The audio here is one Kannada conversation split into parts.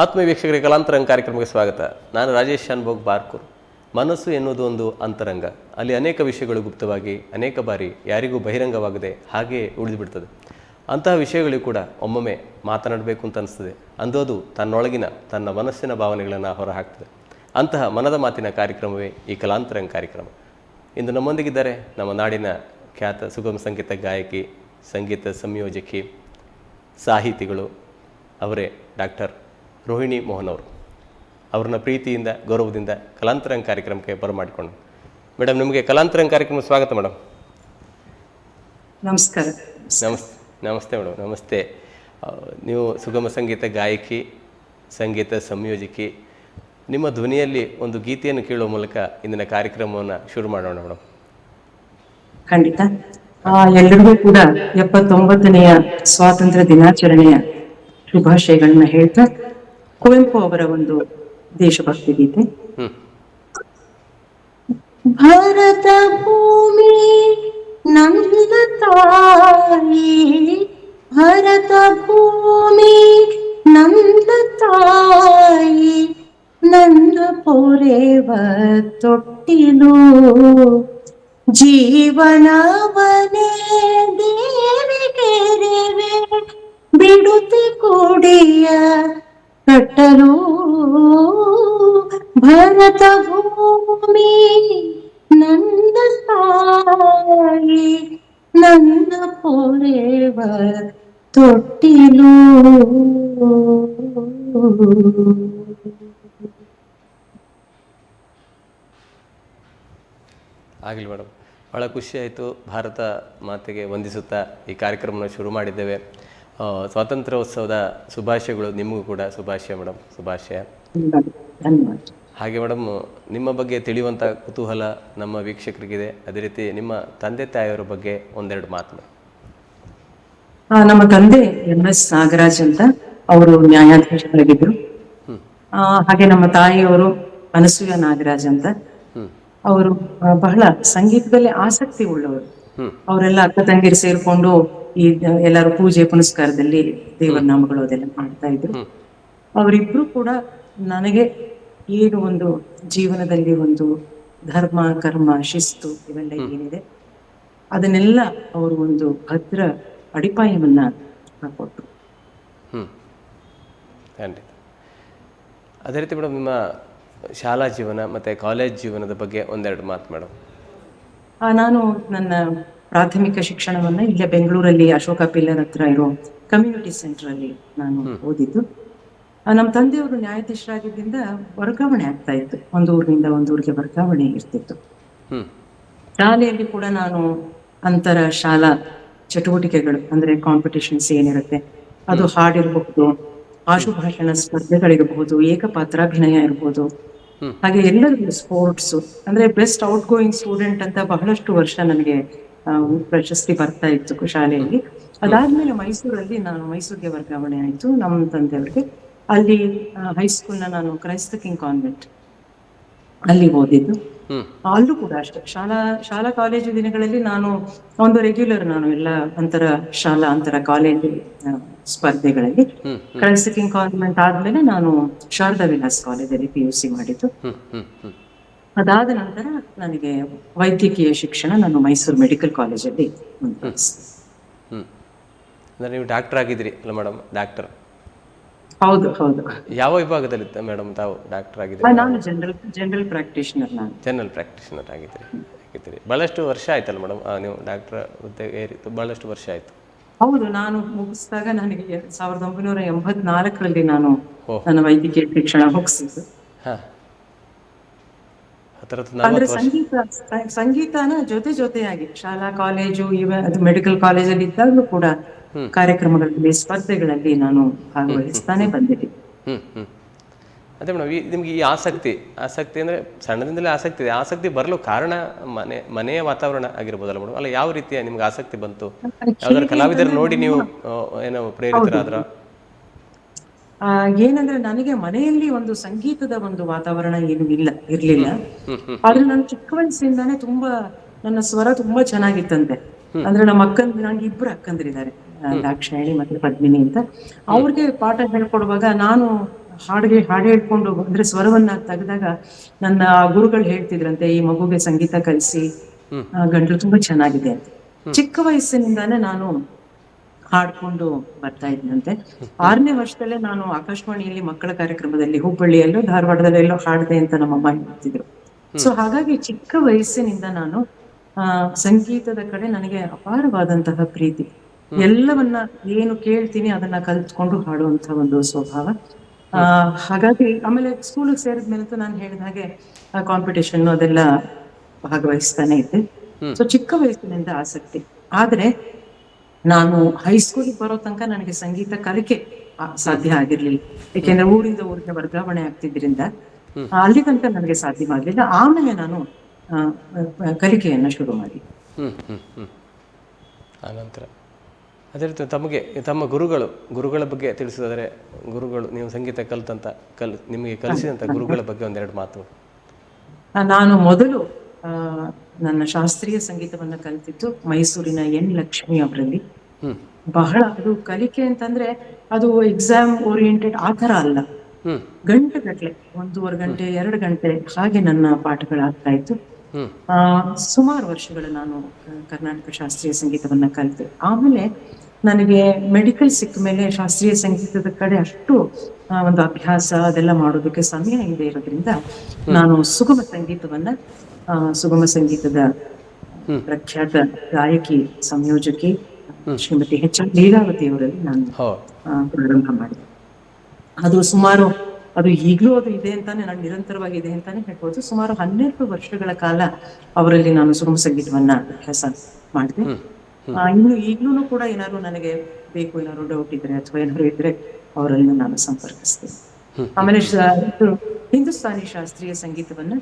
ಆತ್ಮೀಯ ವೀಕ್ಷಕರಿಗೆ ಕಲಾಂತರಂಗ ಕಾರ್ಯಕ್ರಮಕ್ಕೆ ಸ್ವಾಗತ. ನಾನು ರಾಜೇಶ್ ಶಾನ್ಭೋಗ್ ಬಾರ್ಕೂರ್. ಮನಸ್ಸು ಎನ್ನುವುದು ಒಂದು ಅಂತರಂಗ. ಅಲ್ಲಿ ಅನೇಕ ವಿಷಯಗಳು ಗುಪ್ತವಾಗಿ ಅನೇಕ ಬಾರಿ ಯಾರಿಗೂ ಬಹಿರಂಗವಾಗದೆ ಹಾಗೇ ಉಳಿದುಬಿಡ್ತದೆ. ಅಂತಹ ವಿಷಯಗಳಿಗೂ ಕೂಡ ಒಮ್ಮೊಮ್ಮೆ ಮಾತನಾಡಬೇಕು ಅಂತ ಅನಿಸ್ತದೆ. ಅಂದೋದು ತನ್ನೊಳಗಿನ ತನ್ನ ಮನಸ್ಸಿನ ಭಾವನೆಗಳನ್ನು ಹೊರಹಾಕ್ತದೆ. ಅಂತಹ ಮನದ ಮಾತಿನ ಕಾರ್ಯಕ್ರಮವೇ ಈ ಕಲಾಂತರಂಗ ಕಾರ್ಯಕ್ರಮ. ಇಂದು ನಮ್ಮೊಂದಿಗಿದ್ದಾರೆ ನಮ್ಮ ನಾಡಿನ ಖ್ಯಾತ ಸುಗಮ ಸಂಗೀತ ಗಾಯಕಿ, ಸಂಗೀತ ಸಂಯೋಜಕಿ, ಸಾಹಿತಿಗಳು ಅವರೇ ಡಾಕ್ಟರ್ ರೋಹಿಣಿ ಮೋಹನ್ ಅವರು. ಅವ್ರನ್ನ ಪ್ರೀತಿಯಿಂದ ಗೌರವದಿಂದ ಕಲಾಂತರಂಗ ಕಾರ್ಯಕ್ರಮಕ್ಕೆ ಬರಮಾಡಿಕೊಂಡು. ಮೇಡಮ್, ನಿಮಗೆ ಕಲಾಂತರಂಗ ಕಾರ್ಯಕ್ರಮ ಸ್ವಾಗತ ಮೇಡಮ್. ನಮಸ್ಕಾರ. ನಮಸ್ತೆ ಮೇಡಮ್. ನಮಸ್ತೆ. ನೀವು ಸುಗಮ ಸಂಗೀತ ಗಾಯಕಿ, ಸಂಗೀತ ಸಂಯೋಜಕಿ. ನಿಮ್ಮ ಧ್ವನಿಯಲ್ಲಿ ಒಂದು ಗೀತೆಯನ್ನು ಕೇಳುವ ಮೂಲಕ ಇಂದಿನ ಕಾರ್ಯಕ್ರಮವನ್ನು ಶುರು ಮಾಡೋಣ ಮೇಡಮ್. ಖಂಡಿತ. ಎಲ್ಲರಿಗೂ ಕೂಡ 79ನೆಯ ಸ್ವಾತಂತ್ರ್ಯ ದಿನಾಚರಣೆಯ ಶುಭಾಶಯಗಳನ್ನ ಹೇಳ್ತಾ, ಕುವೆಂಪು ಅವರ ಒಂದು ದೇಶಭಕ್ತಿ ಗೀತೆ. ಭಾರತ ಭೂಮಿ ನನ್ನ ತಾಯಿ, ಭಾರತ ಭೂಮಿ ನನ್ನ ತಾಯಿ, ನನ್ನ ಪೊರೆವ ತೊಟ್ಟಿಲು, ಜೀವನವನೇ ದೇವಿಗೆರೆವೆ ಬಿಡುತ್ತೆ ಕುಡಿಯ ಕಟ್ಟಲು. ಭಾರತ ಭೂಮಿ ನನ್ನ ತಾಯಿ, ನನ್ನ ಪೊರೆವ ತೊಟ್ಟಿಲು. ಆಗಲಿ ಮೇಡಮ್, ಭಾಳ ಖುಷಿಯಾಯಿತು. ಭಾರತ ಮಾತೆಗೆ ವಂದಿಸುತ್ತಾ ಈ ಕಾರ್ಯಕ್ರಮನ ಶುರು ಮಾಡಿದ್ದೇವೆ. ಸ್ವಾತಂತ್ರ್ಯೋತ್ಸವದ ಶುಭಾಶಯಗಳು. ನಿಮಗೂ ಕೂಡ ಶುಭಾಶಯ ಮೇಡಮ್. ಶುಭಾಶಯ. ಹಾಗೆ ಮೇಡಮ್, ನಿಮ್ಮ ಬಗ್ಗೆ ತಿಳಿಯುವಂಥ ಕುತೂಹಲ ನಮ್ಮ ವೀಕ್ಷಕರಿಗಿದೆ. ಅದೇ ರೀತಿ ನಿಮ್ಮ ತಂದೆ ತಾಯಿಯವರ ಬಗ್ಗೆ ಒಂದೆರಡು ಮಾತು. ನಮ್ಮ ತಂದೆ MS ನಾಗರಾಜ್ ಅಂತ, ಅವರು ನ್ಯಾಯಾಧೀಶರಾಗಿದ್ರು. ಹಾಗೆ ನಮ್ಮ ತಾಯಿಯವರು ಅನಸೂಯ ನಾಗರಾಜ್ ಅಂತ, ಅವರು ಬಹಳ ಸಂಗೀತದಲ್ಲಿ ಆಸಕ್ತಿ ಉಳ್ಳವರು. ಅವರೆಲ್ಲ ಅಕ್ಕ ತಂಗಿರು ಸೇರ್ಕೊಂಡು ಈ ಎಲ್ಲರೂ ಪೂಜೆ ಪುನಸ್ಕಾರದಲ್ಲಿ ದೇವರ ನಾಮಗಳು ಅದೆಲ್ಲ ಮಾಡ್ತಾ ಇದ್ರು. ಅವರಿಬ್ರು ಕೂಡ ನನಗೆ ಏನು ಒಂದು ಜೀವನದಲ್ಲಿ ಒಂದು ಧರ್ಮ, ಕರ್ಮ, ಶಿಸ್ತು ಇವೆಲ್ಲ ಏನಿದೆ ಅದನ್ನೆಲ್ಲ ಅವರು ಒಂದು ಭದ್ರ ಅಡಿಪಾಯವನ್ನ ಹಾಕೊಟ್ರು. ಖಂಡಿತ. ಅದೇ ರೀತಿ ಮೇಡಮ್, ನಿಮ್ಮ ಶಾಲಾ ಜೀವನ ಮತ್ತು ಕಾಲೇಜ್ ಜೀವನದ ಬಗ್ಗೆ ಒಂದೆರಡು ಮಾತು ಮೇಡಮ್. ನಾನು ನನ್ನ ಪ್ರಾಥಮಿಕ ಶಿಕ್ಷಣವನ್ನ ಇಲ್ಲೇ ಬೆಂಗಳೂರಲ್ಲಿ ಅಶೋಕ ಪಿಲ್ಲರ್ ಹತ್ರ ಇರೋ ಕಮ್ಯುನಿಟಿ ಸೆಂಟರ್ ಅಲ್ಲಿ ನಾನು ಓದಿದ್ದು. ನಮ್ಮ ತಂದೆಯವರು ನ್ಯಾಯಾಧೀಶರಾಗಿದ್ದರಿಂದ ವರ್ಗಾವಣೆ ಆಗ್ತಾ ಇತ್ತು. ಒಂದು ಊರಿನಿಂದ ಒಂದು ಊರಿಗೆ ವರ್ಗಾವಣೆ ಇರ್ತಿತ್ತು. ಶಾಲೆಯಲ್ಲಿ ಕೂಡ ನಾನು ಅಂತರ ಶಾಲಾ ಚಟುವಟಿಕೆಗಳು ಅಂದ್ರೆ ಕಾಂಪಿಟೇಷನ್ಸ್ ಏನಿರುತ್ತೆ ಅದು, ಹಾಡಿರಬಹುದು, ಆಶುಭಾಷಣ ಸ್ಪರ್ಧೆಗಳಿರಬಹುದು, ಏಕಪಾತ್ರಾಭಿನಯ ಇರಬಹುದು, ಹಾಗೆ ಎಲ್ಲರಿಗೂ ಸ್ಪೋರ್ಟ್ಸ್ ಅಂದ್ರೆ ಬೆಸ್ಟ್ ಔಟ್ ಗೋಯಿಂಗ್ ಸ್ಟೂಡೆಂಟ್ ಅಂತ ಬಹಳಷ್ಟು ವರ್ಷ ನನಗೆ ಪ್ರಶಸ್ತಿ ಬರ್ತಾ ಇತ್ತು ಶಾಲೆಯಲ್ಲಿ. ಅದಾದ್ಮೇಲೆ ನಾನು ಮೈಸೂರಿಗೆ ವರ್ಗಾವಣೆ ಆಯ್ತು ನಮ್ಮ ತಂದೆಯವ್ರಿಗೆ. ಅಲ್ಲಿ ಹೈಸ್ಕೂಲ್ನ ನಾನು ಕ್ರೈಸ್ತ ಕಿಂಗ್ ಕಾನ್ವೆಂಟ್ ಅಲ್ಲಿ ಓದಿದ್ದು. ಅಲ್ಲೂ ಕೂಡ ಅಷ್ಟೇ ಶಾಲಾ ಕಾಲೇಜು ದಿನಗಳಲ್ಲಿ ನಾನು ಒಂದು ರೆಗ್ಯುಲರ್, ನಾನು ಎಲ್ಲ ಅಂತರ ಕಾಲೇಜು ಸ್ಪರ್ಧೆಗಳಲ್ಲಿ. ಕ್ರೈಸ್ತ ಕಿಂಗ್ ಕಾನ್ವೆಂಟ್ ಆದ್ಮೇಲೆ ನಾನು ಶಾರದಾ ವಿಲಾಸ್ ಕಾಲೇಜಲ್ಲಿ PUC ಮಾಡಿದ್ದು. ಅದಾದ ನಂತರ ನನಗೆ ವೈದ್ಯಕೀಯ ಶಿಕ್ಷಣ ನಾನು ಮೈಸೂರು ಮೆಡಿಕಲ್ ಕಾಲೇಜಲ್ಲಿ ಮುಂದುವರಿಸಿದೆ. ನೀವು ಡಾಕ್ಟರ್ ಆಗಿದ್ರಿ ಅಲ್ಲ ಮೇಡಮ್? ಡಾಕ್ಟರ್. ಹೌದು. ಯಾವ ವಿಭಾಗದಲ್ಲಿ ಮೇಡಮ್ ತಾವು ಡಾಕ್ಟರ್ ಆಗಿದ್ರಿ? ನಾನು ಜನರಲ್ ಪ್ರಾಕ್ಟೀಷನರ್. ಜನರಲ್ ಪ್ರಾಕ್ಟೀಷನರ್ ಆಗಿದ್ರಿ. ಬಹಳಷ್ಟು ವರ್ಷ ಆಯ್ತಲ್ಲ ಮೇಡಮ್ ನೀವು ಡಾಕ್ಟರ್ ಹುದ್ದೆ ಏರಿತು? ಬಹಳಷ್ಟು ವರ್ಷ ಆಯ್ತು. ಹೌದು. ನಾನು ಮುಗಿಸಿದಾಗ ನನಗೆ 1984ರಲ್ಲಿ ನಾನು ನನ್ನ ವೈದ್ಯಕೀಯ ಶಿಕ್ಷಣ ಮುಗಿಸಿದ್ದು. ಅಂದ್ರೆ ಸಂಗೀತನ ಜೊತೆಯಾಗಿ ಶಾಲಾ ಕಾಲೇಜು ಮೆಡಿಕಲ್ ಕಾಲೇಜಲ್ಲಿ ಇದ್ದಾಗಲೂ ಕೂಡ ಕಾರ್ಯಕ್ರಮಗಳಲ್ಲಿ, ಸ್ಪರ್ಧೆಗಳಲ್ಲಿ ನಾನು ಭಾಗವಹಿಸ್ತಾನೆ ಬಂದಿದ್ದೀನಿ. ಅದೇ ಮೇಡಮ್, ನಿಮ್ಗೆ ಈ ಆಸಕ್ತಿ ಅಂದ್ರೆ ಸಣ್ಣದಿಂದಲೇ ಆಸಕ್ತಿ ಇದೆ. ಆಸಕ್ತಿ ಬರಲು ಕಾರಣ ಮನೆಯ ವಾತಾವರಣ ಆಗಿರ್ಬೋದಲ್ಲ ಮೇಡಮ್? ಅಲ್ಲ, ಯಾವ ರೀತಿಯ ನಿಮ್ಗೆ ಆಸಕ್ತಿ ಬಂತು? ಯಾವ್ದಾದ್ರು ಕಲಾವಿದರು ನೋಡಿ ನೀವು ಏನೋ ಪ್ರೇರಿತರಾದ್ರ? ಏನಂದ್ರೆ ನನಗೆ ಮನೆಯಲ್ಲಿ ಒಂದು ಸಂಗೀತದ ಒಂದು ವಾತಾವರಣ ಏನು ಇರ್ಲಿಲ್ಲ. ಆದ್ರೆ ನಾನು ಚಿಕ್ಕ ವಯಸ್ಸಿಂದಾನೇ ನನ್ನ ಸ್ವರ ತುಂಬಾ ಚೆನ್ನಾಗಿತ್ತಂತೆ. ಅಂದ್ರೆ ನಮ್ಮ ನಂಗೆ ಇಬ್ರು ಅಕ್ಕಂದಿರಿದ್ದಾರೆ, ದಾಕ್ಷಾಯಿಣಿ ಮತ್ತೆ ಪದ್ಮಿನಿ ಅಂತ. ಅವ್ರಿಗೆ ಪಾಠ ಹೇಳ್ಕೊಡುವಾಗ ನಾನು ಹಾಡು ಹೇಳ್ಕೊಂಡು ಅಂದ್ರೆ ಸ್ವರವನ್ನ ತೆಗೆದಾಗ ನನ್ನ ಗುರುಗಳು ಹೇಳ್ತಿದ್ರಂತೆ, ಈ ಮಗುಗೆ ಸಂಗೀತ ಕಲಿಸಿ, ಗಂಟ್ಲು ತುಂಬಾ ಚೆನ್ನಾಗಿದೆ ಅಂತ. ಚಿಕ್ಕ ವಯಸ್ಸಿನಿಂದಾನೇ ನಾನು ಹಾಡ್ಕೊಂಡು ಬರ್ತಾ ಇದ್ನಂತೆ. 6ನೇ ವರ್ಷದಲ್ಲೇ ನಾನು ಆಕಾಶವಾಣಿಯಲ್ಲಿ ಮಕ್ಕಳ ಕಾರ್ಯಕ್ರಮದಲ್ಲಿ ಹುಬ್ಬಳ್ಳಿಯಲ್ಲೋ ಧಾರವಾಡದಲ್ಲೆಲ್ಲೋ ಹಾಡಿದೆ ಅಂತ ನಮ್ಮಮ್ಮ ಹೇಳ್ತಿದ್ರು. ಸೊ ಹಾಗಾಗಿ ಚಿಕ್ಕ ವಯಸ್ಸಿನಿಂದ ನಾನು ಸಂಗೀತದ ಕಡೆ ನನಗೆ ಅಪಾರವಾದಂತಹ ಪ್ರೀತಿ. ಎಲ್ಲವನ್ನ ಏನು ಕೇಳ್ತೀನಿ ಅದನ್ನ ಕಲ್ತ್ಕೊಂಡು ಹಾಡುವಂತ ಒಂದು ಸ್ವಭಾವ. ಹಾಗಾಗಿ ಆಮೇಲೆ ಸ್ಕೂಲಿಗೆ ಸೇರಿದ್ಮೇಲಂತೂ ನಾನು ಹೇಳಿದ ಹಾಗೆ ಕಾಂಪಿಟೇಷನ್ ಅದೆಲ್ಲ ಭಾಗವಹಿಸ್ತಾನೆ ಇದ್ದೆ. ಸೊ ಚಿಕ್ಕ ವಯಸ್ಸಿನಿಂದ ಆಸಕ್ತಿ. ಆದ್ರೆ ನಾನು ಹೈಸ್ಕೂಲಿಗೆ ಬರೋ ತನಕ ನನಗೆ ಸಂಗೀತ ಕಲಿಕೆ ಸಾಧ್ಯ ಆಗಿರ್ಲಿಲ್ಲ. ಯಾಕೆಂದ್ರೆ ಊರಿಂದ ಊರಿಗೆ ವರ್ಗಾವಣೆ ಆಗ್ತಿದ್ರಿಂದ ಅಲ್ಲಿ ತನಕ ನನಗೆ ಸಾಧ್ಯವಾಗಲಿಲ್ಲ. ಆಮೇಲೆ ನಾನು ಕಲಿಕೆಯನ್ನ ಶುರು ಮಾಡಿ. ಆನಂತರ ಅದೇ ರೀತಿ ತಮ್ಮ ಗುರುಗಳ ಬಗ್ಗೆ ತಿಳಿಸೋದಾದ್ರೆ, ಗುರುಗಳು ನೀವು ಸಂಗೀತ ಕಲಿತಂತ ನಿಮಗೆ ಕಲಿಸಿದಂತ ಗುರುಗಳ ಬಗ್ಗೆ ಒಂದೆರಡು ಮಾತು. ನಾನು ಮೊದಲು ನನ್ನ ಶಾಸ್ತ್ರೀಯ ಸಂಗೀತವನ್ನ ಕಲಿತಿದ್ದು ಮೈಸೂರಿನ ಎನ್ ಲಕ್ಷ್ಮಿ ಅವರಲ್ಲಿ. ಬಹಳ ಅದು ಕಲಿಕೆ ಅಂತಂದ್ರೆ ಅದು ಎಕ್ಸಾಮ್ ಓರಿಯೆಂಟೆಡ್ ಆ ತರ ಅಲ್ಲ. ಗಂಟೆಗಟ್ಲೆ 1.5 ಗಂಟೆ 2 ಗಂಟೆ ಹಾಗೆ ನನ್ನ ಪಾಠಗಳಾಗ್ತಾ ಇತ್ತು. ಸುಮಾರು ವರ್ಷಗಳು ನಾನು ಕರ್ನಾಟಕ ಶಾಸ್ತ್ರೀಯ ಸಂಗೀತವನ್ನ ಕಲಿತೆ. ಆಮೇಲೆ ನನಗೆ ಮೆಡಿಕಲ್ ಸಿಕ್ಕ ಮೇಲೆ ಶಾಸ್ತ್ರೀಯ ಸಂಗೀತದ ಕಡೆ ಅಷ್ಟು ಒಂದು ಅಭ್ಯಾಸ ಅದೆಲ್ಲ ಮಾಡೋದಕ್ಕೆ ಸಮಯ ಇದೆ ಇರೋದ್ರಿಂದ ನಾನು ಸುಗಮ ಸಂಗೀತದ ಪ್ರಖ್ಯಾತ ಗಾಯಕಿ ಸಂಯೋಜಕಿ ಶ್ರೀಮತಿ ಎಚ್ ಎಲ್ ಲೀಲಾವತಿ ಅವರಲ್ಲಿ ನಾನು ಪ್ರಾರಂಭ ಮಾಡಿದೆ. ಅದು ಈಗಲೂ ಅದು ಇದೆ ಅಂತಾನೆ, ನಾನು ನಿರಂತರವಾಗಿ ಇದೆ ಅಂತಾನೆ ಹೇಳ್ಬೋದು. ಸುಮಾರು 12 ವರ್ಷಗಳ ಕಾಲ ಅವರಲ್ಲಿ ನಾನು ಸುಗಮ ಸಂಗೀತವನ್ನ ಅಭ್ಯಾಸ ಮಾಡಿದೆ. ಇನ್ನು ಈಗ್ಲೂ ಕೂಡ ಏನಾದ್ರು ನನಗೆ ಬೇಕು, ಏನಾದ್ರು ಡೌಟ್ ಇದ್ರೆ ಅಥವಾ ಏನಾದ್ರು ಇದ್ರೆ ಅವರನ್ನು ನಾನು ಸಂಪರ್ಕಿಸ್ತೇನೆ. ಆಮೇಲೆ ಹಿಂದೂಸ್ತಾನಿ ಶಾಸ್ತ್ರೀಯ ಸಂಗೀತವನ್ನ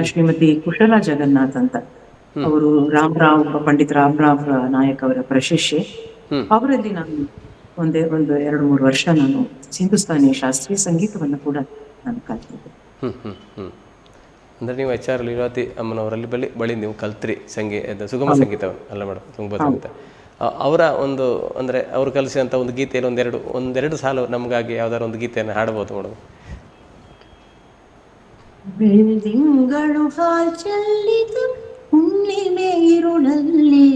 ಶ್ರೀಮತಿ ಕುಶಲಾ ಜಗನ್ನಾಥ್ ಅಂತ ಅವರು ಪಂಡಿತ್ ರಾಮರಾವ್ ನಾಯಕ್ ಅವರ ಪ್ರಶಿಷ್ಯೆ. ಅವರಲ್ಲಿ ನಾನು ಒಂದು 2-3 ವರ್ಷ ನಾನು ಹಿಂದೂಸ್ತಾನಿ ಶಾಸ್ತ್ರೀಯ ಸಂಗೀತವನ್ನು ಕೂಡ ನಾನು ಕಲ್ತಿದ್ದೆ. ಅಂದ್ರೆ ನೀವು ಎಚ್ ಆರ್ ಲೀಲಾವತಿ ಅಮ್ಮನವರಲ್ಲಿ ಬಳಿ ನೀವು ಕಲ್ತ್ರಿ ಸುಗಮ ಸಂಗೀತ ಅಲ್ಲ ಮೇಡಮ್, ಸುಗಮ ಸಂಗೀತ. ಅವರ ಒಂದು ಅಂದ್ರೆ ಅವರು ಕಲಿಸಿದಂತ ಒಂದು ಗೀತೆಯಲ್ಲಿ ಒಂದೆರಡು ಸಾಲು ನಮಗಾಗಿ ಯಾವ್ದಾರು ಒಂದು ಗೀತೆಯನ್ನು ಹಾಡಬಹುದು ಮೇಡಮ್? ಬೆಳ್ದಿಂಗಳು ಹಾಲ್ ಚೆಲ್ಲಿತು ಹುಣ್ಣಿಮೆ ಇರುಳಲ್ಲಿ,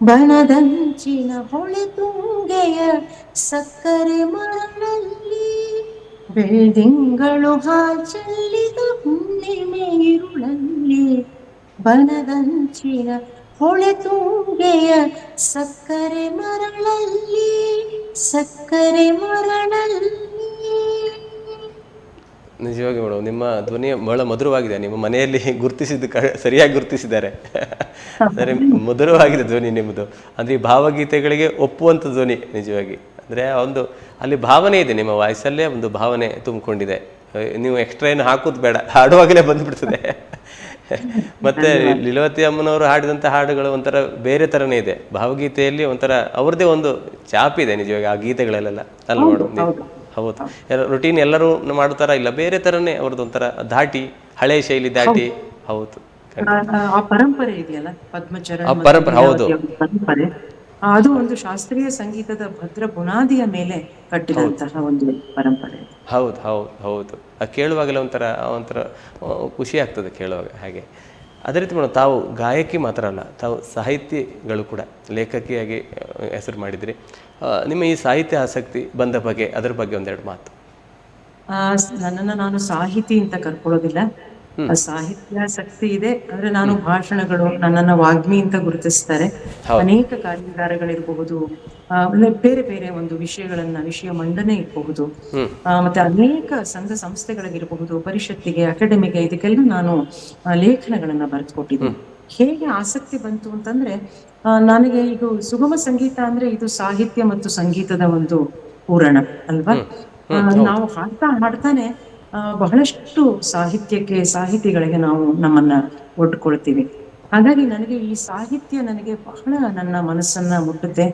ಬನದಂಚಿನ ಹೊಳೆ ತುಂಗೆಯ ಸಕ್ಕರೆ ಮರಳಲ್ಲಿ. ಬೆಳ್ದಿಂಗಳು ಹಾಲ್ ಚೆಲ್ಲಿತು ಹುಣ್ಣಿಮೆ ಇರುಳಲ್ಲಿ, ಬನದಂಚಿನ ಹೊಳೆ ತುಂಗೆಯ ಸಕ್ಕರೆ ಮರಳಲ್ಲಿ. ನಿಜವಾಗಿ ಮೇಡಮ್, ನಿಮ್ಮ ಧ್ವನಿ ಬಹಳ ಮಧುರವಾಗಿದೆ. ನಿಮ್ಮ ಮನೆಯಲ್ಲಿ ಸರಿಯಾಗಿ ಗುರುತಿಸಿದ್ದಾರೆ. ಸರಿ, ಮಧುರವಾಗಿದೆ ಧ್ವನಿ ನಿಮ್ಮದು. ಅಂದ್ರೆ ಈ ಭಾವಗೀತೆಗಳಿಗೆ ಒಪ್ಪುವಂಥ ಧ್ವನಿ ನಿಜವಾಗಿ. ಅಂದ್ರೆ ಅಲ್ಲಿ ಭಾವನೆ ಇದೆ, ನಿಮ್ಮ ವಾಯ್ಸಲ್ಲೇ ಒಂದು ಭಾವನೆ ತುಂಬಿಕೊಂಡಿದೆ. ನೀವು ಎಕ್ಸ್ಟ್ರಾ ಏನು ಹಾಕೋದು ಬೇಡ, ಹಾಡುವಾಗಲೇ ಬಂದ್ಬಿಡ್ತದೆ. ಮತ್ತೆ ಲೀಲಾವತಿ ಅಮ್ಮನವರು ಹಾಡಿದಂಥ ಹಾಡುಗಳು ಒಂಥರ ಬೇರೆ ಥರನೇ ಇದೆ. ಭಾವಗೀತೆಯಲ್ಲಿ ಒಂಥರ ಅವ್ರದ್ದೇ ಒಂದು ಚಾಪಿದೆ ನಿಜವಾಗಿ ಆ ಗೀತೆಗಳಲ್ಲೆಲ್ಲ ಅಲ್ಲ ಮೇಡಮ್? ಹೌದು, ರೊಟೀನ್ ಎಲ್ಲರೂ ಮಾಡ್ತಾರ ಇಲ್ಲ, ಬೇರೆ ಥರನೇ ಅವ್ರದ್ದು ಒಂಥರ ದಾಟಿ, ಹಳೆ ಶೈಲಿ ದಾಟಿ. ಹೌದು, ಆ ಪರಂಪರೆ ಇದೆಯಲ್ಲ ಪದ್ಮಚರಣ ಪರಂಪರೆ, ಹೌದು, ಪರಂಪರೆ ಅದು ಒಂದು ಶಾಸ್ತ್ರೀಯ ಸಂಗೀತದ ಭದ್ರ ಬುನಾದಿಯ ಮೇಲೆ ಕಟ್ಟಿದಂತಹ ಒಂದು ಪರಂಪರೆ. ಹೌದು ಹೌದು ಹೌದು. ಕೇಳುವಾಗಲೇ ಒಂಥರ ಖುಷಿ ಆಗ್ತದೆ ಕೇಳುವಾಗ. ಹಾಗೆ ಅದೇ ರೀತಿ ಮೇಡಮ್, ತಾವು ಗಾಯಕಿ ಮಾತ್ರ ಅಲ್ಲ, ತಾವು ಸಾಹಿತಿಗಳು ಕೂಡ, ಲೇಖಕಿಯಾಗಿ ಹೆಸರು ಮಾಡಿದ್ರಿ. ನಿಮ್ಮ ಈ ಸಾಹಿತ್ಯ ಆಸಕ್ತಿ ಬಂದ ಬಗ್ಗೆ, ಅದರ ಬಗ್ಗೆ ಒಂದೆರಡು ಮಾತು. ನನ್ನನ್ನು ನಾನು ಸಾಹಿತಿ ಅಂತ ಕರ್ಕೊಳ್ಳೋದಿಲ್ಲ. ಸಾಹಿತ್ಯಾಸಕ್ತಿ ಇದೆ, ಆದ್ರೆ ನಾನು ಭಾಷಣಗಳು, ನನ್ನನ್ನ ವಾಗ್ಮಿ ಅಂತ ಗುರುತಿಸ್ತಾರೆ. ಅನೇಕ ಕಾರ್ಯಾಗಾರಗಳಿರಬಹುದು, ಬೇರೆ ಬೇರೆ ಒಂದು ವಿಷಯ ಮಂಡನೆ ಇರಬಹುದು, ಮತ್ತೆ ಅನೇಕ ಸಂಘ ಸಂಸ್ಥೆಗಳಿಗಿರಬಹುದು, ಪರಿಷತ್ತಿಗೆ, ಅಕಾಡೆಮಿಗೆ, ಇದಕ್ಕೆಲ್ಲ ನಾನು ಲೇಖನಗಳನ್ನ ಬರೆದುಕೊಟ್ಟಿದ್ದೀನಿ. ಹೇಗೆ ಆಸಕ್ತಿ ಬಂತು ಅಂತಂದ್ರೆ, ನನಗೆ ಇದು ಸುಗಮ ಸಂಗೀತ ಅಂದ್ರೆ ಇದು ಸಾಹಿತ್ಯ ಮತ್ತು ಸಂಗೀತದ ಒಂದು ಪೂರಣ ಅಲ್ವಾ. ನಾವು ಹಾಡ್ತಾನೆ ಬಹಳಷ್ಟು ಸಾಹಿತಿಗಳಿಗೆ ನಾವು ನಮ್ಮನ್ನ ಒಡ್ಕೊಳ್ತೀವಿ. ಹಾಗಾಗಿ ನನಗೆ ಈ ಸಾಹಿತ್ಯ ನನಗೆ ಬಹಳ ನನ್ನ ಮನಸ್ಸನ್ನ ಮುಟ್ಟುತ್ತೆ.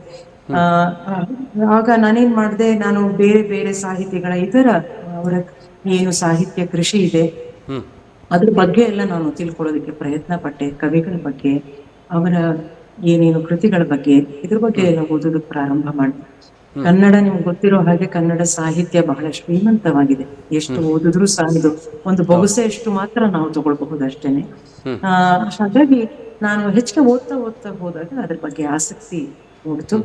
ಆಗ ನಾನೇನ್ ಮಾಡಿದೆ, ನಾನು ಬೇರೆ ಬೇರೆ ಸಾಹಿತಿಗಳ ಅವರ ಏನು ಸಾಹಿತ್ಯ ಕೃಷಿ ಇದೆ ಅದ್ರ ಬಗ್ಗೆ ಎಲ್ಲ ನಾನು ತಿಳ್ಕೊಳ್ಳೋದಕ್ಕೆ ಪ್ರಯತ್ನ ಪಟ್ಟೆ. ಕವಿಗಳ ಬಗ್ಗೆ, ಅವರ ಏನೇನು ಕೃತಿಗಳ ಬಗ್ಗೆ, ಇದ್ರ ಬಗ್ಗೆ ಎಲ್ಲ ಓದೋದಕ್ಕೆ ಪ್ರಾರಂಭ ಮಾಡಿದೆ. ಕನ್ನಡ ನಿಮ್ಗೆ ಗೊತ್ತಿರೋ ಹಾಗೆ ಕನ್ನಡ ಸಾಹಿತ್ಯ ಬಹಳ ಶ್ರೀಮಂತವಾಗಿದೆ. ಎಷ್ಟು ಓದಿದ್ರು ಸಾಲದು, ಒಂದು ಬೊಗಸೆ ಅಷ್ಟು ಮಾತ್ರ ನಾವು ತಗೊಳ್ಬಹುದು ಅಷ್ಟೇನೆ. ಹಾಗಾಗಿ ನಾನು ಹೆಚ್ಚಿಗೆ ಓದ್ತಾ ಹೋದಾಗ ಅದ್ರ ಬಗ್ಗೆ ಆಸಕ್ತಿ ಮೂಡಿತು.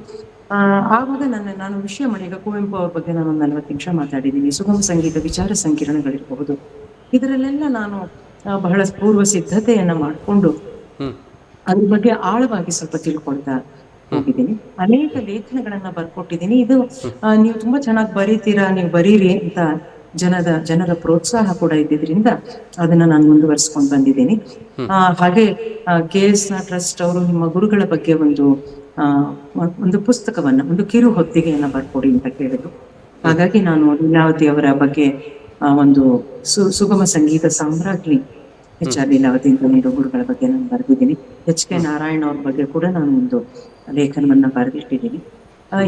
ಆವಾಗ ನಾನು ವಿಷಯ ಮಾಡಿ, ಈಗ ಕುವೆಂಪು ಅವ್ರ ಬಗ್ಗೆ ನಾನು 40 ನಿಮಿಷ ಮಾತಾಡಿದ್ದೀನಿ. ಸುಗಮ ಸಂಗೀತ ವಿಚಾರ ಸಂಕಿರಣಗಳಿರಬಹುದು, ಇದರಲ್ಲೆಲ್ಲ ನಾನು ಬಹಳ ಪೂರ್ವ ಸಿದ್ಧತೆಯನ್ನ ಮಾಡಿಕೊಂಡು ಅದ್ರ ಬಗ್ಗೆ ಆಳವಾಗಿ ಸ್ವಲ್ಪ ತಿಳ್ಕೊಳ್ತಾ ಹೋಗಿದ್ದೀನಿ. ಅನೇಕ ಲೇಖನಗಳನ್ನ ಬರ್ಕೊಟ್ಟಿದ್ದೀನಿ. ಇದು ನೀವು ತುಂಬಾ ಚೆನ್ನಾಗಿ ಬರೀತೀರಾ, ನೀವು ಬರೀರಿ ಅಂತ ಜನರ ಪ್ರೋತ್ಸಾಹ ಕೂಡ ಇದ್ದಿದ್ರಿಂದ ಅದನ್ನ ನಾನು ಮುಂದುವರಿಸ್ಕೊಂಡು ಬಂದಿದ್ದೀನಿ. ಹಾಗೆ KS ಟ್ರಸ್ಟ್ ಅವರು ನಿಮ್ಮ ಗುರುಗಳ ಬಗ್ಗೆ ಒಂದು ಪುಸ್ತಕವನ್ನ, ಒಂದು ಕಿರು ಹೊತ್ತಿಗೆಯನ್ನ ಬರ್ಕೊಡಿ ಅಂತ ಕೇಳಿದ್ರು. ಹಾಗಾಗಿ ನಾನು ಲೀಲಾವತಿ ಅವರ ಬಗ್ಗೆ ಒಂದು ಸುಗಮ ಸಂಗೀತ ಸಾಮ್ರಾಜ್ಞಿ HR ಲೀಲಾವತಿ ಅಂತ ನೀಡೋ ಗುರುಗಳ ಬಗ್ಗೆ ನಾನು ಬರೆದಿದ್ದೀನಿ. HK ನಾರಾಯಣ ಅವ್ರ ಬಗ್ಗೆ ಕೂಡ ನಾನು ಒಂದು ಲೇಖನವನ್ನ ಬರೆದಿಟ್ಟಿದ್ದೀನಿ.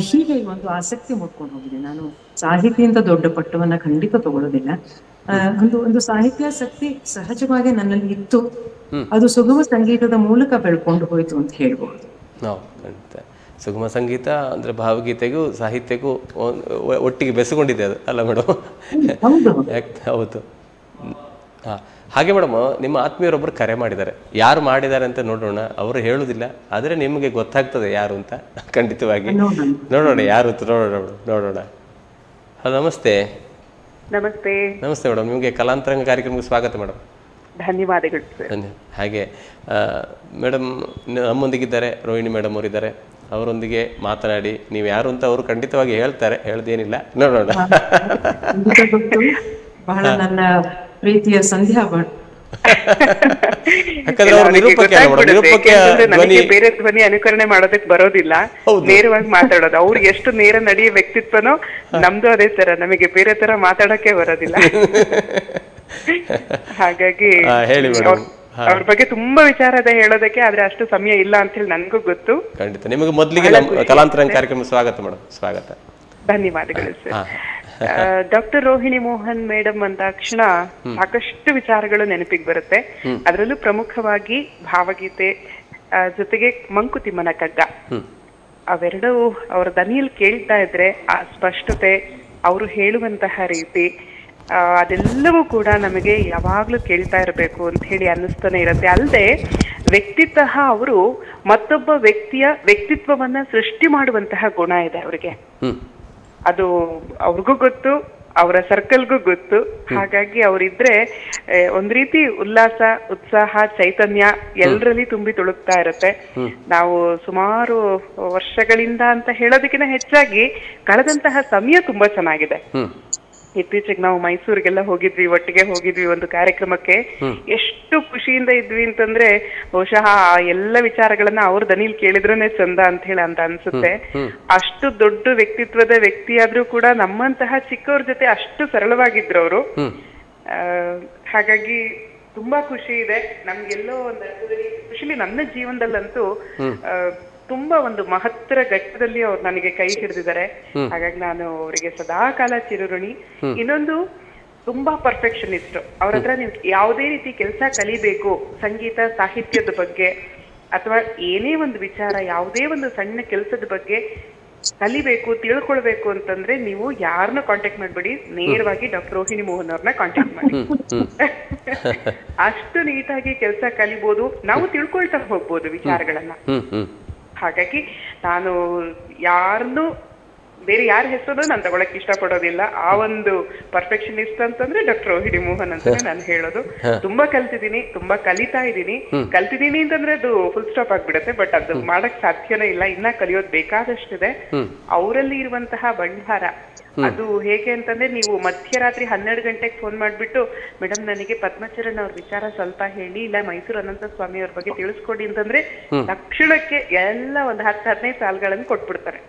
ಹೀಗೆ ಒಂದು ಆಸಕ್ತಿ ಮೂಡ್ಕೊಂಡು ಹೋಗಿದೆ. ನಾನು ಸಾಹಿತ್ಯದಿಂದ ದೊಡ್ಡ ಪಟ್ಟವನ್ನ ಖಂಡಿತ ತಗೊಳ್ಳೋದಿಲ್ಲ. ಒಂದು ಸಾಹಿತ್ಯಾಸಕ್ತಿ ಸಹಜವಾಗಿ ನನ್ನಲ್ಲಿ ಇತ್ತು, ಅದು ಸುಗಮ ಸಂಗೀತದ ಮೂಲಕ ಬೆಳ್ಕೊಂಡು ಹೋಯ್ತು ಅಂತ ಹೇಳ್ಬಹುದು. ಖಂಡಿತ ಸುಗಮ ಸಂಗೀತ ಅಂದ್ರೆ ಭಾವಗೀತೆಗೂ ಸಾಹಿತ್ಯಕ್ಕೂ ಒಟ್ಟಿಗೆ ಬೆಸಗೊಂಡಿದೆ ಅದು ಅಲ್ಲ ಮೇಡಮ್? ಹೌದು. ಹಾಗೆ ಮೇಡಮ್, ನಿಮ್ಮ ಆತ್ಮೀಯರೊಬ್ಬರು ಕರೆ ಮಾಡಿದ್ದಾರೆ. ಯಾರು ಮಾಡಿದ್ದಾರೆ ಅಂತ ನೋಡೋಣ. ಅವರು ಹೇಳುವುದಿಲ್ಲ, ಆದರೆ ನಿಮಗೆ ಗೊತ್ತಾಗ್ತದೆ ಯಾರು ಅಂತ. ಖಂಡಿತವಾಗಿ ನೋಡೋಣ ಯಾರು ಅಂತ ನೋಡೋಣ. ಹಲೋ, ನಮಸ್ತೆ. ನಮಸ್ತೆ. ನಮಸ್ತೆ ಮೇಡಮ್, ನಿಮಗೆ ಕಲಾಂತರಂಗ ಕಾರ್ಯಕ್ರಮಕ್ಕೆ ಸ್ವಾಗತ ಮೇಡಮ್. ಧನ್ಯವಾದಗಳು. ಹಾಗೆ ಮೇಡಮ್ ನಮ್ಮೊಂದಿಗಿದ್ದಾರೆ, ರೋಹಿಣಿ ಮೇಡಮ್ ಅವರಿದ್ದಾರೆ. ಅವರೊಂದಿಗೆ ಮಾತನಾಡಿ ನೀವು ಯಾರು ಅಂತ ಅವರು ಖಂಡಿತವಾಗಿ ಹೇಳ್ತಾರೆ, ಹೇಳೋದೇನಿಲ್ಲ, ನೋಡೋಣ. ಬಹಳ ನನ್ನ ಪ್ರೀತಿಯ ಸಂಧ್ಯಾ ಭಟ್. ಬೇರೆ ಧ್ವನಿ ಅನುಕರಣೆ ಮಾಡೋದಕ್ಕೆ ಬರೋದಿಲ್ಲ, ನೇರವಾಗಿ ಮಾತಾಡೋದು. ಅವ್ರು ಎಷ್ಟು ನೇರ ನಡೆಯ ವ್ಯಕ್ತಿತ್ವನೋ ನಮ್ದು ಅದೇ ತರ, ನಮಗೆ ಬೇರೆ ತರ ಮಾತಾಡಕ್ಕೆ ಬರೋದಿಲ್ಲ. ಹಾಗಾಗಿ ಅವ್ರ ಬಗ್ಗೆ ತುಂಬಾ ವಿಚಾರ ಇದೆ ಹೇಳೋದಕ್ಕೆ, ಆದ್ರೆ ಅಷ್ಟು ಸಮಯ ಇಲ್ಲ ಅಂತ ಹೇಳಿ ನನ್ಗೂ ಗೊತ್ತು. ಖಂಡಿತ ನಿಮಗೆ ಮೊದಲಿಗೆ ಕಲಾಂತರಂಗ ಕಾರ್ಯಕ್ರಮ ಸ್ವಾಗತ ಮೇಡಮ್. ಸ್ವಾಗತ. ಧನ್ಯವಾದಗಳು sir. Doctor Rohini Mohan madam ಅಂದಾಕ್ಷಣ ಸಾಕಷ್ಟು ವಿಚಾರಗಳು ನೆನಪಿಗೆ ಬರುತ್ತೆ. ಅದರಲ್ಲೂ ಪ್ರಮುಖವಾಗಿ ಭಾವಗೀತೆ ಜೊತೆಗೆ ಮಂಕುತಿಮ್ಮನ ಕಗ್ಗ, ಅವೆರಡು ಅವರ ದನಿಯಲ್ಲಿ ಕೇಳ್ತಾ ಇದ್ರೆ ಆ ಸ್ಪಷ್ಟತೆ, ಅವರು ಹೇಳುವಂತಹ ರೀತಿ, ಅದೆಲ್ಲವೂ ಕೂಡ ನಮಗೆ ಯಾವಾಗ್ಲೂ ಕೇಳ್ತಾ ಇರಬೇಕು ಅಂತ ಹೇಳಿ ಅನ್ನಿಸ್ತಾನೆ ಇರುತ್ತೆ. ಅಲ್ಲದೆ ವ್ಯಕ್ತಿತ್ವ, ಅವರು ಮತ್ತೊಬ್ಬ ವ್ಯಕ್ತಿಯ ವ್ಯಕ್ತಿತ್ವವನ್ನ ಸೃಷ್ಟಿ ಮಾಡುವಂತಹ ಗುಣ ಇದೆ ಅವರಿಗೆ. ಅದು ಅವ್ರಿಗೂ ಗೊತ್ತು, ಅವರ ಸರ್ಕಲ್ಗೂ ಗೊತ್ತು. ಹಾಗಾಗಿ ಅವರಿದ್ರೆ ಒಂದ್ ರೀತಿ ಉಲ್ಲಾಸ, ಉತ್ಸಾಹ, ಚೈತನ್ಯ ಎಲ್ಲರಲ್ಲಿ ತುಂಬಿ ತುಳುಕ್ತಾ ಇರುತ್ತೆ. ನಾವು ಸುಮಾರು ವರ್ಷಗಳಿಂದ ಅಂತ ಹೇಳೋದಕ್ಕಿಂತ ಹೆಚ್ಚಾಗಿ ಕಳೆದಂತಹ ಸಮಯ ತುಂಬಾ ಚೆನ್ನಾಗಿದೆ. ಇತ್ತೀಚೆಗೆ ನಾವು ಮೈಸೂರಿಗೆಲ್ಲ ಹೋಗಿದ್ವಿ, ಒಟ್ಟಿಗೆ ಹೋಗಿದ್ವಿ ಒಂದು ಕಾರ್ಯಕ್ರಮಕ್ಕೆ. ಎಷ್ಟು ಖುಷಿಯಿಂದ ಇದ್ವಿ ಅಂತಂದ್ರೆ ಬಹುಶಃ ಎಲ್ಲ ವಿಚಾರಗಳನ್ನ ಅವ್ರ ದನಿಲ್ ಕೇಳಿದ್ರೇನೆ ಚಂದ ಅಂತ ಹೇಳಿ ಅಂತ ಅನ್ಸುತ್ತೆ. ಅಷ್ಟು ದೊಡ್ಡ ವ್ಯಕ್ತಿತ್ವದ ವ್ಯಕ್ತಿಯಾದ್ರೂ ಕೂಡ ನಮ್ಮಂತಹ ಚಿಕ್ಕವ್ರ ಜೊತೆ ಅಷ್ಟು ಸರಳವಾಗಿದ್ರು ಅವರು. ಹಾಗಾಗಿ ತುಂಬಾ ಖುಷಿ ಇದೆ ನಮ್ಗೆಲ್ಲೋ ಒಂದು ಅರ್ಥದಲ್ಲಿ, ಸ್ಪೆಷಲಿ ನನ್ನ ಜೀವನದಲ್ಲಂತೂ ತುಂಬಾ ಒಂದು ಮಹತ್ತರ ಘಟ್ಟದಲ್ಲಿ ಅವ್ರು ನನಗೆ ಕೈ ಹಿಡಿದಿದ್ದಾರೆ. ಹಾಗಾಗಿ ನಾನು ಅವರಿಗೆ ಸದಾ ಕಾಲ ಚಿರಋಣಿ. ಇನ್ನೊಂದು, ತುಂಬಾ ಪರ್ಫೆಕ್ಷನಿಸ್ಟ್. ಅವ್ರ ಹತ್ರ ನೀವು ಯಾವುದೇ ರೀತಿ ಕೆಲಸ ಕಲಿಬೇಕು, ಸಂಗೀತ ಸಾಹಿತ್ಯದ ಬಗ್ಗೆ ಅಥವಾ ಏನೇ ಒಂದು ವಿಚಾರ, ಯಾವುದೇ ಒಂದು ಸಣ್ಣ ಕೆಲಸದ ಬಗ್ಗೆ ಕಲಿಬೇಕು, ತಿಳ್ಕೊಳ್ಬೇಕು ಅಂತಂದ್ರೆ ನೀವು ಯಾರನ್ನ ಕಾಂಟ್ಯಾಕ್ಟ್ ಮಾಡ್ಬೇಡಿ, ನೇರವಾಗಿ ಡಾಕ್ಟರ್ ರೋಹಿಣಿ ಮೋಹನ್ ಅವ್ರನ್ನ ಕಾಂಟ್ಯಾಕ್ಟ್ ಮಾಡಿ. ಅಷ್ಟು ನೀಟಾಗಿ ಕೆಲಸ ಕಲಿಬಹುದು, ನಾವು ತಿಳ್ಕೊಳ್ತಾ ಹೋಗ್ಬೋದು ವಿಚಾರಗಳನ್ನ. ಹಾಗಾಗಿ ನಾನು ಯಾರನ್ನು ಬೇರೆ ಯಾರ ಹೆಸರು ನಾನು ತಗೊಳಕ್ ಇಷ್ಟ ಪಡೋದಿಲ್ಲ. ಆ ಒಂದು ಪರ್ಫೆಕ್ಷನಿಸ್ಟ್ ಅಂತಂದ್ರೆ ಡಾಕ್ಟರ್ ರೋಹಿಣಿ ಮೋಹನ್ ಅಂತಾನೆ ನಾನು ಹೇಳೋದು. ತುಂಬಾ ಕಲ್ತಿದ್ದೀನಿ, ತುಂಬಾ ಕಲಿತಾ ಇದ್ದೀನಿ. ಕಲ್ತಿದ್ದೀನಿ ಅಂತಂದ್ರೆ ಅದು ಫುಲ್ ಸ್ಟಾಪ್ ಆಗ್ಬಿಡುತ್ತೆ, ಬಟ್ ಅದು ಮಾಡಕ್ ಸಾಧ್ಯನೇ ಇಲ್ಲ. ಇನ್ನ ಕಲಿಯೋದ್ ಬೇಕಾದಷ್ಟಿದೆ. ಅವರಲ್ಲಿ ಇರುವಂತಹ ಬಂಡವಾರ ಅದು ಹೇಗೆ ಅಂತಂದ್ರೆ, ನೀವು ಮಧ್ಯರಾತ್ರಿ 12 ಗಂಟೆಗೆ ಫೋನ್ ಮಾಡ್ಬಿಟ್ಟು ಮೇಡಮ್ ನನಗೆ ಪದ್ಮಚರಣ್ ಅವ್ರ ವಿಚಾರ ಸ್ವಲ್ಪ ಹೇಳಿ, ಇಲ್ಲ ಮೈಸೂರು ಅನಂತ ಸ್ವಾಮಿ ಅವ್ರ ಬಗ್ಗೆ ತಿಳಿಸ್ಕೊಡಿ ಅಂತಂದ್ರೆ ತಕ್ಷಣಕ್ಕೆ ಎಲ್ಲ ಒಂದು 10-15 ಸಾಲುಗಳನ್ನು ಕೊಟ್ಬಿಡ್ತಾರೆ.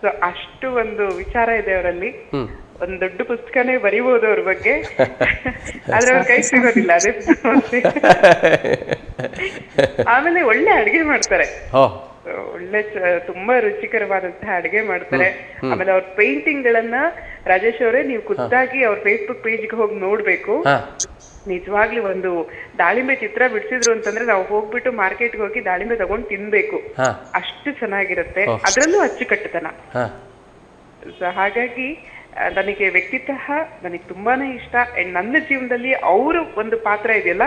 ಸೊ ಅಷ್ಟು ಒಂದು ವಿಚಾರ ಇದೆ ಅವರಲ್ಲಿ. ಒಂದ್ ದೊಡ್ಡ ಪುಸ್ತಕನೇ ಬರೀಬಹುದು ಅವ್ರ ಬಗ್ಗೆ, ಆದ್ರೆ ಅವ್ರ ಕೈ ಸಿಗೋದಿಲ್ಲ, ಅದೇ ಸಮಸ್ಯೆ. ಆಮೇಲೆ ಒಳ್ಳೆ ಅಡಿಗೆ ಮಾಡ್ತಾರೆ, ಒಳ್ಳೆ ತುಂಬಾ ರುಚಿಕರವಾದಂತಹ ಅಡಿಗೆ ಮಾಡ್ತಾರೆ. ಆಮೇಲೆ ಅವ್ರ ಪೇಂಟಿಂಗ್ ಗಳನ್ನ ರಾಜೇಶ್ ಅವರೇ ನೀವು ಖುದ್ದಾಗಿ ಅವ್ರ ಫೇಸ್ಬುಕ್ ಪೇಜ್ಗೆ ಹೋಗಿ ನೋಡ್ಬೇಕು. ನಿಜವಾಗ್ಲೂ ಒಂದು ದಾಳಿಂಬೆ ಚಿತ್ರ ಬಿಡಿಸಿದ್ರು ಅಂತಂದ್ರೆ ನಾವು ಹೋಗ್ಬಿಟ್ಟು ಮಾರ್ಕೆಟ್ಗೆ ಹೋಗಿ ದಾಳಿಂಬೆ ತಗೊಂಡು ತಿನ್ಬೇಕು, ಅಷ್ಟು ಚೆನ್ನಾಗಿರುತ್ತೆ. ಅದ್ರಲ್ಲೂ ಅಚ್ಚುಕಟ್ಟುತನ. ಸೊ ಹಾಗಾಗಿ ನನಗೆ ವ್ಯಕ್ತಿತ್ವ ನನಗೆ ತುಂಬಾನೇ ಇಷ್ಟ. ಅಂಡ್ ನನ್ನ ಜೀವನದಲ್ಲಿ ಅವರು ಒಂದು ಪಾತ್ರ ಇದೆಯಲ್ಲ,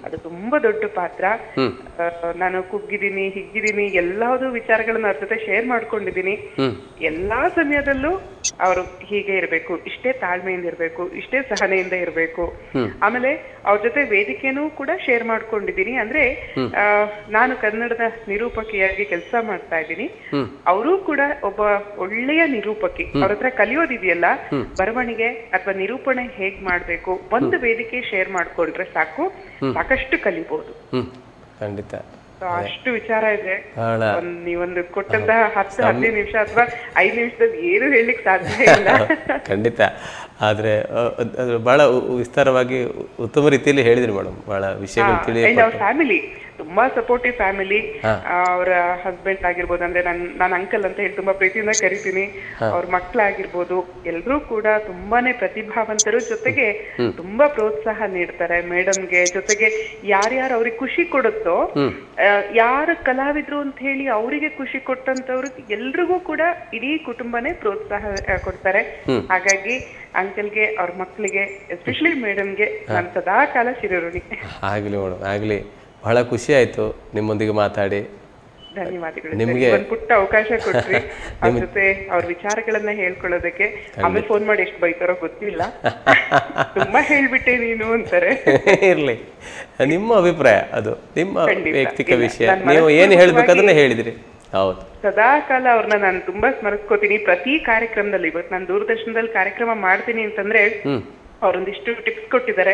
ಅದು ತುಂಬಾ ದೊಡ್ಡ ಪಾತ್ರ. ನಾನು ಕುಗ್ಗಿದ್ದೀನಿ, ಹಿಗ್ಗಿದ್ದೀನಿ, ಎಲ್ಲಾವುದು ವಿಚಾರಗಳನ್ನ ಅವ್ರ ಜೊತೆ ಶೇರ್ ಮಾಡ್ಕೊಂಡಿದ್ದೀನಿ. ಎಲ್ಲಾ ಸಮಯದಲ್ಲೂ ಅವರು ಹೀಗೆ ಇರ್ಬೇಕು, ಇಷ್ಟೇ ತಾಳ್ಮೆಯಿಂದ ಇರ್ಬೇಕು, ಇಷ್ಟೇ ಸಹನೆಯಿಂದ ಇರ್ಬೇಕು. ಆಮೇಲೆ ಅವ್ರ ಜೊತೆ ವೇದಿಕೆನೂ ಕೂಡ ಶೇರ್ ಮಾಡ್ಕೊಂಡಿದ್ದೀನಿ. ಅಂದ್ರೆ ನಾನು ಕನ್ನಡದ ನಿರೂಪಕಿಯಾಗಿ ಕೆಲಸ ಮಾಡ್ತಾ ಇದ್ದೀನಿ. ಅವರು ಕೂಡ ಒಬ್ಬ ಒಳ್ಳೆಯ ನಿರೂಪಕಿ. ಅವ್ರ ಹತ್ರ ಕಲಿಯೋದಿದೆಯಲ್ಲ, ಬರವಣಿಗೆ ಅಥವಾ ನಿರೂಪಣೆ ಹೇಗ್ ಮಾಡ್ಬೇಕು, ಒಂದು ವೇದಿಕೆ ಶೇರ್ ಮಾಡ್ಕೊಂಡ್ರೆ ಸಾಕು, ಸಾಕಷ್ಟು ಕಲಿಬಹುದು. ಖಂಡಿತ ಅಷ್ಟು ವಿಚಾರ ಇದೆ. ನೀವೊಂದು ಕೊಟ್ಟಂತಹ 10-15 ನಿಮಿಷ ಅಥವಾ 5 ನಿಮಿಷದಲ್ಲಿ ಏನು ಹೇಳಲಿಕ್ಕೆ ಸಾಧ್ಯ ಇಲ್ಲ. ಖಂಡಿತ. ಆದ್ರೆ ಬಹಳ ವಿಸ್ತಾರವಾಗಿ ಉತ್ತಮ ರೀತಿಯಲ್ಲಿ ಹೇಳಿದ್ರಿ ಮೇಡಮ್. ಬಹಳ ವಿಷಯಗಳು ತಿಳಿಯ ಫ್ಯಾಮಿಲಿ ತುಂಬಾ ಸಪೋರ್ಟಿವ್ ಫ್ಯಾಮಿಲಿ. ಅವರ ಹಸ್ಬೆಂಡ್ ಆಗಿರ್ಬೋದು, ಅಂದ್ರೆ ನಾನು ಅಂಕಲ್ ಅಂತ ಹೇಳಿ ತುಂಬಾ ಪ್ರೀತಿಯಿಂದ ಕರಿತೀನಿ. ಅವ್ರ ಮಕ್ಕಳಾಗಿರ್ಬೋದು, ಎಲ್ರೂ ಕೂಡ ತುಂಬಾನೇ ಪ್ರತಿಭಾವಂತರು. ಜೊತೆಗೆ ತುಂಬಾ ಪ್ರೋತ್ಸಾಹ ನೀಡ್ತಾರೆ ಮೇಡಮ್ಗೆ. ಜೊತೆಗೆ ಯಾರ್ಯಾರು ಅವ್ರಿಗೆ ಖುಷಿ ಕೊಡುತ್ತೋ, ಯಾರು ಕಲಾವಿದ್ರು ಅಂತ ಹೇಳಿ ಅವರಿಗೆ ಖುಷಿ ಕೊಟ್ಟಂತವ್ರಿಗೆ ಎಲ್ರಿಗೂ ಕೂಡ ಇಡೀ ಕುಟುಂಬನೇ ಪ್ರೋತ್ಸಾಹ ಕೊಡ್ತಾರೆ. ಹಾಗಾಗಿ ಅಂಕಲ್ಗೆ, ಅವ್ರ ಮಕ್ಕಳಿಗೆ, ಎಸ್ಪೆಷಲಿ ಮೇಡಮ್ಗೆ ನಾನು ಸದಾ ಕಾಲ ಚಿರಋಣಿ. ಆಗ್ಲಿ ಮೇಡಮ್, ಆಗ್ಲಿ. ಬಹಳ ಖುಷಿ ಆಯ್ತು ನಿಮ್ಮೊಂದಿಗೆ ಮಾತಾಡಿ. ಧನ್ಯವಾದಗಳು. ನಿಮ್ಗೆ ಒಂದು ಪುಟ್ಟ ಅವಕಾಶ ಕೊಟ್ರಿ ಅವ್ರ ಜೊತೆ ಅವ್ರ ವಿಚಾರಗಳನ್ನ ಹೇಳ್ಕೊಳ್ಳೋದಕ್ಕೆ. ಆಮೇಲೆ ಫೋನ್ ಮಾಡಿ ಎಷ್ಟು ಬೈತಾರೋ ಗೊತ್ತಿಲ್ಲ, ತುಂಬಾ ಹೇಳ್ಬಿಟ್ಟೆ ನೀನು ಅಂತಾರೆ. ಇರ್ಲಿ, ನಿಮ್ಮ ಅಭಿಪ್ರಾಯ, ಅದು ನಿಮ್ಮ ವೈಯಕ್ತಿಕ ವಿಷಯ. ನೀವು ಏನು ಹೇಳ್ಬೇಕಂದ್ರೆ ಹೇಳಿದ್ರಿ. ಹೌದು, ಸದಾ ಕಾಲ ಅವ್ರನ್ನ ನಾನು ತುಂಬಾ ಸ್ಮರಿಸ್ಕೋತೀನಿ ಪ್ರತಿ ಕಾರ್ಯಕ್ರಮದಲ್ಲಿ. ಇವತ್ತು ನಾನು ದೂರದರ್ಶನದಲ್ಲಿ ಕಾರ್ಯಕ್ರಮ ಮಾಡ್ತೀನಿ ಅಂತಂದ್ರೆ ಅವ್ರೊಂದಿಷ್ಟು ಟಿಪ್ಸ್ ಕೊಟ್ಟಿದ್ದಾರೆ.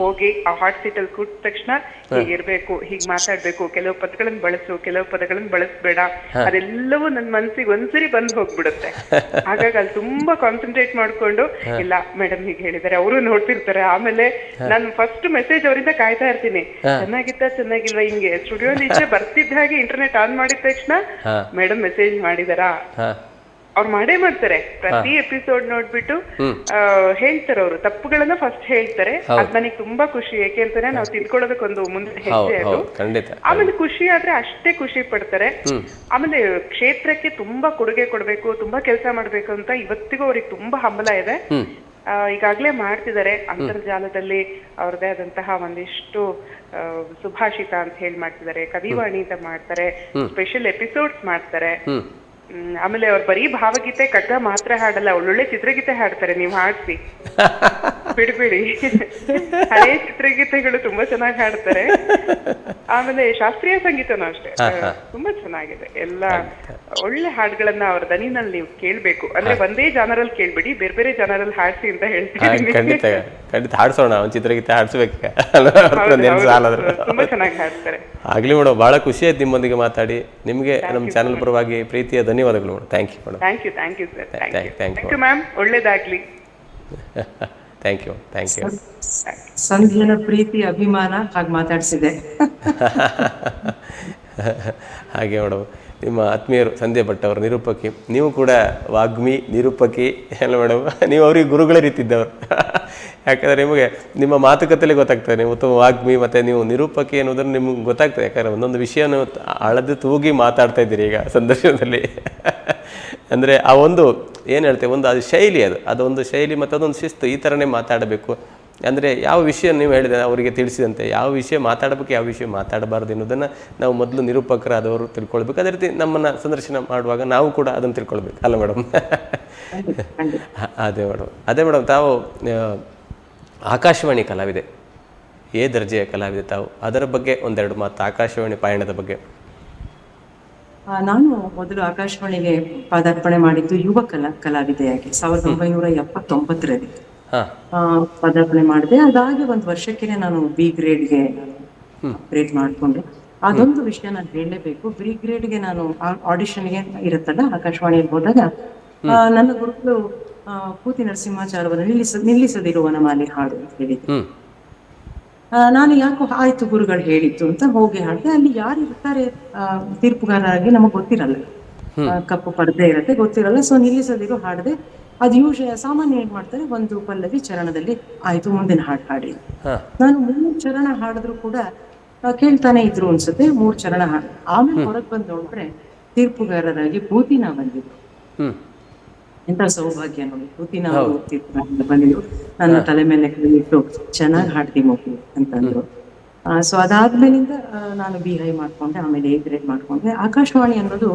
ಹೋಗಿ ಆ ಹಾಟ್ ಸೀಟ್ ಅಲ್ಲಿ ಕೂತ ತಕ್ಷಣ ಹೀಗಿರ್ಬೇಕು, ಹೀಗ್ ಮಾತಾಡ್ಬೇಕು, ಕೆಲವು ಪದಗಳನ್ನ ಬಳಸು, ಕೆಲವು ಪದಗಳನ್ನ ಬಳಸ್ಬೇಡ, ಅದೆಲ್ಲವೂ ನನ್ ಮನ್ಸಿಗೆ ಒಂದ್ಸರಿ ಬಂದ್ ಹೋಗ್ಬಿಡುತ್ತೆ. ಹಾಗಾಗಿ ಅಲ್ಲಿ ತುಂಬಾ ಕಾನ್ಸಂಟ್ರೇಟ್ ಮಾಡ್ಕೊಂಡು, ಇಲ್ಲ ಮೇಡಮ್ ಹೀಗೆ ಹೇಳಿದ್ದಾರೆ, ಅವರು ನೋಡ್ತಿರ್ತಾರೆ. ಆಮೇಲೆ ನಾನು ಫಸ್ಟ್ ಮೆಸೇಜ್ ಅವರಿಂದ ಕಾಯ್ತಾ ಇರ್ತೀನಿ, ಚೆನ್ನಾಗಿಲ್ವಾ ಹಿಂಗೆ. ಸ್ಟುಡಿಯೋಲಿ ಇಚ್ಛೆ ಬರ್ತಿದ್ದ ಹಾಗೆ ಇಂಟರ್ನೆಟ್ ಆನ್ ಮಾಡಿದ ತಕ್ಷಣ ಮೇಡಮ್ ಮೆಸೇಜ್ ಮಾಡಿದಾರಾ, ಅವ್ರು ಮಾಡೇ ಮಾಡ್ತಾರೆ. ಪ್ರತಿ ಎಪಿಸೋಡ್ ನೋಡ್ಬಿಟ್ಟು ಹೇಳ್ತಾರೆ, ಅವರು ತಪ್ಪುಗಳನ್ನ ಫಸ್ಟ್ ಹೇಳ್ತಾರೆ. ಅದ್ ನನಗೆ ತುಂಬಾ ಖುಷಿ. ಯಾಕೆ ಅಂತಾನೆ ನಾವು ತಿಳ್ಕೊಳ್ಳೋದಕ್ಕೊಂದು ಮುಂದೆ ಹೆಜ್ಜೆ ಅದು. ಆಮೇಲೆ ಖುಷಿ ಆದ್ರೆ ಅಷ್ಟೇ ಖುಷಿ ಪಡ್ತಾರೆ. ಆಮೇಲೆ ಕ್ಷೇತ್ರಕ್ಕೆ ತುಂಬಾ ಕೊಡುಗೆ ಕೊಡ್ಬೇಕು, ತುಂಬಾ ಕೆಲಸ ಮಾಡ್ಬೇಕು ಅಂತ ಇವತ್ತಿಗೂ ಅವ್ರಿಗೆ ತುಂಬಾ ಹಂಬಲ ಇದೆ. ಈಗಾಗ್ಲೇ ಮಾಡ್ತಿದ್ದಾರೆ. ಅಂತರ್ಜಾಲದಲ್ಲಿ ಅವ್ರದೇ ಆದಂತಹ ಒಂದಿಷ್ಟು ಸುಭಾಷಿತ ಅಂತ ಹೇಳಿ ಮಾಡ್ತಿದ್ದಾರೆ, ಕವಿವಾಣಿ ಅಂತ ಮಾಡ್ತಾರೆ, ಸ್ಪೆಷಲ್ ಎಪಿಸೋಡ್ಸ್ ಮಾಡ್ತಾರೆ. ಆಮೇಲೆ ಅವ್ರು ಬರೀ ಭಾವಗೀತೆ ಕಗ್ಗ ಮಾತ್ರ ಹಾಡಲ್ಲ, ಒಳ್ಳೊಳ್ಳೆ ಚಿತ್ರಗೀತೆ ಹಾಡ್ತಾರೆ. ನೀವು ಹಾಡ್ಸಿ ಬಿಡ್ಬೇಡಿ, ಹಳೇ ಚಿತ್ರಗೀತೆಗಳು ತುಂಬಾ ಚೆನ್ನಾಗಿ ಹಾಡ್ತಾರೆ. ಆಮೇಲೆ ಶಾಸ್ತ್ರೀಯ ಸಂಗೀತನೂ ಅಷ್ಟೇ ತುಂಬಾ ಚೆನ್ನಾಗಿದೆ. ಎಲ್ಲ ಒಳ್ಳೆ ಹಾಡುಗಳನ್ನ ಅವ್ರ ದನಿನಲ್ಲಿ ನೀವು ಕೇಳ್ಬೇಕು. ಅಂದ್ರೆ ಒಂದೇ ಜಾನರಲ್ಲಿ ಕೇಳ್ಬಿಡಿ, ಬೇರೆ ಬೇರೆ ಜಾನರಲ್ಲಿ ಹಾಡ್ಸಿ ಅಂತ ಹೇಳ್ತೀನಿ. ಖಂಡಿತ ಹಾಡ್ಸೋಣ, ಒಂದು ಚಿತ್ರಗೀತೆ ಹಾಡ್ಸ್ಬೇಕು. ತುಂಬಾ ಚೆನ್ನಾಗಿ ಹಾಡ್ತಾರೆ. ಆಗ್ಲಿ ಮೇಡಮ್, ಬಹಳ ಖುಷಿ ಆಯ್ತು ನಿಮ್ಮೊಂದಿಗೆ ಮಾತಾಡಿ. ನಿಮ್ಗೆ ನಮ್ಮ ಚಾನಲ್ ಪರವಾಗಿ ಪ್ರೀತಿಯ ಧನ್ಯವಾದಗಳು madam. Thank you madam. Thank you sir. Thank you ma'am. ಒಳ್ಳೇದಾಗ್ಲಿ. Thank you. ಸಂಧ್ಯನ ಪ್ರೀತಿ ಅಭಿಮಾನ ಹಾಗೆ ಮಾತಾಡ್ಸಿದೆ. ಹಾಗೆ ಮೇಡಮ್, ನಿಮ್ಮ ಆತ್ಮೀಯರು ಸಂಧ್ಯಾ ಭಟ್ ಅವರು ನಿರೂಪಕಿ, ನೀವು ಕೂಡ ವಾಗ್ಮಿ ನಿರೂಪಕಿ ಎಲ್ಲ ಮೇಡಮ್. ನೀವು ಅವ್ರಿಗೆ ಗುರುಗಳ ರೀತಿ ಇದ್ದವರು. ಯಾಕಂದರೆ ನಿಮಗೆ ನಿಮ್ಮ ಮಾತುಕತೆಯಲ್ಲಿ ಗೊತ್ತಾಗ್ತದೆ ನೀವು ಉತ್ತಮ ವಾಗ್ಮಿ ಮತ್ತು ನೀವು ನಿರೂಪಕಿ ಅನ್ನೋದನ್ನು ನಿಮ್ಗೆ ಗೊತ್ತಾಗ್ತದೆ. ಯಾಕಂದರೆ ಒಂದೊಂದು ವಿಷಯನ ಅಳದು ತೂಗಿ ಮಾತಾಡ್ತಾ ಇದ್ದೀರಿ ಈಗ ಸಂದರ್ಶನದಲ್ಲಿ. ಅಂದರೆ ಆ ಒಂದು ಏನು ಹೇಳ್ತೇವೆ, ಒಂದು ಅದು ಶೈಲಿ, ಅದೊಂದು ಶೈಲಿ ಮತ್ತು ಅದೊಂದು ಶಿಸ್ತು. ಈ ಥರನೇ ಮಾತಾಡಬೇಕು. ಅಂದರೆ ಯಾವ ವಿಷಯ ನೀವು ಹೇಳಿದೆ ಅವರಿಗೆ ತಿಳಿಸಿದಂತೆ ಯಾವ ವಿಷಯ ಮಾತಾಡಬೇಕು, ಯಾವ ವಿಷಯ ಮಾತಾಡಬಾರ್ದು ಎನ್ನುವುದನ್ನು ನಾವು ಮೊದಲು ನಿರೂಪಕರಾದವರು ತಿಳ್ಕೊಳ್ಬೇಕು. ಅದೇ ರೀತಿ ನಮ್ಮನ್ನು ಸಂದರ್ಶನ ಮಾಡುವಾಗ ನಾವು ಕೂಡ ಅದನ್ನು ತಿಳ್ಕೊಳ್ಬೇಕು ಅಲ್ಲ ಮೇಡಮ್? ಅದೇ ಮೇಡಮ್, ತಾವು ಆಕಾಶವಾಣಿ ಕಲಾವಿದೆ, ಎ ದರ್ಜೆಯ ಕಲಾವಿದೆ ತಾವು. ಅದರ ಬಗ್ಗೆ ಒಂದೆರಡು ಮಾತು, ಆಕಾಶವಾಣಿ ಪಯಣದ ಬಗ್ಗೆ. ನಾನು ಮೊದಲು ಆಕಾಶವಾಣಿಗೆ ಪಾದಾರ್ಪಣೆ ಮಾಡಿದ್ದು ಯುವ ಕಲಾವಿದೆಯಾಗಿ 1979ರಲ್ಲಿ ಪದಾರ್ಪಣೆ ಮಾಡಿದೆ. ಅದಾಗಿ ಒಂದು ವರ್ಷಕ್ಕೆ ನಾನು ಬಿ ಗ್ರೇಡ್ಗೆ ಅಪ್ಗ್ರೇಡ್ ಮಾಡಿಕೊಂಡೆ. ಅದೊಂದು ವಿಷಯ ನಾನು ಹೇಳಲೇಬೇಕು. ಬಿ ಗ್ರೇಡ್ಗೆ ನಾನು ಆಡಿಷನ್ಗೆ ಇರುತ್ತಲ್ಲ ಆಕಾಶವಾಣಿಯಲ್ಲಿ ಹೋದಾಗ ನನ್ನ ಗುರುಗಳು ಪೂತಿ ನರಸಿಂಹಾಚಾರ್ಯವನ್ನು ನಿಲ್ಲಿಸದಿರುವ ವನಮಾಲಿ ಹಾಡು ಅಂತ ಹೇಳಿದ್ರು. ನಾನು ಯಾಕೋ ಆಯ್ತು ಗುರುಗಳು ಹೇಳಿತ್ತು ಅಂತ ಹೋಗಿ ಹಾಡಿದೆ. ಅಲ್ಲಿ ಯಾರು ಇರ್ತಾರೆ ತೀರ್ಪುಗಾರರಾಗಿ ನಮಗ್ ಗೊತ್ತಿರಲ್ಲ, ಕಪ್ಪು ಪರದೆ ಇರತ್ತೆ, ಗೊತ್ತಿರಲ್ಲ. ಸೊ ನಿಲ್ಲಿಸದಿರೋ ಹಾಡಿದೆ. ಅದು ಸಾಮಾನ್ಯ ಏನ್ ಮಾಡ್ತಾರೆ, ಒಂದು ಪಲ್ಲವಿ ಚರಣದಲ್ಲಿ ಆಯ್ತು, ಮುಂದಿನ ಹಾಡು ಹಾಡಿ. ಹಾ. ನಾನು 3 ಚರಣ ಹಾಡಿದ್ರು ಕೂಡ ಕೇಳ್ತಾನೆ ಇದ್ರು ಅನ್ಸುತ್ತೆ. 3 ಚರಣ ಹಾಡು ಆಮೇಲೆ ಹೊರಗೆ ಬಂದು ನೋಡಿದ್ರೆ ತೀರ್ಪುಗಾರರಾಗಿ ಭೂತಿನ ಬಂದಿದ್ರು. ಹ್ಮ್. ಎಂತ ಸೌಭಾಗ್ಯ ನೋಡಿ, ಭೂತಿನ ಅವರು ತೀರ್ಪುಗಾರರಿಂದ ಬಂದಿದ್ರು. ನನ್ನ ತಲೆ ಮೇಲೆ ಕೈ ಇಟ್ಟು ಚೆನ್ನಾಗಿ ಹಾಡ್ತಿ ಮಗು ಅಂತಂದ್ರು. ಸೊ ಅದಾದ್ಮೇಲಿಂದ ನಾನು BI ಮಾಡ್ಕೊಂಡೆ, ಆಮೇಲೆ A ಗ್ರೇಡ್ ಮಾಡ್ಕೊಂಡೆ. ಆಕಾಶವಾಣಿ ಅನ್ನೋದು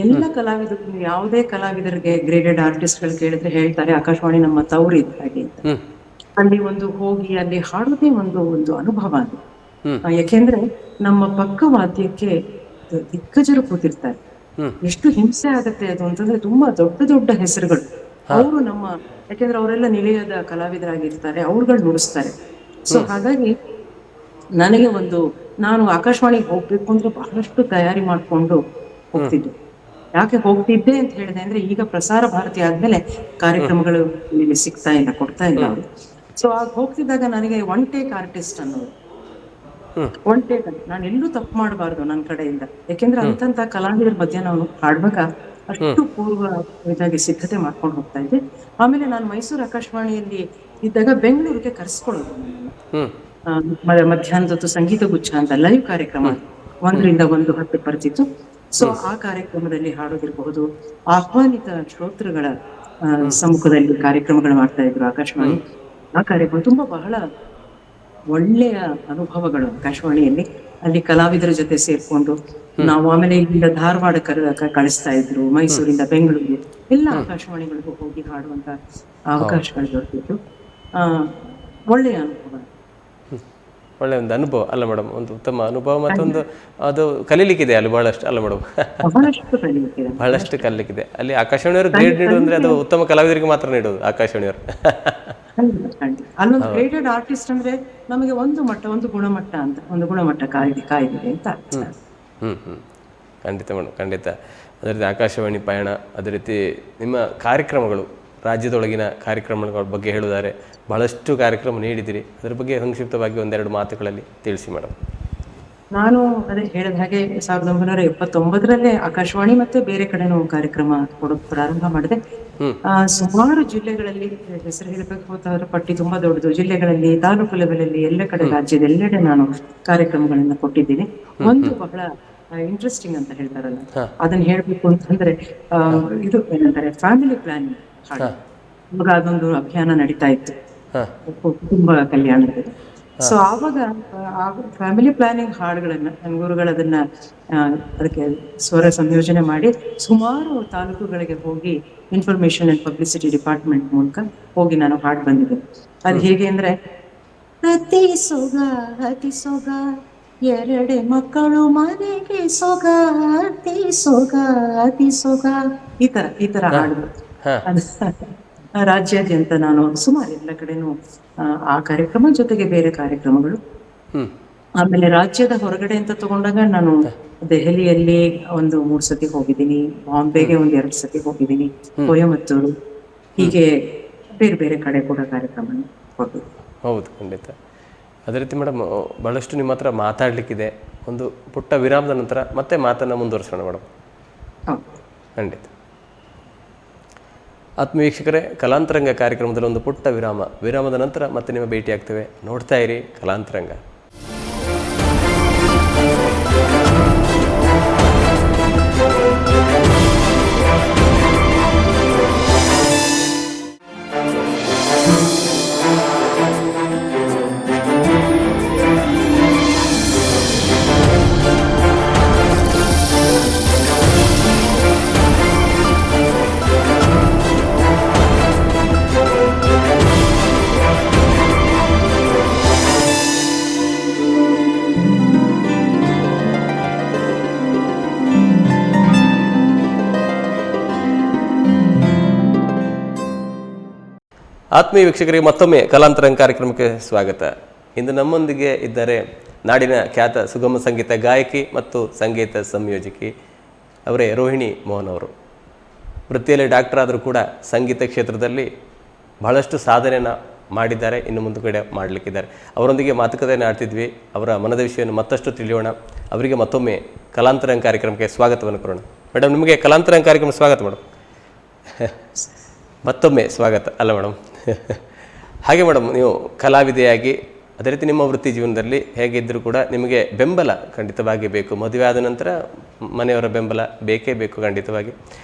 ಎಲ್ಲ ಕಲಾವಿದರು, ಯಾವುದೇ ಕಲಾವಿದರಿಗೆ ಗ್ರೇಡೆಡ್ ಆರ್ಟಿಸ್ಟ್ಗಳು ಕೇಳಿದ್ರೆ ಹೇಳ್ತಾರೆ ಆಕಾಶವಾಣಿ ನಮ್ಮ ತವರು ಇದ್ದ ಹಾಗೆ ಅಂತ. ಅಲ್ಲಿ ಒಂದು ಹೋಗಿ ಅಲ್ಲಿ ಹಾಡೋದೇ ಒಂದು ಅನುಭವ ಅದು. ಯಾಕೆಂದ್ರೆ ನಮ್ಮ ಪಕ್ಕ ವಾದ್ಯಕ್ಕೆ ದಿಗ್ಗಜರು ಕೂತಿರ್ತಾರೆ. ಎಷ್ಟು ಹಿಂಸೆ ಆಗತ್ತೆ ಅದು ಅಂತಂದ್ರೆ, ತುಂಬಾ ದೊಡ್ಡ ದೊಡ್ಡ ಹೆಸರುಗಳು ಅವರು ನಮ್ಮ, ಯಾಕೆಂದ್ರೆ ಅವರೆಲ್ಲ ನಿಲಯದ ಕಲಾವಿದರಾಗಿರ್ತಾರೆ, ಅವ್ರುಗಳು ನುಡಿಸ್ತಾರೆ. ಸೊ ಹಾಗಾಗಿ ನನಗೆ ನಾನು ಆಕಾಶವಾಣಿಗೆ ಹೋಗ್ಬೇಕು ಅಂದ್ರೆ ಬಹಳಷ್ಟು ತಯಾರಿ ಮಾಡ್ಕೊಂಡು ಹೋಗ್ತಿದ್ದೆ. ಯಾಕೆ ಹೋಗ್ತಿದ್ದೆ ಅಂತ ಹೇಳಿದೆ ಅಂದ್ರೆ, ಈಗ ಪ್ರಸಾರ ಭಾರತಿ ಆದ್ಮೇಲೆ ಕಾರ್ಯಕ್ರಮಗಳು ಇಲ್ಲಿ ಸಿಗ್ತಾ ಇಲ್ಲ, ಕೊಡ್ತಾ ಇಲ್ಲ ಅವರು. ಸೊ ಆಗ ಹೋಗ್ತಿದ್ದಾಗ ನನಗೆ ಒನ್ ಟೇಕ್ ಆರ್ಟಿಸ್ಟ್ ಅನ್ನೋದು, ಒನ್ ಟೇಕ್ ಅಂತ, ನಾನು ಎಲ್ಲೂ ತಪ್ಪು ಮಾಡಬಾರ್ದು ನನ್ನ ಕಡೆಯಿಂದ. ಯಾಕೆಂದ್ರೆ ಅಂತಂತ ಕಲಾವಿದರ ಮಧ್ಯೆ ನಾವು ಹಾಡ್ವಾಗ ಅಷ್ಟು ಪೂರ್ವ ಇದಾಗಿ ಸಿದ್ಧತೆ ಮಾಡ್ಕೊಂಡು ಹೋಗ್ತಾ ಇದ್ದೆ. ಆಮೇಲೆ ನಾನು ಮೈಸೂರು ಆಕಾಶವಾಣಿಯಲ್ಲಿ ಇದ್ದಾಗ ಬೆಂಗಳೂರಿಗೆ ಕರ್ಸ್ಕೊಳ್ಳೋದು ಮಧ್ಯಾಹ್ನದೊತ್ತು ಸಂಗೀತ ಗುಚ್ಛ ಅಂತ ಲೈವ್ ಕಾರ್ಯಕ್ರಮ 1ರಿಂದ 1:10 ಬರ್ತಿತ್ತು. ಸೊ ಆ ಕಾರ್ಯಕ್ರಮದಲ್ಲಿ ಹಾಡೋದಿರಬಹುದು, ಆಹ್ವಾನಿತ ಶ್ರೋತೃಗಳ ಸಮ್ಮುಖದಲ್ಲಿ ಕಾರ್ಯಕ್ರಮಗಳು ಮಾಡ್ತಾ ಇದ್ರು ಆಕಾಶವಾಣಿ. ಆ ಕಾರ್ಯಕ್ರಮ ತುಂಬಾ ಬಹಳ ಒಳ್ಳೆಯ ಅನುಭವಗಳು ಆಕಾಶವಾಣಿಯಲ್ಲಿ. ಅಲ್ಲಿ ಕಲಾವಿದರ ಜೊತೆ ಸೇರ್ಕೊಂಡು ನಾವು ಆಮೇಲೆ ಇಲ್ಲಿಂದ ಧಾರವಾಡ ಕಳಿಸ್ತಾ ಇದ್ರು, ಮೈಸೂರಿಂದ ಬೆಂಗಳೂರಿಗೆ ಎಲ್ಲ ಆಕಾಶವಾಣಿಗಳಿಗೂ ಹೋಗಿ ಹಾಡುವಂತ ಅವಕಾಶಗಳು ದೊರೆತಿತ್ತು. ಒಳ್ಳೆಯ ಅನುಭವ, ಒಳ್ಳೆ ಒಂದು ಅನುಭವ ಅಲ್ಲ ಮೇಡಮ್, ಒಂದು ಉತ್ತಮ ಅನುಭವ. ಮತ್ತೊಂದು ಅದು ಕಲೀಲಿಕ್ಕಿದೆ ಅಲ್ಲಿ ಬಹಳಷ್ಟು, ಅಲ್ಲ ಮೇಡಮ್? ಬಹಳಷ್ಟು ಕಲೀಲಿಕ್ಕಿದೆ ಅಲ್ಲಿ. ಆಕಾಶವಾಣಿಯವರು ಗ್ರೇಡ್ ನೀಡೋದು ಅಂದ್ರೆ ಅದು ಉತ್ತಮ ಕಲಾವಿದರಿಗೆ ಮಾತ್ರ ನೀಡೋದು ಆಕಾಶವಾಣಿಯವರು. ಅಲ್ಲೊಂದು ಗ್ರೇಡೆಡ್ ಆರ್ಟಿಸ್ಟ್ ಅಂದ್ರೆ ನಮಗೆ ಒಂದು ಗುಣಮಟ್ಟ ಅಂತ, ಒಂದು ಗುಣಮಟ್ಟ ಕಾಯ್ದಿದೆ ಅಂತ. ಖಂಡಿತ ಮೇಡಮ್, ಖಂಡಿತ. ಅದೇ ರೀತಿ ಆಕಾಶವಾಣಿ ಪಯಣ, ಅದೇ ರೀತಿ ನಿಮ್ಮ ಕಾರ್ಯಕ್ರಮಗಳು, ರಾಜ್ಯದೊಳಗಿನ ಕಾರ್ಯಕ್ರಮಗಳ ಬಗ್ಗೆ ಹೇಳುವುದಾದ್ರೆ ಬಹಳಷ್ಟು ಕಾರ್ಯಕ್ರಮ ನೀಡಿದ್ದೀರಿ. ಅದರ ಬಗ್ಗೆ ಸಂಕ್ಷಿಪ್ತವಾಗಿ ಒಂದೆರಡು ಮಾತುಗಳಲ್ಲಿ ತಿಳಿಸಿ ಮೇಡಮ್. ನಾನು ಅದೇ ಹೇಳಿದ ಹಾಗೆ 1979ರಲ್ಲೇ ಆಕಾಶವಾಣಿ ಮತ್ತೆ ಬೇರೆ ಕಡೆನೂ ಕಾರ್ಯಕ್ರಮ ಕೊಡೋಕೆ ಪ್ರಾರಂಭ ಮಾಡಿದೆ. ಸುಮಾರು ಜಿಲ್ಲೆಗಳಲ್ಲಿ, ಹೆಸರು ಹೇಳಬೇಕು ಹೋದವರ ಪಟ್ಟಿ ತುಂಬಾ ದೊಡ್ಡದು, ಜಿಲ್ಲೆಗಳಲ್ಲಿ, ತಾಲೂಕು ಲೆವೆಲಲ್ಲಿ, ಎಲ್ಲ ಕಡೆ, ರಾಜ್ಯದ ಎಲ್ಲೆಡೆ ನಾನು ಕಾರ್ಯಕ್ರಮಗಳನ್ನ ಕೊಟ್ಟಿದ್ದೀನಿ. ಒಂದು ಬಹಳ ಇಂಟ್ರೆಸ್ಟಿಂಗ್ ಅಂತ ಹೇಳ್ತಾರಲ್ಲ, ಅದನ್ನ ಹೇಳ್ಬೇಕು ಅಂತಂದ್ರೆ ಇದು ಏನಂತಾರೆ, ಫ್ಯಾಮಿಲಿ ಪ್ಲಾನಿಂಗ್ ಹಾಡು. ಇವಾಗ ಅದೊಂದು ಅಭಿಯಾನ ನಡೀತಾ ಇತ್ತು ಕುಟುಂಬ ಕಲ್ಯಾಣದಲ್ಲಿ. ಸೊ ಆವಾಗ ಫ್ಯಾಮಿಲಿ ಪ್ಲಾನಿಂಗ್ ಹಾಡುಗಳನ್ನ ನನ್ನ ಗುರುಗಳು ಅದನ್ನ ಅದಕ್ಕೆ ಸ್ವರ ಸಂಯೋಜನೆ ಮಾಡಿ ಸುಮಾರು ತಾಲೂಕುಗಳಿಗೆ ಹೋಗಿ ಇನ್ಫಾರ್ಮೇಶನ್ ಅಂಡ್ ಪಬ್ಲಿಸಿಟಿ ಡಿಪಾರ್ಟ್ಮೆಂಟ್ ಮೂಲಕ ಹೋಗಿ ನಾನು ಹಾಡು ಬಂದಿದ್ದೆ. ಅದು ಹೇಗೆ ಅಂದ್ರೆ, ಅತಿ ಸೊಗ ಎರಡೆ ಮಕ್ಕಳು ಮನೆಗೆ ಸೊಗ, ಅತಿ ಸೊಗ, ಈ ತರ ಹಾಡುಗಳು. ರಾಜ್ಯಾದ್ಯಂತ ನಾನು ಸುಮಾರು ಎಲ್ಲ ಕಡೆನೂ ಆ ಕಾರ್ಯಕ್ರಮ ಜೊತೆಗೆ ಬೇರೆ ಕಾರ್ಯಕ್ರಮಗಳು. ಆಮೇಲೆ ರಾಜ್ಯದ ಹೊರಗಡೆ ಅಂತ ತಗೊಂಡಾಗ ನಾನು ದೆಹಲಿಯಲ್ಲಿ 1-3 ಸತಿ ಹೋಗಿದ್ದೀನಿ, ಬಾಂಬೆಗೆ 1-2 ಸತಿ ಹೋಗಿದ್ದೀನಿ, ಕೊಯಮತ್ತೂರು, ಹೀಗೆ ಬೇರೆ ಬೇರೆ ಕಡೆ ಕೂಡ ಕಾರ್ಯಕ್ರಮ ಕೊಟ್ಟಿದ್ದೀನಿ. ಹೌದು, ಖಂಡಿತ. ಅದೇ ರೀತಿ ಮೇಡಮ್, ಬಹಳಷ್ಟು ನಿಮ್ಮ ಹತ್ರ ಮಾತಾಡಲಿಕ್ಕಿದೆ. ಒಂದು ಪುಟ್ಟ ವಿರಾಮದ ನಂತರ ಮತ್ತೆ ಮಾತನ್ನು ಮುಂದುವರಿಸೋಣ ಮೇಡಮ್. ಖಂಡಿತ. ಆತ್ಮೀಯ ವೀಕ್ಷಕರೇ, ಕಲಾಂತರಂಗ ಕಾರ್ಯಕ್ರಮದಲ್ಲಿ ಒಂದು ಪುಟ್ಟ ವಿರಾಮದ ನಂತರ ಮತ್ತೆ ನಿಮ್ಮ ಭೇಟಿ ಆಗ್ತೇವೆ. ನೋಡ್ತಾ ಇರಿ ಕಲಾಂತರಂಗ. ಆತ್ಮೀಯ ವೀಕ್ಷಕರಿಗೆ ಮತ್ತೊಮ್ಮೆ ಕಲಾಂತರಂಗ ಕಾರ್ಯಕ್ರಮಕ್ಕೆ ಸ್ವಾಗತ. ಇಂದು ನಮ್ಮೊಂದಿಗೆ ಇದ್ದಾರೆ ನಾಡಿನ ಖ್ಯಾತ ಸುಗಮ ಸಂಗೀತ ಗಾಯಕಿ ಮತ್ತು ಸಂಗೀತ ಸಂಯೋಜಕಿ ಅವರೇ ರೋಹಿಣಿ ಮೋಹನ್ ಅವರು. ವೃತ್ತಿಯಲ್ಲಿ ಡಾಕ್ಟರ್ ಆದರೂ ಕೂಡ ಸಂಗೀತ ಕ್ಷೇತ್ರದಲ್ಲಿ ಬಹಳಷ್ಟು ಸಾಧನೆಯನ್ನು ಮಾಡಿದ್ದಾರೆ, ಇನ್ನು ಮುಂದುಗಡೆ ಮಾಡಲಿಕ್ಕಿದ್ದಾರೆ. ಅವರೊಂದಿಗೆ ಮಾತುಕತೆಯನ್ನು ಆಡ್ತಿದ್ವಿ. ಅವರ ಮನದ ವಿಷಯವನ್ನು ಮತ್ತಷ್ಟು ತಿಳಿಯೋಣ. ಅವರಿಗೆ ಮತ್ತೊಮ್ಮೆ ಕಲಾಂತರಂಗ ಕಾರ್ಯಕ್ರಮಕ್ಕೆ ಸ್ವಾಗತವನ್ನು ಕೊಡೋಣ. ಮೇಡಮ್, ನಿಮಗೆ ಕಲಾಂತರಂಗ ಕಾರ್ಯಕ್ರಮ ಸ್ವಾಗತ ಮೇಡಮ್. ಮತ್ತೊಮ್ಮೆ ಸ್ವಾಗತ ಅಲ್ಲ ಮೇಡಮ್. ಹಾಗೆ ಮೇಡಮ್, ನೀವು ಕಲಾವಿದೆಯಾಗಿ ಅದೇ ರೀತಿ ನಿಮ್ಮ ವೃತ್ತಿ ಜೀವನದಲ್ಲಿ ಹೇಗಿದ್ದರೂ ಕೂಡ ನಿಮಗೆ ಬೆಂಬಲ ಖಂಡಿತವಾಗಿ ಬೇಕು. ಮದುವೆ ಆದ ನಂತರ ಮನೆಯವರ ಬೆಂಬಲ ಬೇಕೇ ಬೇಕು ಖಂಡಿತವಾಗಿ.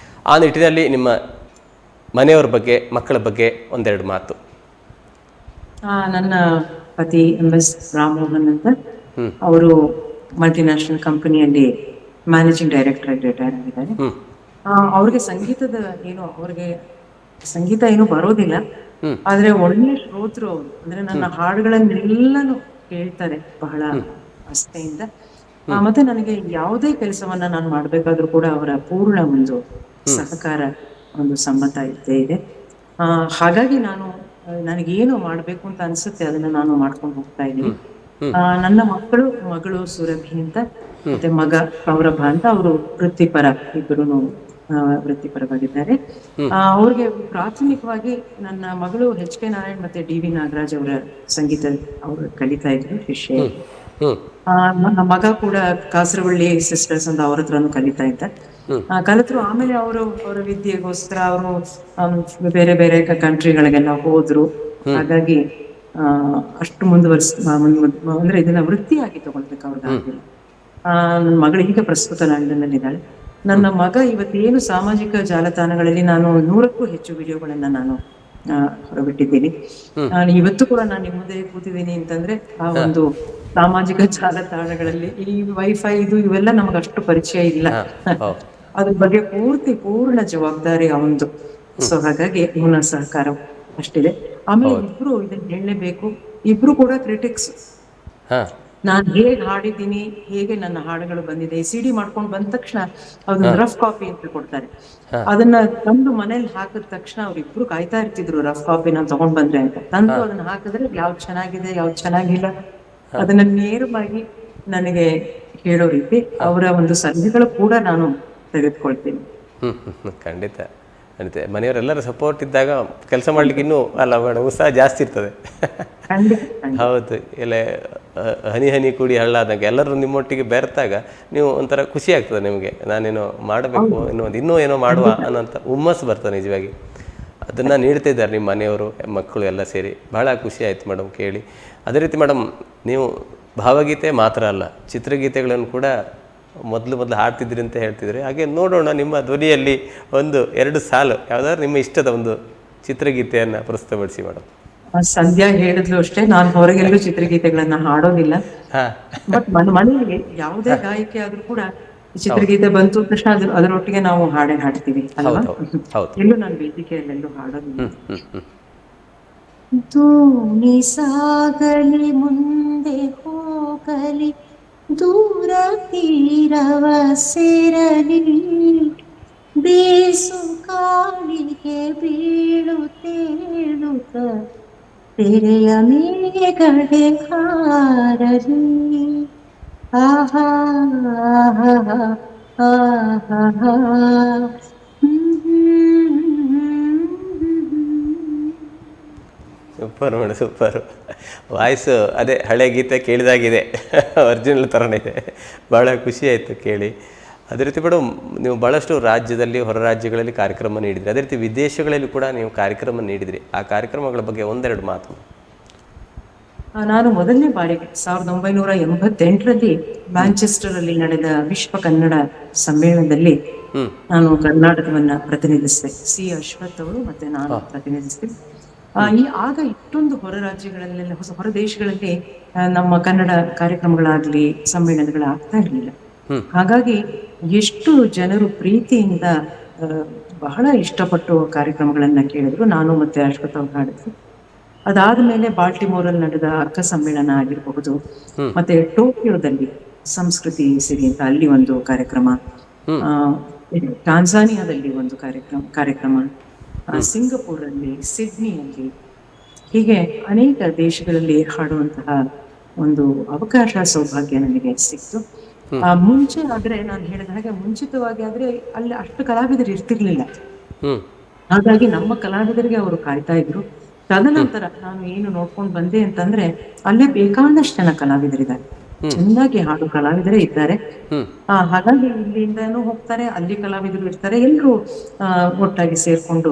ಆ ನಿಟ್ಟಿನಲ್ಲಿ ನಿಮ್ಮ ಮನೆಯವರ ಬಗ್ಗೆ, ಮಕ್ಕಳ ಬಗ್ಗೆ ಒಂದೆರಡು ಮಾತು. ನನ್ನ ಪತಿ MS ರಾಮಮೋಹನ್ ಅಂತ, ಅವರು ಮಲ್ಟಿನ್ಯಾಷನಲ್ ಕಂಪನಿಯಲ್ಲಿ ಮ್ಯಾನೇಜಿಂಗ್ ಡೈರೆಕ್ಟರ್ ಆಗಿ ರಿಟೈರ್ ಆಗಿದ್ದಾರೆ. ಅವ್ರಿಗೆ ಅವ್ರಿಗೆ ಸಂಗೀತ ಏನು ಬರೋದಿಲ್ಲ, ಆದ್ರೆ ಒಳ್ಳೆ ಶ್ರೋತೃ ಅವರು. ಅಂದ್ರೆ ನನ್ನ ಹಾಡುಗಳನ್ನೆಲ್ಲಾನು ಕೇಳ್ತಾರೆ ಬಹಳ ಆಸ್ಥೆಯಿಂದ. ಮತ್ತೆ ನನಗೆ ಯಾವುದೇ ಕೆಲಸವನ್ನ ನಾನು ಮಾಡ್ಬೇಕಾದ್ರೂ ಕೂಡ ಅವರ ಪೂರ್ಣ ಒಂದು ಸಹಕಾರ, ಒಂದು ಸಮ್ಮತ ಇದ್ದೇ ಇದೆ. ಹಾಗಾಗಿ ನನಗೇನು ಮಾಡ್ಬೇಕು ಅಂತ ಅನ್ಸುತ್ತೆ ಅದನ್ನ ನಾನು ಮಾಡ್ಕೊಂಡು ಹೋಗ್ತಾ ಇದ್ದೀನಿ. ನನ್ನ ಮಗಳು ಸುರಭಿ ಅಂತ, ಮತ್ತೆ ಮಗ ಸೌರಭ ಅಂತ. ಅವರು ಇಬ್ಬರು ವೃತ್ತಿಪರವಾಗಿದ್ದಾರೆ. ಅವ್ರಿಗೆ ಪ್ರಾಥಮಿಕವಾಗಿ ನನ್ನ ಮಗಳು HK ನಾರಾಯಣ್ ಮತ್ತೆ DV ನಾಗರಾಜ್ ಅವರ ಸಂಗೀತ ಅವರು ಕಲಿತಾ ಇದ್ರು, ಶಿಷ್ಯ. ನನ್ನ ಮಗ ಕೂಡ ಕಾಸರವಳ್ಳಿ ಸಿಸ್ಟರ್ಸ್ ಅಂತ ಅವ್ರ ಹತ್ರನು ಕಲಿತಾ ಇದ್ದ. ಕಲಿತರು. ಆಮೇಲೆ ಅವರ ವಿದ್ಯೆಗೋಸ್ಕರ ಅವರು ಬೇರೆ ಬೇರೆ ಕಂಟ್ರಿಗಳಿಗೆಲ್ಲ ಹೋದ್ರು. ಹಾಗಾಗಿ ಅಷ್ಟು ಅಂದ್ರೆ ಇದನ್ನ ವೃತ್ತಿಯಾಗಿ ತಗೊಳ್ಬೇಕು ಅವ್ರಿಗಾಗಿಲ್ಲ. ನನ್ನ ಮಗಳು ಈಗ ಪ್ರಸ್ತುತ ಲಂಡನ್ ಇದ್ದಾಳೆ. ನನ್ನ ಮಗ ಇವತ್ತೇನು ಸಾಮಾಜಿಕ ಜಾಲತಾಣಗಳಲ್ಲಿ ನಾನು 100ಕ್ಕೂ ಹೆಚ್ಚು ವಿಡಿಯೋಗಳನ್ನ ನಾನು ಹೊರಬಿಟ್ಟಿದ್ದೀನಿ. ಇವತ್ತು ಕೂಡ ನಾನು ನಿಮ್ಮ ಮುಂದೆ ಕೂತಿದ್ದೀನಿ ಅಂತಂದ್ರೆ ಆ ಒಂದು ಸಾಮಾಜಿಕ ಜಾಲತಾಣಗಳಲ್ಲಿ ಈ ವೈಫೈ ಇವೆಲ್ಲ ನಮಗೆ ಅಷ್ಟು ಪರಿಚಯ ಇಲ್ಲ. ಅದ್ರ ಬಗ್ಗೆ ಪೂರ್ಣ ಜವಾಬ್ದಾರಿ ಅವಂದು. ಸೊ ಹಾಗಾಗಿ ಇವನ ಸಹಕಾರ ಅಷ್ಟಿದೆ. ಆಮೇಲೆ ಇಬ್ರು ಇದನ್ನ ಹೇಳಲೇಬೇಕು, ಇಬ್ರು ಕೂಡ ಕ್ರಿಟಿಕ್ಸ್. ನಾನ್ ಹೇಗ್ ಹಾಡಿದ್ದೀನಿ, ಹೇಗೆ ನನ್ನ ಹಾಡುಗಳು ಬಂದಿದೆ, CD ಮಾಡ್ಕೊಂಡು ಬಂದ ತಕ್ಷಣ ಅದನ್ನ ರಫ್ ಕಾಪಿ ಅಂತ ಕೊಡ್ತಾರೆ. ಅದನ್ನ ತಂದು ಮನೇಲಿ ಹಾಕಿದ ತಕ್ಷಣ ಅವ್ರಿಬ್ರು ಕಾಯ್ತಾ ಇರ್ತಿದ್ರು, ರಫ್ ಕಾಪಿ ನಾನು ತಗೊಂಡ್ ಬಂದ್ರೆ ಅಂತ. ತಂದು ಅದನ್ನ ಹಾಕಿದ್ರೆ ಯಾವ್ದು ಚೆನ್ನಾಗಿದೆ, ಯಾವ್ದು ಚೆನ್ನಾಗಿಲ್ಲ ಅದನ್ನ ನೇರವಾಗಿ ನನಗೆ ಹೇಳೋ ರೀತಿ ಅವರ ಒಂದು ಸಲಹೆಗಳು ಕೂಡ ನಾನು ತೆಗೆದುಕೊಳ್ತೀನಿ. ಖಂಡಿತ ಮನೆಯವರೆಲ್ಲರ ಸಪೋರ್ಟ್ ಇದ್ದಾಗ ಕೆಲಸ ಮಾಡ್ಲಿಕ್ಕೆ ಇನ್ನೂ ಅಲ್ಲ ಮೇಡಮ್ ಉತ್ಸಾಹ ಜಾಸ್ತಿ ಇರ್ತದೆ. ಹೌದು, ಎಲ್ಲ ಹನಿ ಹನಿ ಕೂಡಿ ಹಳ್ಳಾದಾಗ ಎಲ್ಲರೂ ನಿಮ್ಮೊಟ್ಟಿಗೆ ಬೆರೆತಾಗ ನೀವು ಒಂಥರ ಖುಷಿ ಆಗ್ತದೆ ನಿಮಗೆ. ನಾನೇನೋ ಮಾಡಬೇಕು, ಇನ್ನೂ ಏನೋ ಮಾಡುವ ಅನ್ನೋಂಥ ಹುಮ್ಮಸ್ಸು ಬರ್ತದೆ ನಿಜವಾಗಿ. ಅದನ್ನು ನೀಡ್ತಿದ್ದಾರೆ ನಿಮ್ಮ ಮನೆಯವರು, ಮಕ್ಕಳು ಎಲ್ಲ ಸೇರಿ. ಭಾಳ ಖುಷಿ ಆಯಿತು ಮೇಡಮ್ ಕೇಳಿ. ಅದೇ ರೀತಿ ಮೇಡಮ್, ನೀವು ಭಾವಗೀತೆ ಮಾತ್ರ ಅಲ್ಲ, ಚಿತ್ರಗೀತೆಗಳನ್ನು ಕೂಡ ಮೊದಲು ಹಾಡ್ತಿದ್ರಿ ಅಂತ ಹೇಳ್ತಿದ್ರಿ. ಹಾಗೆ ನೋಡೋಣ ನಿಮ್ಮ ಧ್ವನಿಯಲ್ಲಿ 1-2 ಸಾಲು ಯಾವ್ದಾದ್ರು ನಿಮ್ಮ ಇಷ್ಟದ ಒಂದು ಚಿತ್ರಗೀತೆಯನ್ನ ಪ್ರಸ್ತುತಪಡಿಸಿ ಮೇಡಮ್. ಸಂಧ್ಯಾ ಹೇಳಿದ್ಲು ಅಷ್ಟೇ, ನಾನು ಹೊರಗೆಲ್ಲೂ ಚಿತ್ರಗೀತೆಗಳನ್ನ ಹಾಡೋದಿಲ್ಲ. ಬಟ್ ಮನೆಯಲ್ಲಿ ಯಾವುದೇ ಗಾಯಕಿ ಆದ್ರೂ ಕೂಡ ಚಿತ್ರಗೀತೆ ಬಂತು ತಕ್ಷಣ ಅದರೊಟ್ಟಿಗೆ ನಾವು ಹಾಡ್ತೀವಿ ಅಲ್ವಾ. ಎಲ್ಲೂ ನಾನು ವೇದಿಕೆಯಲ್ಲೆಲ್ಲೂ ಹಾಡೋದಿಲ್ಲ. ದೋಣಿ ಸಾಗಲಿ ಮುಂದೆ ಹೋಗಲಿ, ದೂರ ತೀರವ ಸೇರಲಿ, ಬೀಸು ಕಾಲಿಗೆ ಬೀಳುತ್ತೇಳುತ್ತ ತೆರೆಯ ಮೇಗಡೆ ಹಾರಲಿ. ಆಹಾ ಆಹಾ ಸೂಪರ್ ಮೇಡಮ್, ಸೂಪರ್ ವಾಯ್ಸು. ಅದೇ ಹಳೆ ಗೀತೆ ಕೇಳಿದಾಗಿದೆ, ಒರಿಜಿನಲ್ ಥರನೇ ಇದೆ. ಭಾಳ ಖುಷಿ ಆಯಿತು ಕೇಳಿ. ಅದೇ ರೀತಿ ಮೇಡಮ್, ನೀವು ಭಾಳಷ್ಟು ರಾಜ್ಯದಲ್ಲಿ, ಹೊರ ರಾಜ್ಯಗಳಲ್ಲಿ ಕಾರ್ಯಕ್ರಮ ನೀಡಿದ್ರಿ. ಅದೇ ರೀತಿ ವಿದೇಶಗಳಲ್ಲಿ ಕೂಡ ನೀವು ಕಾರ್ಯಕ್ರಮ ನೀಡಿದ್ರಿ. ಆ ಕಾರ್ಯಕ್ರಮಗಳ ಬಗ್ಗೆ ಒಂದೆರಡು ಮಾತು. ನಾನು ಮೊದಲನೇ ಬಾರಿಗೆ 1988ರಲ್ಲಿ ಮ್ಯಾಂಚೆಸ್ಟರ್ ಅಲ್ಲಿ ನಡೆದ ವಿಶ್ವ ಕನ್ನಡ ಸಮ್ಮೇಳನದಲ್ಲಿ ನಾನು ಕರ್ನಾಟಕವನ್ನ ಪ್ರತಿನಿಧಿಸಿದೆ. C. ಅಶ್ವಥ್ ಅವರು ಮತ್ತೆ ನಾನು ಪ್ರತಿನಿಧಿಸಿದೆ. ಆಗ ಇಷ್ಟೊಂದು ಹೊರ ರಾಜ್ಯಗಳಲ್ಲೆಲ್ಲ, ಹೊರ ದೇಶಗಳಲ್ಲಿ ನಮ್ಮ ಕನ್ನಡ ಕಾರ್ಯಕ್ರಮಗಳಾಗ್ಲಿ, ಸಮ್ಮೇಳನಗಳಾಗ್ತಾ ಇರಲಿಲ್ಲ. ಹಾಗಾಗಿ ಎಷ್ಟು ಜನರು ಪ್ರೀತಿಯಿಂದ ಬಹಳ ಇಷ್ಟಪಟ್ಟು ಕಾರ್ಯಕ್ರಮಗಳನ್ನ ಕೇಳಿದ್ರು. ನಾನು ಮತ್ತೆ ಅಶ್ವಥ್ ಅವ್ರು ಹಾಡಿದ್ವಿ. ಅದಾದ್ಮೇಲೆ ಬಾಲ್ಟಿಮೋರಲ್ಲಿ ನಡೆದ ಅಕ್ಕ ಸಮ್ಮೇಳನ ಆಗಿರಬಹುದು, ಮತ್ತೆ ಟೋಕಿಯೋದಲ್ಲಿ ಸಂಸ್ಕೃತಿ ಸಿರಿ ಅಂತ ಅಲ್ಲಿ ಒಂದು ಕಾರ್ಯಕ್ರಮ, ಟಾನ್ಜಾನಿಯಾದಲ್ಲಿ ಒಂದು ಕಾರ್ಯಕ್ರಮ, ಸಿಂಗಪೂರಲ್ಲಿ, ಸಿಡ್ನಿಯಲ್ಲಿ, ಹೀಗೆ ಅನೇಕ ದೇಶಗಳಲ್ಲಿ ಹಾಡುವಂತಹ ಒಂದು ಅವಕಾಶ, ಸೌಭಾಗ್ಯ ನನಗೆ ಸಿಕ್ತು. ಮುಂಚೆ ಆದ್ರೆ ನಾನು ಹೇಳಿದ ಹಾಗೆ ಮುಂಚಿತವಾಗಿ ಆದ್ರೆ ಅಲ್ಲಿ ಅಷ್ಟು ಕಲಾವಿದರು ಇರ್ತಿರ್ಲಿಲ್ಲ. ಹಾಗಾಗಿ ನಮ್ಮ ಕಲಾವಿದರಿಗೆ ಅವರು ಕಾಯ್ತಾ ಇದ್ರು. ತದನಂತರ ನಾನು ಏನು ನೋಡ್ಕೊಂಡು ಬಂದೆ ಅಂತಂದ್ರೆ ಅಲ್ಲೇ ಬೇಕಾದಷ್ಟು ಜನ ಕಲಾವಿದರಿದ್ದಾರೆ. ಚೆನ್ನಾಗಿ ಹಾಡು ಕಲಾವಿದರೇ ಇದ್ದಾರೆ. ಹ್ಮ್ ಹಾಗಾಗಿ ಇಲ್ಲಿಂದನೂ ಹೋಗ್ತಾರೆ, ಅಲ್ಲಿ ಕಲಾವಿದರು ಇರ್ತಾರೆ, ಎಲ್ಲರೂ ಒಟ್ಟಾಗಿ ಸೇರ್ಕೊಂಡು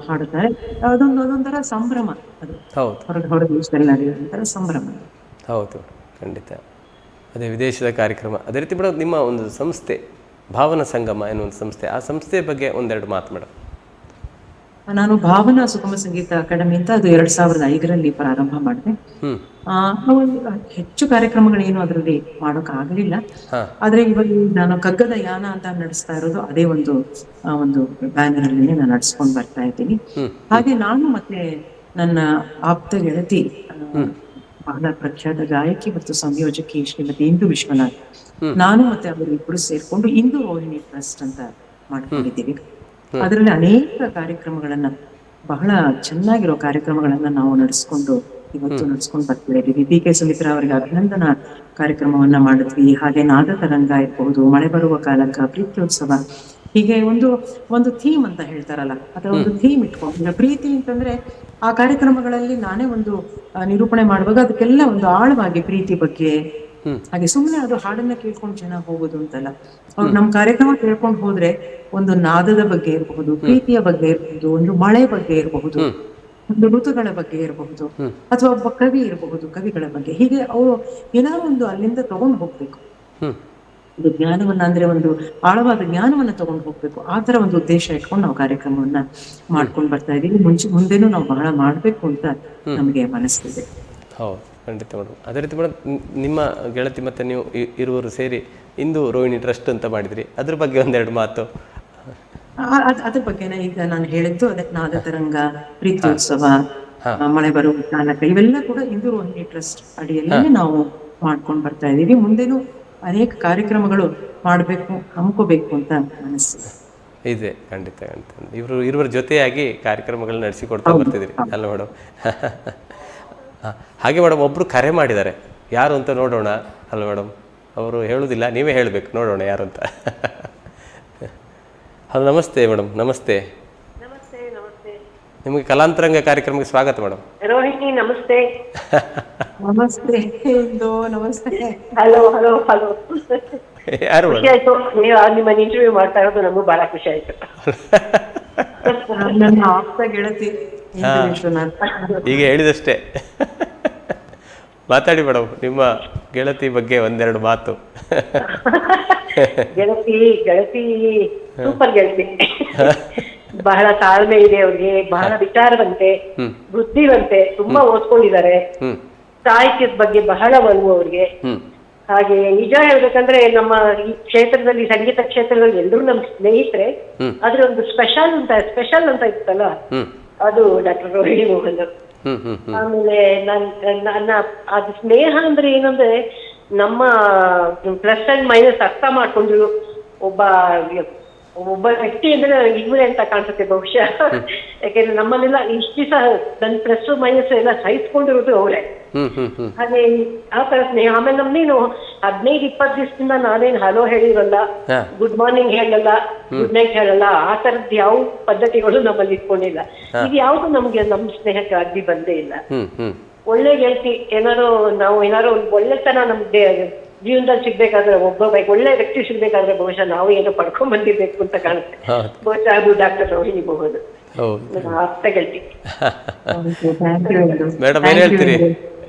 ಹಾಡುತ್ತಾರೆ. ಅದೊಂಥರ ಸಂಭ್ರಮ, ಅದು ಹೌದು ಹೊರ ದೇಶದಲ್ಲಿ ನಡೆಯುವಂತಹ ಸಂಭ್ರಮ. ಹೌದು, ಖಂಡಿತ. ಅದೇ ವಿದೇಶದ ಕಾರ್ಯಕ್ರಮ. ಅದೇ ರೀತಿ ಮೇಡಮ್, ನಿಮ್ಮ ಒಂದು ಸಂಸ್ಥೆ ಭಾವನಾ ಸಂಗಮ ಎನ್ನುವ ಒಂದು ಸಂಸ್ಥೆ, ಆ ಸಂಸ್ಥೆಯ ಬಗ್ಗೆ ಒಂದೆರಡು ಮಾತು ಮೇಡಮ್. ನಾನು ಭಾವನಾ ಸುಗಮ ಸಂಗೀತ ಅಕಾಡೆಮಿ ಅಂತ ಅದು 2005ರಲ್ಲಿ ಪ್ರಾರಂಭ ಮಾಡಿದೆ. ಹೆಚ್ಚು ಕಾರ್ಯಕ್ರಮಗಳೇನು ಅದರಲ್ಲಿ ಮಾಡೋಕ್ ಆಗಲಿಲ್ಲ. ಆದ್ರೆ ಇವಾಗ ನಾನು ಕಗ್ಗದ ಯಾನ ಅಂತ ನಡೆಸ್ತಾ ಇರೋದು ಅದೇ ಒಂದು ಬ್ಯಾನರ್ ಅಲ್ಲಿ ನಾನು ನಡೆಸ್ಕೊಂಡು ಬರ್ತಾ ಇದ್ದೀನಿ. ಹಾಗೆ ನಾನು ಮತ್ತೆ ನನ್ನ ಆಪ್ತ ಗೆಳತಿ, ಬಹಳ ಪ್ರಖ್ಯಾತ ಗಾಯಕಿ ಮತ್ತು ಸಂಯೋಜಕಿ ಶ್ರೀಮತಿ ಇಂದು ವಿಶ್ವನಾಥ್, ನಾನು ಮತ್ತೆ ಅವರಿಬ್ಬರು ಸೇರ್ಕೊಂಡು ಇಂದು ರೋಹಿಣಿ ಟ್ರಸ್ಟ್ ಅಂತ ಮಾಡ್ಕೊಂಡಿದ್ದೀವಿ. ಅದರಲ್ಲಿ ಅನೇಕ ಕಾರ್ಯಕ್ರಮಗಳನ್ನ, ಬಹಳ ಚೆನ್ನಾಗಿರೋ ಕಾರ್ಯಕ್ರಮಗಳನ್ನ ನಾವು ಇವತ್ತು ನಡೆಸ್ಕೊಂಡು ಬರ್ತಾ ಇದ್ದೀವಿ. PK ಸುಮಿತ್ರಾ ಅವರಿಗೆ ಅಭಿನಂದನಾ ಕಾರ್ಯಕ್ರಮವನ್ನ ಮಾಡಿದ್ವಿ. ಹಾಗೆ ನಾದ ತರಂಗ ಇರಬಹುದು, ಮಳೆ ಬರುವ ಕಾಲಕ್ಕ, ಪ್ರೀತ್ಯೋತ್ಸವ, ಹೀಗೆ ಒಂದು ಥೀಮ್ ಅಂತ ಹೇಳ್ತಾರಲ್ಲ, ಅಥವಾ ಒಂದು ಥೀಮ್ ಇಟ್ಕೊಂಡು, ಪ್ರೀತಿ ಅಂತಂದ್ರೆ ಆ ಕಾರ್ಯಕ್ರಮಗಳಲ್ಲಿ ನಾನೇ ಒಂದು ನಿರೂಪಣೆ ಮಾಡುವಾಗ ಅದಕ್ಕೆಲ್ಲ ಒಂದು ಆಳವಾಗಿ ಪ್ರೀತಿ ಬಗ್ಗೆ, ಹಾಗೆ ಸುಮ್ಮನೆ ಅದು ಹಾಡನ್ನ ಕೇಳ್ಕೊಂಡು ಜನ ಹೋಗೋದು ಅಂತಲ್ಲ, ಅವ್ರು ನಮ್ ಕಾರ್ಯಕ್ರಮ ಕೇಳ್ಕೊಂಡು ಹೋದ್ರೆ ಒಂದು ನಾದದ ಬಗ್ಗೆ ಇರಬಹುದು, ಪ್ರೀತಿಯ ಬಗ್ಗೆ ಇರಬಹುದು, ಒಂದು ಮಳೆ ಬಗ್ಗೆ ಇರಬಹುದು, ಒಂದು ಋತುಗಳ ಬಗ್ಗೆ ಇರಬಹುದು, ಅಥವಾ ಒಬ್ಬ ಕವಿ ಇರಬಹುದು, ಕವಿಗಳ ಬಗ್ಗೆ, ಹೀಗೆ ಅವರು ಏನಾದ್ರು ಒಂದು ಅಲ್ಲಿಂದ ತಗೊಂಡು ಹೋಗ್ಬೇಕು. ಒಂದು ಜ್ಞಾನವನ್ನ, ಅಂದ್ರೆ ಒಂದು ಆಳವಾದ ಜ್ಞಾನವನ್ನ ತಗೊಂಡು ಹೋಗ್ಬೇಕು. ಆ ತರ ಒಂದು ಉದ್ದೇಶ ಇಟ್ಕೊಂಡು ನಾವು ಕಾರ್ಯಕ್ರಮವನ್ನ ಮಾಡ್ಕೊಂಡು ಬರ್ತಾ ಇದೀವಿ. ಮುಂದೆನೂ ನಾವು ಬಹಳ ಮಾಡ್ಬೇಕು ಅಂತ ನಮಗೆ ಮನಸ್ಸಿದೆ. ಹೌದು, ಖಂಡಿತ ಮೇಡಮ್. ಅದೇ ರೀತಿ ಮೇಡಮ್, ನಿಮ್ಮ ಗೆಳತಿ ಮತ್ತೆ ನೀವು ಇರುವರು ಸೇರಿ ಇಂದು ರೋಹಿಣಿ ಟ್ರಸ್ಟ್ ಅಂತ ಮಾಡಿದ್ರಿ, ಅದ್ರ ಬಗ್ಗೆ ಒಂದೆರಡು ಮಾತು. ಅದ್ರ ಬಗ್ಗೆನೇ ಈಗ ನಾನು ಹೇಳಿದ್ದು, ಅದಕ್ಕೆ ನಾದ ತರಂಗ, ಪ್ರೀತ್ಯೋತ್ಸವ, ಮಳೆ ಬರುವ ಕಾಲಕ, ಇವೆಲ್ಲ ಕೂಡ ಇಂದು ರೋಹಿಣಿ ಟ್ರಸ್ಟ್ ಅಡಿಯಲ್ಲಿ ನಾವು ಮಾಡ್ಕೊಂಡು ಬರ್ತಾ ಇದೀವಿ. ಮುಂದೆನೂ ಅನೇಕ ಕಾರ್ಯಕ್ರಮಗಳು ಮಾಡಬೇಕು, ಹಮ್ಕೋಬೇಕು ಅಂತ ಮನಸ್ಸು ಇದೆ. ಖಂಡಿತ ಖಂಡಿತ. ಇರುವರ ಜೊತೆಯಾಗಿ ಕಾರ್ಯಕ್ರಮಗಳನ್ನ ನಡೆಸಿಕೊಡ್ತಾ ಬರ್ತಿದ್ರಿ ಅಲ್ಲ ಮೇಡಮ್? ಹಾಗೆ ಮೇಡಮ್, ಒಬ್ರು ಕರೆ ಮಾಡಿದ್ದಾರೆ, ಯಾರು ಅಂತ ನೋಡೋಣ ಅಲ್ಲ ಮೇಡಮ್? ಅವರು ಹೇಳುವುದಿಲ್ಲ, ನೀವೇ ಹೇಳಬೇಕು, ನೋಡೋಣ ಯಾರು ಅಂತ. ಹಲೋ, ನಮಸ್ತೆ ಮೇಡಮ್. ನಮಸ್ತೆ. ನಮಸ್ತೆ. ನಮಸ್ತೆ. ನಿಮಗೆ ಕಲಾಂತರಂಗ ಕಾರ್ಯಕ್ರಮಕ್ಕೆ ಸ್ವಾಗತ ಮೇಡಮ್. ರೋಹಿಣಿ ನಮಸ್ತೆ. ನಮಸ್ತೆ. ನಮಸ್ತೆ. Hello hello hello. ಯಾರು ಖುಷಿ ಆಯ್ತು, ನೀವು ನಿಮ್ಮನ್ನ ಇಂಟರ್ವ್ಯೂ ಮಾಡ್ತಾ ಇರೋದು ನಮಗೂ ಬಹಳ ಖುಷಿ ಆಯ್ತು. ನನ್ನ ಆಪ್ತ ಗೆಳತಿ ಈಗ ಹೇಳಿದಷ್ಟೇ. ಮಾತಾಡಿ ಮೇಡಮ್, ನಿಮ್ಮ ಗೆಳತಿ ಬಗ್ಗೆ ಒಂದೆರಡು ಮಾತು. ಗೆಳತಿ ಸೂಪರ್ ಗೆಳತಿ. ಬಹಳ ತಾಳ್ಮೆ ಇದೆ ಅವ್ರಿಗೆ, ಬಹಳ ವಿಚಾರವಂತೆ, ಬುದ್ಧಿವಂತೆ, ತುಂಬಾ ಓದ್ಕೊಂಡಿದ್ದಾರೆ, ಸಾಹಿತ್ಯದ ಬಗ್ಗೆ ಬಹಳ ಒಲವು ಅವ್ರಿಗೆ. ಹಾಗೆ ನಿಜ ಹೇಳ್ಬೇಕಂದ್ರೆ ನಮ್ಮ ಈ ಕ್ಷೇತ್ರದಲ್ಲಿ, ಸಂಗೀತ ಕ್ಷೇತ್ರದಲ್ಲಿ ಎಲ್ಲರೂ ನಮ್ ಸ್ನೇಹಿತರೆ. ಆದ್ರೆ ಒಂದು ಸ್ಪೆಷಲ್ ಅಂತ ಇತ್ತಲ್ಲ, ಅದು ಡಾಕ್ಟರ್ ರೋಹಿಣಿ ಮೋಹನ್. ಆಮೇಲೆ ನನ್ನ ಅದು ಸ್ನೇಹ ಅಂದ್ರೆ ಏನಂದ್ರೆ, ನಮ್ಮ ಪ್ಲಸ್ ಅಂಡ್ ಮೈನಸ್ ಅರ್ಥ ಮಾಡ್ಕೊಂಡು ಒಬ್ಬ ವ್ಯಕ್ತಿ ಅಂದ್ರೆ ಇವರೇ ಅಂತ ಕಾಣಿಸುತ್ತೆ ಬಹುಶಃ. ಯಾಕೆಂದ್ರೆ ನಮ್ಮನ್ನೆಲ್ಲ ಇಷ್ಟು ದಿವಸ ನನ್ನ ಪ್ಲಸ್ ಮೈನಸ್ ಎಲ್ಲ ಸಹಿಸ್ಕೊಂಡಿರೋದು ಅವರೇ. ಹಾಗೆ ಆ ತರ ಸ್ನೇಹ. ಆಮೇಲೆ ನಮ್ನೇನು 15-20 ದಿವಸದಿಂದ ನಾನೇನು ಹಲೋ ಹೇಳಿರಲ್ಲ, ಗುಡ್ ಮಾರ್ನಿಂಗ್ ಹೇಳಲ್ಲ, ಗುಡ್ ನೈಟ್ ಹೇಳಲ್ಲ, ಆ ತರದ್ ಯಾವ ಪದ್ಧತಿಗಳು ನಮ್ಮಲ್ಲಿ ಇಟ್ಕೊಂಡಿಲ್ಲ. ಇದು ಯಾವ್ದು ನಮ್ಗೆ ನಮ್ಮ ಸ್ನೇಹಕ್ಕೆ ಅಡ್ಡಿ ಬಂದೇ ಇಲ್ಲ. ಒಳ್ಳೆ ಗೆಳತಿ. ನಾವು ಏನಾರು ಒಂದು ಒಳ್ಳೆತನ ನಮ್ಗೆ ಜೀವನದಲ್ಲಿ ಸಿಗ್ಬೇಕಾದ್ರೆ, ಒಳ್ಳೆ ವ್ಯಕ್ತಿ ಸಿಗ್ಬೇಕಾದ್ರೆ ಬಹುಶಃ ನಾವು ಏನೋ ಪಡ್ಕೊಂಡ್ ಬಂದಿರ್ಬೇಕು ಅಂತ ಕಾಣುತ್ತೆ. ಬಹುಶಃ ಅದು ಡಾಕ್ಟರ್ ರೋಹಿಣಿ ಮೋಹನ್, ಆಪ್ತ ಗೆಳತಿ. ಮೇಡಮ್ ಏನ್ ಹೇಳ್ತೀರಿ?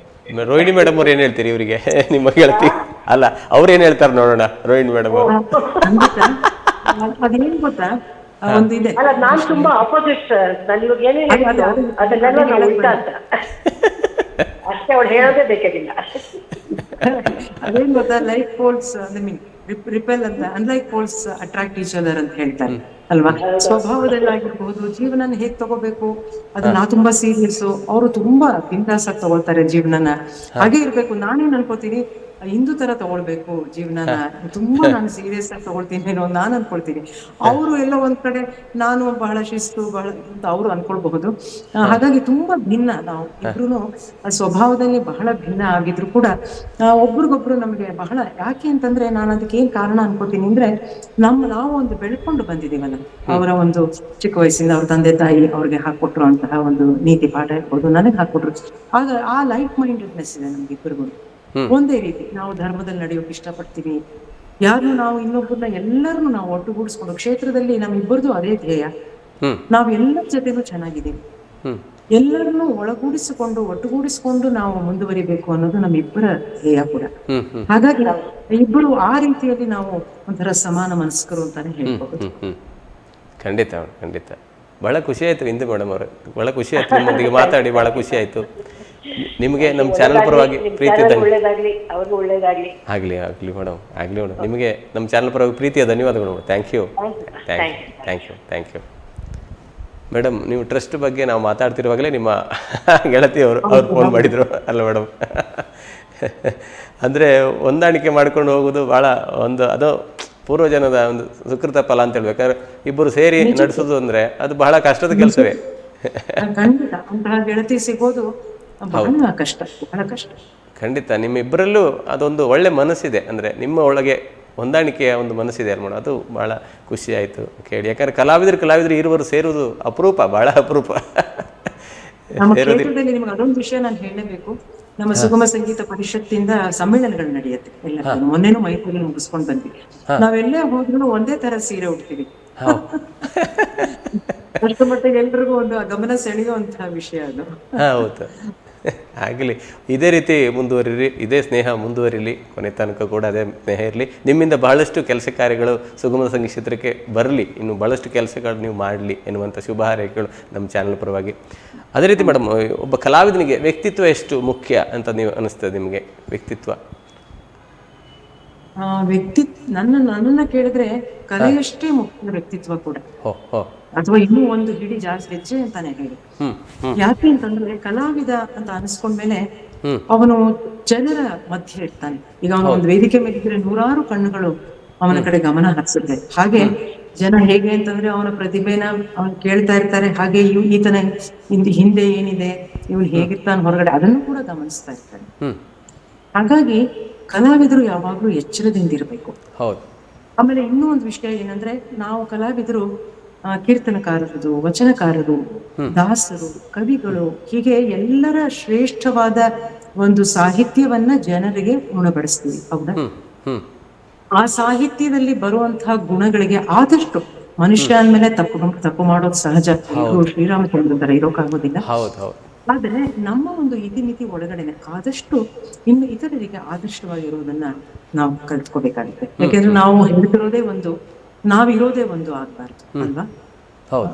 ರೋಹಿಣಿ ಮೇಡಮ್ ಅವ್ರು ಏನ್ ಹೇಳ್ತೀರಿ ಇವರಿಗೆ, ನಿಮ್ಮ ಗೆಳತಿ? ಅಲ್ಲ, ಅವ್ರು ಏನ್ ಹೇಳ್ತಾರೆ ನೋಡೋಣ, ರೋಹಿಣಿ ಮೇಡಮ್ ಅವರು. ಅದೇನ್ ಗೊತ್ತಾ, ಒಂದಿದೆ. ಅಲ್ಲ, ನಾನ್ ತುಂಬಾ ಆಪೋಸಿಟ್ ಸರ್. ನಾನು ಇವಾಗ ಏನೇನು ಹೇಳಿದ್ರು ಅದನ್ನೆಲ್ಲ ನಾವು ಉಲ್ಟಾ ಅಂತ ಅಷ್ಟೇ. ಅವಳು ಹೇಳೋದೇ ಬೇಕಾಗಿಲ್ಲ. ಅದೇನ್ ಗೊತ್ತಾ, ಲೈಕ್ ಪೋಲ್ಸ್ ರಿಪೆಲ್ ಅಂತ, unlike poles attract each other ಅಂತ ಹೇಳ್ತಾರೆ ಅಲ್ವಾ? ಸ್ವಭಾವದಲ್ಲಿ ಆಗಿರ್ಬಹುದು, ಜೀವನ ಹೇಗ್ ತಗೋಬೇಕು, ಅದು ನಾ ತುಂಬಾ ಸೀರಿಯಸ್, ಅವರು ತುಂಬಾ ಬಿಂದಾಸ್ ಆಗಿ ತಗೊಳ್ತಾರೆ ಜೀವನನ. ಹಾಗೆ ಇರ್ಬೇಕು. ನಾನೇನ್ ಅನ್ಕೋತೀನಿ, ಹಿಂದೂ ತರ ತಗೊಳ್ಬೇಕು ಜೀವನನ, ತುಂಬಾ ನಾನು ಸೀರಿಯಸ್ ಆಗಿ ತಗೊಳ್ತೀನಿ ಏನೋ ನಾನು ಅನ್ಕೊಳ್ತೀನಿ. ಅವರು ಎಲ್ಲ ಒಂದ್ ಕಡೆ, ನಾನು ಬಹಳ ಶಿಸ್ತು ಬಹಳ ಅಂತ ಅವ್ರು ಅನ್ಕೊಳ್ಬಹುದು. ಹಾಗಾಗಿ ತುಂಬಾ ಭಿನ್ನ ನಾವು ಇಬ್ರು, ಸ್ವಭಾವದಲ್ಲಿ ಬಹಳ ಭಿನ್ನ ಆಗಿದ್ರು ಕೂಡ ಒಬ್ರಿಗೊಬ್ರು ನಮ್ಗೆ ಬಹಳ. ಯಾಕೆ ಅಂತಂದ್ರೆ, ನಾನು ಅದಕ್ಕೆ ಏನ್ ಕಾರಣ ಅನ್ಕೋತೀನಿ ಅಂದ್ರೆ, ನಾವು ಒಂದು ಬೆಳ್ಕೊಂಡು ಬಂದಿದೀವಲ್ಲ, ಅವರ ಒಂದು ಚಿಕ್ಕ ವಯಸ್ಸಿಂದ ಅವ್ರ ತಂದೆ ತಾಯಿ ಅವ್ರಿಗೆ ಹಾಕೊಟ್ರು ಅಂತಹ ಒಂದು ನೀತಿ ಪಾಠ ಇರ್ಬೋದು, ನನಗೆ ಹಾಕೊಟ್ರು. ಆಗ ಆ ಲೈಕ್ ಮೈಂಡೆಡ್ನೆಸ್ ಇದೆ ನಮ್ಗೆ ಇಬ್ಬರಿಗೂ. ಒಂದೇ ರೀತಿ ನಾವು ಧರ್ಮದಲ್ಲಿ ನಡೆಯೋಕೆ ಇಷ್ಟಪಡ್ತೀವಿ. ಯಾರು ನಾವು ಇನ್ನೊಬ್ಬರನ್ನ ಎಲ್ಲರನ್ನು ನಾವು ಒಟ್ಟುಗೂಡಿಸ್ಕೊಂಡು, ಕ್ಷೇತ್ರದಲ್ಲಿ ನಮ್ಮಿಬ್ಬರದು ಅದೇ ಧ್ಯೇಯ, ನಾವು ಎಲ್ಲರ ಜೊತೆನೂ ಚೆನ್ನಾಗಿದ್ದೀವಿ, ಎಲ್ಲರನ್ನು ಒಟ್ಟುಗೂಡಿಸಿಕೊಂಡು ನಾವು ಮುಂದುವರಿಬೇಕು ಅನ್ನೋದು ನಮ್ಮಿಬ್ಬರ ಧ್ಯೇಯ ಕೂಡ. ಹಾಗಾಗಿ ಇಬ್ಬರು ಆ ರೀತಿಯಲ್ಲಿ ನಾವು ಒಂಥರ ಸಮಾನ ಮನಸ್ಕರು ಅಂತಾನೆ ಹೇಳ್ಬಹುದು. ಖಂಡಿತ ಖಂಡಿತ. ಬಹಳ ಖುಷಿ ಆಯ್ತು ಇಂದು ಮೇಡಮ್ ಅವರು, ಬಹಳ ಖುಷಿ ಆಯ್ತು ನಿಮ್ಮೊಂದಿಗೆ ಮಾತಾಡಿ, ಬಹಳ ಖುಷಿ ಆಯ್ತು. ನಿಮಗೆ ನಮ್ಮ ಚಾನಲ್ ಪರವಾಗಿ ಪ್ರೀತಿಯ ಒಳ್ಳೇದಾಗ್ಲಿ, ಅವ್ರಿಗೂ ಒಳ್ಳೇದಾಗ್ಲಿ. ಆಗ್ಲಿ ಆಗ್ಲಿ ಮೇಡಮ್, ಆಗ್ಲಿ ಮೇಡಮ್. ನಿಮಗೆ ನಮ್ಮ ಚಾನಲ್ ಪರವಾಗಿ ಪ್ರೀತಿಯ ಧನ್ಯವಾದಗಳು. Thank you thank you thank you madam. ನೀವು ಟ್ರಸ್ಟ್ ಬಗ್ಗೆ ನಾವು ಮಾತಾಡ್ತಿರುವಾಗಲೇ ನಿಮ್ಮ ಗೆಳತಿಯವರು ಅವ್ರು ಫೋನ್ ಮಾಡಿದರು ಅಲ್ಲ ಮೇಡಮ್. ಅಂದರೆ ಹೊಂದಾಣಿಕೆ ಮಾಡ್ಕೊಂಡು ಹೋಗೋದು ಭಾಳ ಒಂದು ಅದು ಪೂರ್ವಜನದ ಒಂದು ಸುಕೃತ ಫಲ ಅಂತ ಹೇಳ್ಬೇಕಾದ್ರೆ ಇಬ್ಬರು ಸೇರಿ ನಡೆಸೋದು ಅಂದರೆ ಅದು ಬಹಳ ಕಷ್ಟದ ಕೆಲಸವೇ. ಖಂಡಿತ ಅಂತಹ ಗೆಳತಿ ಸಿಗೋದು ಬಹಳ ಕಷ್ಟ, ಬಹಳ ಕಷ್ಟ. ಖಂಡಿತ ನಿಮ್ಮಿಬ್ಬರಲ್ಲೂ ಅದೊಂದು ಒಳ್ಳೆ ಮನಸ್ಸಿದೆ, ಅಂದರೆ ನಿಮ್ಮ ಒಳಗೆ ಹೊಂದಾಣಿಕೆಯ ಒಂದು ಮನಸ್ಸಿದೆ ಅಲ್ವ. ಅದು ಭಾಳ ಖುಷಿ ಆಯಿತು ಕೇಳಿ. ಯಾಕಂದರೆ ಕಲಾವಿದರು ಇರುವರು ಸೇರುವುದು ಅಪರೂಪ, ಭಾಳ ಅಪರೂಪ. ನಮ್ಮ ಕ್ಷೇತ್ರದಲ್ಲಿ ನಿಮ್ಗೆ ಅದೊಂದು ವಿಷಯ ನಾನು ಹೇಳಲೇಬೇಕು. ನಮ್ಮ ಸುಗಮ ಸಂಗೀತ ಪರಿಷತ್ತಿಂದ ಸಮ್ಮೇಳನಗಳು ನಡೆಯುತ್ತೆ ಎಲ್ಲ. ಮೊನ್ನೆನೂ ಮೈಸೂರಲ್ಲಿ ಮುಗಿಸ್ಕೊಂಡು ಬಂದ್ವಿ. ನಾವೆಲ್ಲೇ ಹೋದ್ರು ಒಂದೇ ತರ ಸೀರೆ ಉಡ್ತೀವಿ. ಅಷ್ಟು ಮಟ್ಟಿಗೆ ಎಲ್ರಿಗೂ ಒಂದು ಗಮನ ಸೆಳೆಯುವಂತಹ ವಿಷಯ ಅದು. ಹೌದು, ಆಗಲಿ. ಇದೇ ರೀತಿ ಮುಂದುವರಿರಿ, ಇದೇ ಸ್ನೇಹ ಮುಂದುವರಿಲಿ, ಕೊನೆ ತನಕ ಕೂಡ ಅದೇ ಸ್ನೇಹ ಇರಲಿ. ನಿಮ್ಮಿಂದ ಬಹಳಷ್ಟು ಕೆಲಸ ಕಾರ್ಯಗಳು ಸುಗಮ ಸಂಗೀತ ಕ್ಷೇತ್ರಕ್ಕೆ ಬರಲಿ, ಇನ್ನು ಬಹಳಷ್ಟು ಕೆಲಸಗಳು ನೀವು ಮಾಡಲಿ ಎನ್ನುವಂಥ ಶುಭ ಹಾರೈಕೆಗಳು ನಮ್ಮ ಚಾನಲ್ ಪರವಾಗಿ. ಅದೇ ರೀತಿ ಮೇಡಮ್, ಒಬ್ಬ ಕಲಾವಿದನಿಗೆ ವ್ಯಕ್ತಿತ್ವ ಎಷ್ಟು ಮುಖ್ಯ ಅಂತ ನೀವು ಅನಿಸ್ತದೆ ನಿಮಗೆ? ವ್ಯಕ್ತಿತ್ವ ನನ್ನನ್ನ ಕೇಳಿದ್ರೆ ಕಲೆಯಷ್ಟೇ ಮುಖ್ಯ ವ್ಯಕ್ತಿತ್ವ ಕೂಡ, ಅಥವಾ ಇನ್ನೂ ಒಂದು ಹಿಡಿ ಜಾಸ್ತಿ ಹೆಚ್ಚೆ ಅಂತಾನೆ ಹೇಳಿ. ಯಾಕೆ ಅಂತಂದ್ರೆ ಕಲಾವಿದ ಅಂತ ಅನಿಸ್ಕೊಂಡ್ಮೇಲೆ ಅವನು ಜನರ ಮಧ್ಯೆ ಇರ್ತಾನೆ. ಈಗ ಅವನು ಒಂದು ವೇದಿಕೆ ಮೇಲಿದ್ರೆ ನೂರಾರು ಕಣ್ಣುಗಳು ಅವನ ಕಡೆ ಗಮನ ಹರಿಸುತ್ತೆ. ಹಾಗೆ ಜನ ಹೇಗೆ ಅಂತಂದ್ರೆ ಅವನ ಪ್ರತಿಭೆನ ಅವನು ಕೇಳ್ತಾ ಇರ್ತಾರೆ. ಹಾಗೆ ಈತನ ಹಿಂದೆ ಏನಿದೆ, ಇವನು ಹೇಗಿರ್ತಾನೆ ಹೊರಗಡೆ, ಅದನ್ನು ಕೂಡ ಗಮನಿಸ್ತಾ ಇರ್ತಾನೆ. ಹಾಗಾಗಿ ಕಲಾವಿದರು ಯಾವಾಗ್ಲೂ ಎಚ್ಚರದಿಂದಿರ್ಬೇಕು. ಆಮೇಲೆ ಇನ್ನೂ ಒಂದು ವಿಷಯ ಏನಂದ್ರೆ, ನಾವು ಕಲಾವಿದರು ಕೀರ್ತನಕಾರರು, ವಚನಕಾರರು, ದಾಸರು, ಕವಿಗಳು, ಹೀಗೆ ಎಲ್ಲರ ಶ್ರೇಷ್ಠವಾದ ಒಂದು ಸಾಹಿತ್ಯವನ್ನ ಜನರಿಗೆ ಉಣಬಡಿಸ್ತೀವಿ. ಹೌದಾ? ಆ ಸಾಹಿತ್ಯದಲ್ಲಿ ಬರುವಂತಹ ಗುಣಗಳಿಗೆ ಆದಷ್ಟು, ಮನುಷ್ಯ ಅಂದ್ಮೇಲೆ ತಪ್ಪು ಮಾಡೋದು ಸಹಜ, ಶ್ರೀರಾಮಚಂದ್ರ ತರ ಇರೋಕ್ಕಾಗೋದಿಲ್ಲ. ಆದ್ರೆ ನಮ್ಮ ಒಂದು ಇತಿಮಿತಿ ಒಳಗಡೆನೆ ಆದಷ್ಟು ಇನ್ನು ಇತರರಿಗೆ ಆದರ್ಶವಾಗಿರೋದನ್ನ ನಾವು ಕಲ್ತ್ಕೋಬೇಕಾಗುತ್ತೆ. ಯಾಕೆಂದ್ರೆ ನಾವು ಹೇಳ್ತಿರೋದೇ ಒಂದು, ನಾವಿರೋದೇ ಒಂದು ಆಗ್ಬಾರ್ದು ಅಲ್ವಾ?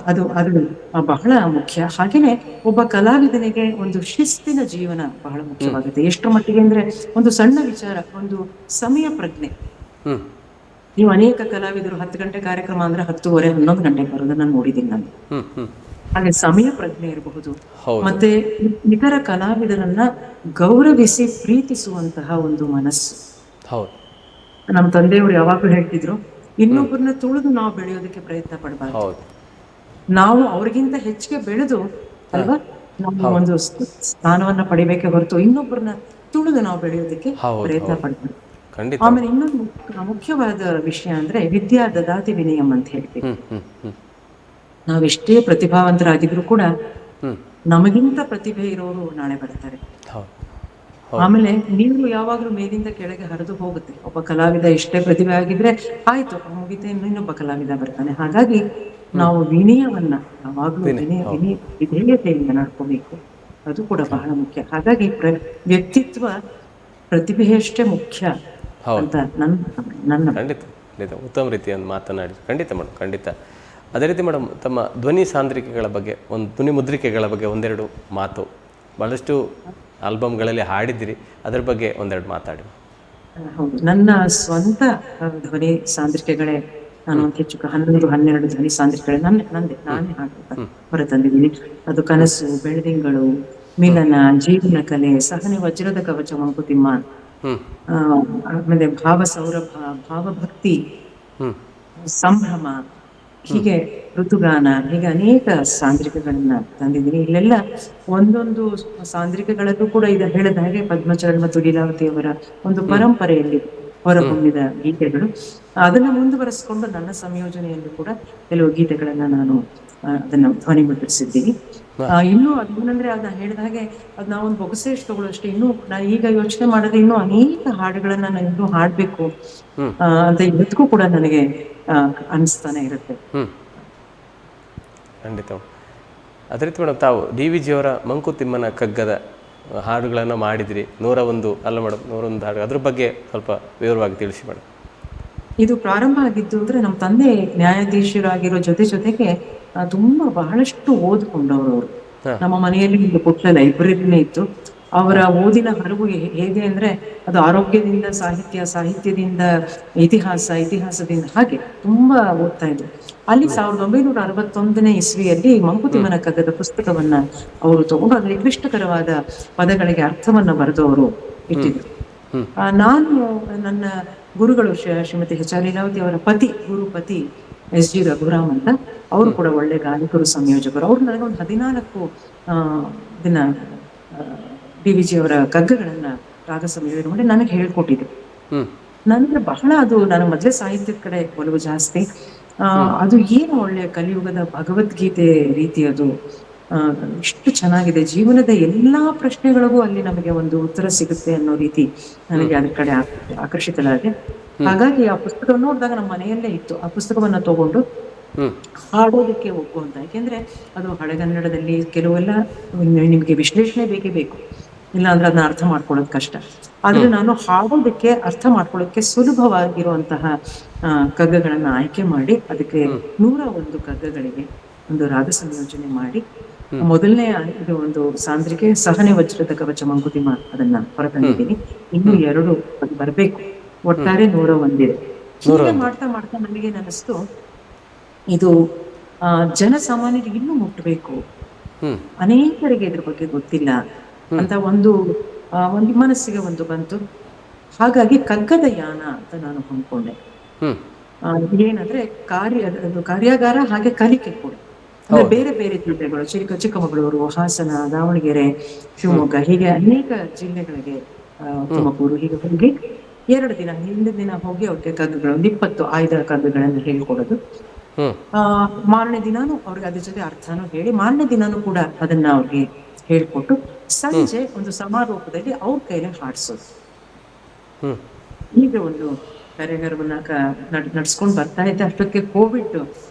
ಅದು ಬಹಳ ಮುಖ್ಯ. ಹಾಗೇನೆ ಒಬ್ಬ ಕಲಾವಿದನಿಗೆ ಒಂದು ಶಿಸ್ತಿನ ಜೀವನ ಬಹಳ ಮುಖ್ಯವಾಗುತ್ತೆ. ಎಷ್ಟು ಮಟ್ಟಿಗೆ ಅಂದ್ರೆ, ಒಂದು ಸಣ್ಣ ವಿಚಾರ, ಒಂದು ಸಮಯ ಪ್ರಜ್ಞೆ. ನೀವು ಅನೇಕ ಕಲಾವಿದರು 10 ಗಂಟೆ ಕಾರ್ಯಕ್ರಮ ಅಂದ್ರೆ 10:30, 11 ಗಂಟೆಗೆ ಬರೋದನ್ನ ನಾನು ನೋಡಿದ್ದೀನಿ ನಾನು. ಹಾಗೆ ಸಮಯ ಪ್ರಜ್ಞೆ ಇರಬಹುದು. ಮತ್ತೆ ಇತರ ಕಲಾವಿದರನ್ನ ಗೌರವಿಸಿ ಪ್ರೀತಿಸುವಂತಹ ಒಂದು ಮನಸ್ಸು. ನಮ್ಮ ತಂದೆಯವರು ಯಾವಾಗ್ಲೂ ಹೇಳ್ತಿದ್ರು, ಇನ್ನೊಬ್ಬರನ್ನ ತುಳಿದು ನಾವು ಬೆಳೆಯೋದಕ್ಕೆ ಪ್ರಯತ್ನ ಪಡಬಾರ್ದು. ನಾವು ಅವ್ರಿಗಿಂತ ಹೆಚ್ಚಿಗೆ ಬೆಳೆದು ಅಲ್ವಾ ನಾವು ಒಂದು ಸ್ಥಾನವನ್ನ ಪಡಿಬೇಕೆ ಹೊರತು ಇನ್ನೊಬ್ಬರನ್ನ ತುಳಿದು ನಾವು ಬೆಳೆಯೋದಕ್ಕೆ ಪ್ರಯತ್ನ ಪಡಬಾರ್ದು. ಆಮೇಲೆ ಇನ್ನೊಂದು ಮುಖ್ಯವಾದ ವಿಷಯ ಅಂದ್ರೆ ವಿದ್ಯಾ ದದಾತಿ ವಿನಯಂ ಅಂತ ಹೇಳ್ತೀವಿ. ನಾವೆಷ್ಟೇ ಪ್ರತಿಭಾವಂತರಾಗಿದ್ರು ಕೂಡ ನಮಗಿಂತ ಪ್ರತಿಭೆ ಇರೋರು ನಾಳೆ ಬರ್ತಾರೆ. ಆಮೇಲೆ ನೀರು ಯಾವಾಗ್ಲೂ ಮೇಲಿಂದ ಕೆಳಗೆ ಹರಿದು ಹೋಗುತ್ತೆ. ಒಬ್ಬ ಕಲಾವಿದ ಎಷ್ಟೇ ಪ್ರತಿಭೆ ಆಗಿದ್ರೆ ಆಯ್ತು, ಮುಗಿತೆ, ಇನ್ನೊಬ್ಬ ಕಲಾವಿದ ಬರ್ತಾನೆ. ಹಾಗಾಗಿ ನಾವು ವಿನಯವನ್ನ ಯಾವಾಗ್ಲೂ ವಿಧೇಯತೆಯಿಂದ ನಡ್ಕೋಬೇಕು. ಅದು ಕೂಡ ಬಹಳ ಮುಖ್ಯ. ಹಾಗಾಗಿ ವ್ಯಕ್ತಿತ್ವ ಪ್ರತಿಭೆಯಷ್ಟೇ ಮುಖ್ಯ ಅಂತ ನನ್ನ ಖಂಡಿತ ಉತ್ತಮ ರೀತಿಯನ್ನು ಮಾತನಾಡಿ. ಖಂಡಿತ ಮೇಡಮ್, ಖಂಡಿತ. ಅದೇ ರೀತಿ ಮೇಡಮ್, ತಮ್ಮ ಧ್ವನಿ ಸಾಂದ್ರಿಕೆಗಳ ಬಗ್ಗೆ, ಧ್ವನಿ ಮುದ್ರಿಕೆಗಳ ಬಗ್ಗೆ ಒಂದೆರಡು ಮಾತು. ಬಹಳಷ್ಟು ಆಲ್ಬಮ್ಗಳಲ್ಲಿ ಹಾಡಿದ್ದೀರಿ, ಅದರ ಬಗ್ಗೆ ಒಂದೆರಡು ಮಾತಾಡಿ. ಹೌದು, ನನ್ನ ಸ್ವಂತ ಧ್ವನಿ ಸಾಂದ್ರಿಕೆಗಳೇ ನಾನು ಹೆಚ್ಚು 11-12 ಧ್ವನಿ ಸಾಂದ್ರಿಕೆಗಳೇ ನಾನೇ ಹಾಡುತ್ತಾ ಹೊರತಂದಿದ್ದೀನಿ. ಅದು ಕನಸು, ಬೆಳದಿಂಗಳು, ಮಿಲನ, ಜೀವನ ಕಲೆ, ಸಹನೆ, ವಜ್ರದ ಕವಚ, ಮಂಕುತಿಮ್ಮ, ಆಮೇಲೆ ಭಾವ ಸೌರಭ, ಭಾವಭಕ್ತಿ, ಸಂಭ್ರಮ, ಹೀಗೆ ಋತುಗಾನ, ಹೀಗೆ ಅನೇಕ ಸಾಂದ್ರಿಕೆಗಳನ್ನ ತಂದಿದ್ದೀನಿ. ಇಲ್ಲೆಲ್ಲ ಒಂದೊಂದು ಸಾಂದ್ರಿಕೆಗಳಲ್ಲೂ ಕೂಡ ಈಗ ಹೇಳಿದ ಹಾಗೆ ಪದ್ಮಚರಣ್ ಮತ್ತು ಲೀಲಾವತಿಯವರ ಒಂದು ಪರಂಪರೆಯಲ್ಲಿ ಹೊರಹೊಮ್ಮಿದ ಗೀತೆಗಳು. ಅದನ್ನ ಮುಂದುವರೆಸಿಕೊಂಡು ನನ್ನ ಸಂಯೋಜನೆಯಲ್ಲೂ ಕೂಡ ಕೆಲವು ಗೀತೆಗಳನ್ನ ನಾನು ಅದನ್ನ ಧ್ವನಿಮುದ್ರಿಸಿದ್ದೀವಿ. ಇನ್ನೂ ಅದೇನಂದ್ರೆ ಅದನ್ನ ಹೇಳಿದ ಹಾಗೆ ಅದ್ ನಾವೊಂದು ಬೊಗಸೆ ಎಷ್ಟು ತಗೊಳ್ಳೋಷ್ಟೇ ಇನ್ನೂ ನಾ ಈಗ ಯೋಚನೆ ಮಾಡಿದ್ರೆ ಇನ್ನೂ ಅನೇಕ ಹಾಡುಗಳನ್ನ ನಾನು ಇನ್ನೂ ಹಾಡ್ಬೇಕು ಅಂತ ಇವತ್ತಿಗೂ ಕೂಡ ನನಗೆ ಅನಿಸ್ತಾನೆ ಇರುತ್ತೆ. ಖಂಡಿತ. ಅದೇ ರೀತಿ ಮೇಡಮ್, ತಾವು ಡಿ ವಿ ಜಿಯವರ ಮಂಕುತಿಮ್ಮನ ಕಗ್ಗದ ಹಾಡುಗಳನ್ನು ಮಾಡಿದಿರಿ, 101 ಅಲ್ಲ ಮೇಡಮ್, 101 ಹಾಡು, ಅದ್ರ ಬಗ್ಗೆ ಸ್ವಲ್ಪ ವಿವರವಾಗಿ ತಿಳಿಸಿ ಮೇಡಮ್. ಇದು ಪ್ರಾರಂಭ ಆಗಿದ್ದು ಅಂದ್ರೆ ನಮ್ಮ ತಂದೆ ನ್ಯಾಯಾಧೀಶರಾಗಿರೋ ಜೊತೆಗೆ ತುಂಬಾ ಬಹಳಷ್ಟು ಓದ್ಕೊಂಡವರು ಅವರು. ನಮ್ಮ ಮನೆಯಲ್ಲಿ ಒಂದು ಪುಟ್ಟ ಲೈಬ್ರರಿನೇ ಇತ್ತು. ಅವರ ಓದಿನ ಹರಿವು ಹೇಗೆ ಅಂದ್ರೆ ಅದು ಆರೋಗ್ಯದಿಂದ ಸಾಹಿತ್ಯದಿಂದ ಇತಿಹಾಸದಿಂದ ಹಾಗೆ ತುಂಬಾ ಓದ್ತಾ ಇದ್ರು. ಅಲ್ಲಿ 1961ನೇ ಇಸ್ವಿಯಲ್ಲಿ ಮಂಕುತಿಮ್ಮನ ಕಗ್ಗದ ಪುಸ್ತಕವನ್ನ ಅವರು ತಗೊಂಡು ಅದರಲ್ಲಿ ಕ್ಲಿಷ್ಟಕರವಾದ ಪದಗಳಿಗೆ ಅರ್ಥವನ್ನ ಬರೆದು ಅವರು ಇಟ್ಟಿದ್ರು. ನಾನು ನನ್ನ ಗುರುಗಳು ಶ್ರೀಮತಿ ಎಚ್ ಆರ್ ಲೀಲಾವತಿ ಅವರ ಗುರುಪತಿ ಎಸ್ ಜಿ ರಘುರಾಮ್ ಅಂತ, ಅವರು ಕೂಡ ಒಳ್ಳೆ ಗಾಯಕರು, ಸಂಯೋಜಕರು. ಅವ್ರು ನನಗೊಂದು 14 ದಿನ ಡಿ ವಿ ಜಿ ಅವರ ಕಗ್ಗಗಳನ್ನ ರಾಗ ಸಂಯೋಜನೆ ಮಾಡಿ ನನಗೆ ಹೇಳ್ಕೊಟ್ಟಿದ್ರು. ನನಗೆ ಬಹಳ ಅದು ನನ್ನ ಮೊದಲೇ ಸಾಹಿತ್ಯದ ಕಡೆ ಒಲವು ಜಾಸ್ತಿ. ಅದು ಏನು ಒಳ್ಳೆ ಕಲಿಯುಗದ ಭಗವದ್ಗೀತೆ ರೀತಿ ಅದು ಇಷ್ಟು ಚೆನ್ನಾಗಿದೆ. ಜೀವನದ ಎಲ್ಲಾ ಪ್ರಶ್ನೆಗಳಿಗೂ ಅಲ್ಲಿ ನಮಗೆ ಒಂದು ಉತ್ತರ ಸಿಗುತ್ತೆ ಅನ್ನೋ ರೀತಿ ನನಗೆ ಅದ್ರ ಕಡೆ ಆಕರ್ಷಿತಳಾದೆ. ಹಾಗಾಗಿ ಆ ಪುಸ್ತಕ ನೋಡಿದಾಗ ನಮ್ಮ ಮನೆಯಲ್ಲೇ ಇತ್ತು. ಆ ಪುಸ್ತಕವನ್ನ ತಗೊಂಡು ಹಾಡೋದಕ್ಕೆ ಒಪ್ಪುವಂತ, ಯಾಕೆಂದ್ರೆ ಅದು ಹಳೆಗನ್ನಡದಲ್ಲಿ ಕೆಲವೆಲ್ಲ ನಿಮ್ಗೆ ವಿಶ್ಲೇಷಣೆ ಬೇಕೇ ಬೇಕು, ಇಲ್ಲ ಅಂದ್ರೆ ಅದನ್ನ ಅರ್ಥ ಮಾಡ್ಕೊಳ್ಳೋದು ಕಷ್ಟ. ಆದ್ರೆ ನಾನು ಹಾಡೋದಕ್ಕೆ ಅರ್ಥ ಮಾಡ್ಕೊಳ್ಳೋದಕ್ಕೆ ಸುಲಭವಾಗಿರುವಂತಹ ಕಗ್ಗಗಳನ್ನ ಆಯ್ಕೆ ಮಾಡಿ ಅದಕ್ಕೆ 101 ಕಗ್ಗಗಳಿಗೆ ಒಂದು ರಾಗ ಸಂಯೋಜನೆ ಮಾಡಿ ಮೊದಲನೇ ಇದು ಒಂದು ಸಾಂದ್ರಿಕೆ ಸಹನೆ ವಜ್ರದ ಕವಚ ಮಂಕುತಿಮ್ಮ ಅದನ್ನ ಹೊರತಂದಿದ್ದೀನಿ. ಇನ್ನು 2 ಅದು ಬರ್ಬೇಕು. ಒಟ್ಟಾರೆ 101 ಹೀಗೆ ಮಾಡ್ತಾ ನನಗೆ ಅನಿಸ್ತು ಇದು ಜನಸಾಮಾನ್ಯರಿಗೆ ಇನ್ನೂ ಮುಟ್ಟಬೇಕು, ಅನೇಕರಿಗೆ ಇದ್ರ ಬಗ್ಗೆ ಗೊತ್ತಿಲ್ಲ ಅಂತ ಒಂದು ಮನಸ್ಸಿಗೆ ಒಂದು ಬಂತು. ಹಾಗಾಗಿ ಕಗ್ಗದ ಯಾನ ಅಂತ ನಾನು ಅಂದ್ಕೊಂಡೆ. ಏನಂದ್ರೆ ಕಾರ್ಯಾಗಾರ ಹಾಗೆ ಕಲಿಕೆ ಕೂಡ. ಅಂದ್ರೆ ಬೇರೆ ಬೇರೆ ಜಿಲ್ಲೆಗಳು, ಚಿಕ್ಕಮಗಳೂರು, ಹಾಸನ, ದಾವಣಗೆರೆ, ಶಿವಮೊಗ್ಗ, ಹೀಗೆ ಅನೇಕ ಜಿಲ್ಲೆಗಳಿಗೆ, ತುಮಕೂರು, ಹೀಗೆ ಹೋಗಿ 2 ದಿನ, ಹಿಂದಿನ ದಿನ ಹೋಗಿ ಅವ್ರಿಗೆ ಕಗ್ಗಗಳು 20 ಆಯ್ದ ಕಗ್ಗಗಳನ್ನು ಹೇಳ್ಕೊಡೋದು. ಮಾರನೇ ದಿನಾನು ಅವ್ರಿಗೆ ಅದ್ರ ಜೊತೆ ಅರ್ಥನೂ ಹೇಳಿ, ಮಾರನೇ ದಿನಾನು ಕೂಡ ಅದನ್ನ ಅವ್ರಿಗೆ ಹೇಳ್ಕೊಟ್ಟು ಸಂಜೆ ಒಂದು ಸಮಾರೋಪದಲ್ಲಿ ಅವ್ರ ಕೈಲೇ ಹಾಡ್ಸೋದು. ಈಗ ಒಂದು ಕಾರ್ಯಾಗಾರವನ್ನ ನಡ್ಸ್ಕೊಂಡ್ ಬರ್ತಾ ಇದ್ದೆ. ಅಷ್ಟೊತ್ತಿಗೆ ಕೋವಿಡ್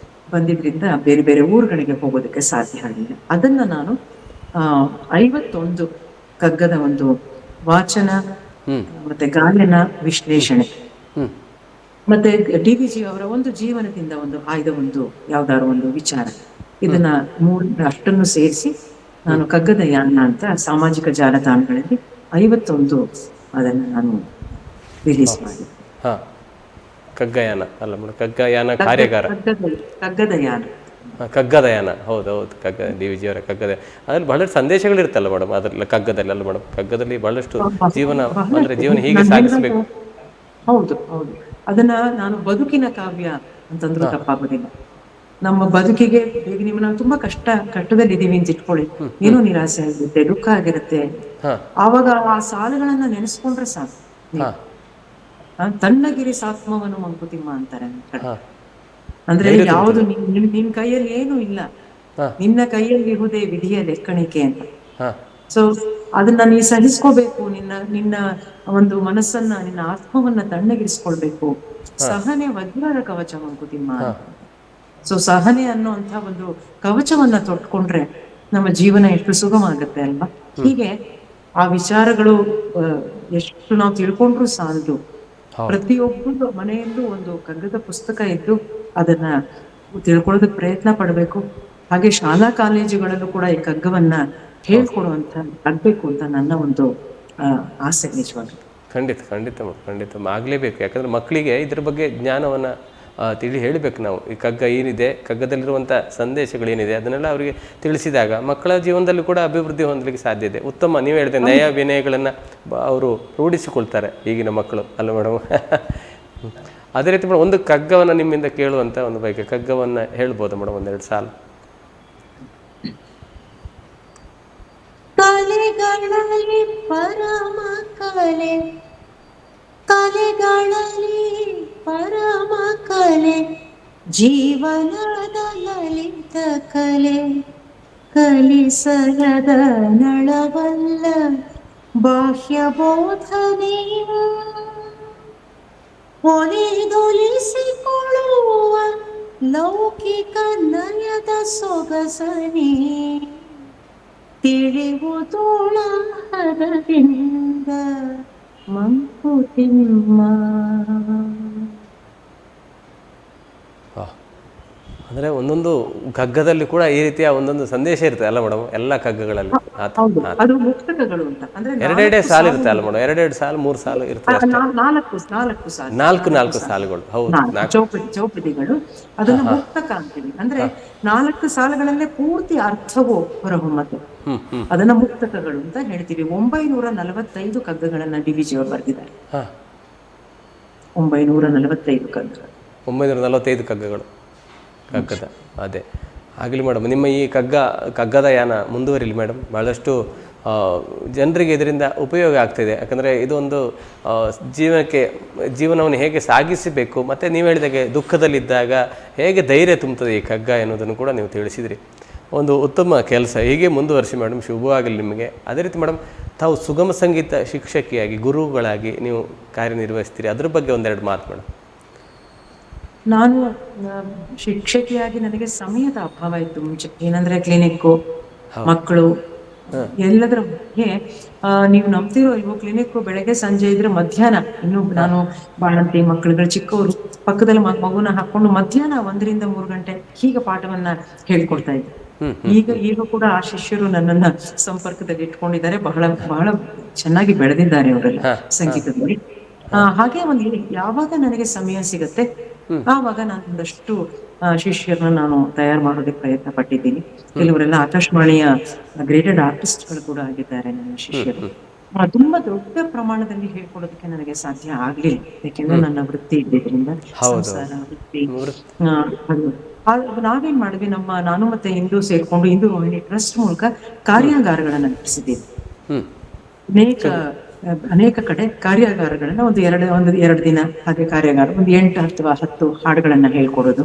ಬಂದಿದ್ರಿಂದ ಬೇರೆ ಬೇರೆ ಊರುಗಳಿಗೆ ಹೋಗೋದಕ್ಕೆ ಸಾಧ್ಯ ಆಗಲಿಲ್ಲ. ಅದನ್ನ ನಾನು 51 ಕಗ್ಗದ ಒಂದು ವಾಚನ ಮತ್ತೆ ಗಾಯನ ವಿಶ್ಲೇಷಣೆ ಮತ್ತೆ ಡಿ ವಿ ಜಿ ಅವರ ಒಂದು ಜೀವನದಿಂದ ಒಂದು ಆಯ್ದ ಒಂದು ಯಾವ್ದಾದ್ರು ಒಂದು ವಿಚಾರ, ಇದನ್ನ ಅಷ್ಟನ್ನು ಸೇರಿಸಿ ನಾನು ಕಗ್ಗದ ಯಾನ ಅಂತ ಸಾಮಾಜಿಕ ಜಾಲತಾಣಗಳಲ್ಲಿ 51 ಅದನ್ನ ನಾನು ರಿಲೀಸ್ ಮಾಡಿದ್ದೆ. ಕಗ್ಗಯಾನ ಅಲ್ಲ ಮೇಡಮ್, ಕಗ್ಗಯಾನ ಕಾರ್ಯಾಗಾರ, ಕಗ್ಗದಯಾನ. ಹೌದು, ಡಿ ವಿ ಜಿ ಅವರ ಕಗ್ಗದ, ಅದ್ರಲ್ಲಿ ಬಹಳಷ್ಟು ಸಂದೇಶಗಳಿರ್ತಲ್ಲ ಮೇಡಮ್ ಅದ್ರಲ್ಲಿ, ಕಗ್ಗದಲ್ಲಿ ಅಲ್ಲ ಮೇಡಮ್, ಕಗ್ಗದಲ್ಲಿ ಬಹಳಷ್ಟು ಜೀವನ ಹೀಗೆ ಸಾಗಿಸ್ಬೇಕು. ಹೌದು, ಅದನ್ನ ನಾನು ಬದುಕಿನ ಕಾವ್ಯ ಅಂತಂದ್ರೂ ತಪ್ಪಾಗೋದಿಲ್ಲ. ನಮ್ಮ ಬದುಕಿಗೆ ಬೇಗ ನಾವು ತುಂಬಾ ಕಷ್ಟದಲ್ಲಿ ಇದೀವಿ ಅಂತ ಇಟ್ಕೊಳ್ಳಿ, ಏನೋ ನಿರಾಸೆ ಆಗಿರುತ್ತೆ, ದುಃಖ ಆಗಿರುತ್ತೆ. ಆವಾಗ ಆ ಸಾಲುಗಳನ್ನ ನೆನೆಸ್ಕೊಂಡ್ರೆ ಸಾಕು. ತಣ್ಣಗಿರಿ ಸಾತ್ಮವನು ಮಂಕುತಿಮ್ಮ ಅಂತಾರೆ. ಅಂದ್ರೆ ಯಾವುದು ನಿನ್ ಕೈಯಲ್ಲಿ ಏನು ಇಲ್ಲ, ನಿನ್ನ ಕೈಯಲ್ಲಿ ಇರುವುದೇ ವಿಧಿಯ ಲೆಕ್ಕಣಿಕೆ ಅಂತ. ಸೊ ಅದನ್ನ ನೀ ಸಹಿಸ್ಕೋಬೇಕು, ನಿನ್ನ ಒಂದು ಮನಸ್ಸನ್ನ, ನಿನ್ನ ಆತ್ಮವನ್ನ ತಣ್ಣಗಿರಿಸ್ಕೊಳ್ಬೇಕು. ಸಹನೆ ವಜ್ರದ ಕವಚ ಮಂಕುತಿಮ್ಮ. ಸೊ ಸಹನೆ ಅನ್ನುವಂತ ಒಂದು ಕವಚವನ್ನ ತೊಟ್ಕೊಂಡ್ರೆ ನಮ್ಮ ಜೀವನ ಎಷ್ಟು ಸುಗಮ ಆಗುತ್ತೆ ಅಲ್ವಾ. ಹೀಗೆ ಆ ವಿಚಾರಗಳು ಎಷ್ಟು ನಾವು ತಿಳ್ಕೊಂಡ್ರು ಸಾಲದು. ಪ್ರತಿಯೊಬ್ಬರು ಮನೆಯಲ್ಲೂ ಒಂದು ಕಗ್ಗದ ಪುಸ್ತಕ ಇದ್ದು ಅದನ್ನ ತಿಳ್ಕೊಳ್ಳೋದಕ್ಕೆ ಪ್ರಯತ್ನ ಪಡ್ಬೇಕು. ಹಾಗೆ ಶಾಲಾ ಕಾಲೇಜುಗಳಲ್ಲೂ ಕೂಡ ಈ ಕಗ್ಗವನ್ನ ಹೇಳ್ಕೊಡುವಂತ ಆಗ್ಬೇಕು ಅಂತ ನನ್ನ ಒಂದು ಆಸೆ. ನಿಜವಾಗಿ ಖಂಡಿತ ಆಗ್ಲೇಬೇಕು. ಯಾಕಂದ್ರೆ ಮಕ್ಕಳಿಗೆ ಇದ್ರ ಬಗ್ಗೆ ಜ್ಞಾನವನ್ನ ಹೇಳಬೇಕು ನಾವು. ಈ ಕಗ್ಗ ಏನಿದೆ, ಕಗ್ಗದಲ್ಲಿರುವಂಥ ಸಂದೇಶಗಳೇನಿದೆ ಅದನ್ನೆಲ್ಲ ಅವರಿಗೆ ತಿಳಿಸಿದಾಗ ಮಕ್ಕಳ ಜೀವನದಲ್ಲೂ ಕೂಡ ಅಭಿವೃದ್ಧಿ ಹೊಂದಲಿಕ್ಕೆ ಸಾಧ್ಯ ಇದೆ. ಉತ್ತಮ, ನೀವು ಹೇಳಿದೆ ನಯ ವಿನಯಗಳನ್ನು ಅವರು ರೂಢಿಸಿಕೊಳ್ತಾರೆ ಈಗಿನ ಮಕ್ಕಳು ಅಲ್ಲ ಮೇಡಮ್. ಅದೇ ರೀತಿ ಮೇಡಮ್, ಒಂದು ಕಗ್ಗವನ್ನು ನಿಮ್ಮಿಂದ ಕೇಳುವಂಥ ಒಂದು ಬಯಕೆ, ಕಗ್ಗವನ್ನು ಹೇಳ್ಬೋದು ಮೇಡಮ್, 1-2 ಸಾಲು? ಕಲೆಗಳಲ್ಲಿ ಪರಮ ಕಲೆಗಳಲ್ಲಿ ಪರಮ ಕಲೆ ಜೀವನದ ಲಲಿತ ಕಲಿತ ಕಲೆ ಕಲಿಸಲದ ನಳವಲ್ಲ ಬಾಹ್ಯ ಬೋಧನೆಯು ಒಲಿದೊಲಿಸಿಕೊಳ್ಳುವ ಲೌಕಿಕ ನಯದ ಸೊಗಸನೆ ತಿಳಿಯುವುದೋಳ ಹರದಿಂದ ಮಂಕುತಿಮ್ಮ. ಅಂದರೆ ಒಂದೊಂದು ಕಗ್ಗದಲ್ಲಿ ಕೂಡ ಈ ರೀತಿಯ ಒಂದೊಂದು ಸಂದೇಶ ಇರುತ್ತೆ ಅಲ್ಲ ಮೇಡಮ್, ಎಲ್ಲ ಕಗ್ಗಗಳಲ್ಲಿ ಹೌದು, ಅದು ಮುಕ್ತಕಗಳು ಅಂತ ಅಂದ್ರೆ ಎರಡೆರಡೇ ಸಾಲು ಇರುತ್ತೆ ಅಲ್ಲ ಮೇಡಮ್, ಎರಡೆರಡು ಸಾಲು 3 ಸಾಲು ಇರ್ತದೆ ಅಷ್ಟೇ. ನಾಲ್ಕು ಸಾಲು, ನಾಲ್ಕು ಸಾಲುಗಳು, ಹೌದು, ಚೌಪದಿಗಳು. ಅದನ್ನ ಮುಕ್ತಕ ಅಂತೀವಿ. ಅಂದ್ರೆ 4 ಸಾಲುಗಳಲ್ಲೇ ಪೂರ್ತಿ ಅರ್ಥವು ಹೊರಹೊಮ್ಮತ್ತೆ. ಅದನ್ನ ಮುಕ್ತಕಗಳು ಅಂತ ಹೇಳ್ತೀವಿ. 945 ಕಗ್ಗಗಳನ್ನ ಡಿ.ವಿ.ಜಿ ಅವರು ಬರೆದಿದ್ದಾರೆ. 945 ಕಗ್ಗಗಳು. 945 ಕಗ್ಗಗಳು. ಕಗ್ಗದ ಅದೇ ಆಗಲಿ ಮೇಡಮ್. ನಿಮ್ಮ ಈ ಕಗ್ಗದ ಯಾನ ಮುಂದುವರಿಲಿ ಮೇಡಮ್. ಭಾಳಷ್ಟು ಜನರಿಗೆ ಇದರಿಂದ ಉಪಯೋಗ ಆಗ್ತಿದೆ. ಯಾಕಂದರೆ ಇದೊಂದು ಜೀವನವನ್ನು ಹೇಗೆ ಸಾಗಿಸಬೇಕು, ಮತ್ತು ನೀವು ಹೇಳಿದಾಗೆ ದುಃಖದಲ್ಲಿದ್ದಾಗ ಹೇಗೆ ಧೈರ್ಯ ತುಂಬುತ್ತದೆ ಈ ಕಗ್ಗ ಎನ್ನುವುದನ್ನು ಕೂಡ ನೀವು ತಿಳಿಸಿದ್ರಿ. ಒಂದು ಉತ್ತಮ ಕೆಲಸ, ಹೀಗೆ ಮುಂದುವರಿಸಿ ಮೇಡಮ್, ಶುಭವಾಗಲಿ ನಿಮಗೆ. ಅದೇ ರೀತಿ ಮೇಡಮ್, ತಾವು ಸುಗಮ ಸಂಗೀತ ಶಿಕ್ಷಕಿಯಾಗಿ, ಗುರುಗಳಾಗಿ ನೀವು ಕಾರ್ಯನಿರ್ವಹಿಸ್ತೀರಿ, ಅದ್ರ ಬಗ್ಗೆ ಒಂದೆರಡು ಮಾತು ಮೇಡಮ್. ನಾನು ಶಿಕ್ಷಕಿಯಾಗಿ ನನಗೆ ಸಮಯದ ಅಭಾವ ಇತ್ತು ಮುಂಚೆ. ಏನಂದ್ರೆ ಕ್ಲಿನಿಕ್ಕು, ಮಕ್ಕಳು, ಎಲ್ಲದರ ಬಗ್ಗೆ ನೀವು ನಂಬ್ತಿರೋ ಇಲ್ವೋ, ಕ್ಲಿನಿಕ್ ಬೆಳಗ್ಗೆ ಸಂಜೆ ಇದ್ರೆ ಮಧ್ಯಾಹ್ನ ಇನ್ನು ನಾನು ಬಾಣಂತಿ ಮಕ್ಕಳುಗಳು ಚಿಕ್ಕವರು ಪಕ್ಕದಲ್ಲಿ ಮಗುನ ಹಾಕೊಂಡು ಮಧ್ಯಾಹ್ನ 1 ರಿಂದ 3 ಗಂಟೆ ಹೀಗೆ ಪಾಠವನ್ನ ಹೇಳ್ಕೊಡ್ತಾ ಇದ್ದೆ. ಈಗ ಕೂಡ ಆ ಶಿಷ್ಯರು ನನ್ನನ್ನ ಸಂಪರ್ಕದಲ್ಲಿ ಇಟ್ಕೊಂಡಿದ್ದಾರೆ. ಬಹಳ ಬಹಳ ಚೆನ್ನಾಗಿ ಬೆಳೆದಿದ್ದಾರೆ ಅವರೆಲ್ಲ ಸಂಗೀತದಲ್ಲಿ. ಹಾಗೆ ಯಾವಾಗ ನನಗೆ ಸಮಯ ಸಿಗತ್ತೆ ಆವಾಗ ನಾನು ಒಂದಷ್ಟು ಶಿಷ್ಯರನ್ನ ನಾನು ತಯಾರು ಮಾಡೋದಕ್ಕೆ ಪ್ರಯತ್ನ ಪಟ್ಟಿದ್ದೀನಿ. ಕೆಲವರೆಲ್ಲ ಆಕಾಶವಾಣಿಯ ಗ್ರೇಡೆಡ್ ಆರ್ಟಿಸ್ಟ್ಗಳು ಕೂಡ ಆಗಿದ್ದಾರೆ ನನ್ನ ಶಿಷ್ಯರು. ತುಂಬಾ ದೊಡ್ಡ ಪ್ರಮಾಣದಲ್ಲಿ ಹೇಳ್ಕೊಡೋದಕ್ಕೆ ನನಗೆ ಸಾಧ್ಯ ಆಗ್ಲಿಲ್ಲ, ಯಾಕೆಂದ್ರೆ ನನ್ನ ವೃತ್ತಿ ಇದ್ದಿದ್ರಿಂದ, ಸಂಸಾರ ವೃತ್ತಿ. ನಾವೇನ್ ಮಾಡಿದ್ವಿ, ನಾನು ಮತ್ತೆ ಇಂದು ಸೇರ್ಕೊಂಡು ಇಂದು ರೋಹಿಣಿ ಟ್ರಸ್ಟ್ ಮೂಲಕ ಕಾರ್ಯಾಗಾರಗಳನ್ನ ನಡೆಸಿದ್ದೀವಿ. ಅನೇಕ ಕಡೆ ಕಾರ್ಯಾಗಾರಗಳನ್ನ ಒಂದು ಎರಡು ದಿನ ಹಾಗೆ ಕಾರ್ಯಾಗಾರ, ಒಂದು 8 ಅಥವಾ 10 ಹಾಡುಗಳನ್ನ ಹೇಳ್ಕೊಡೋದು.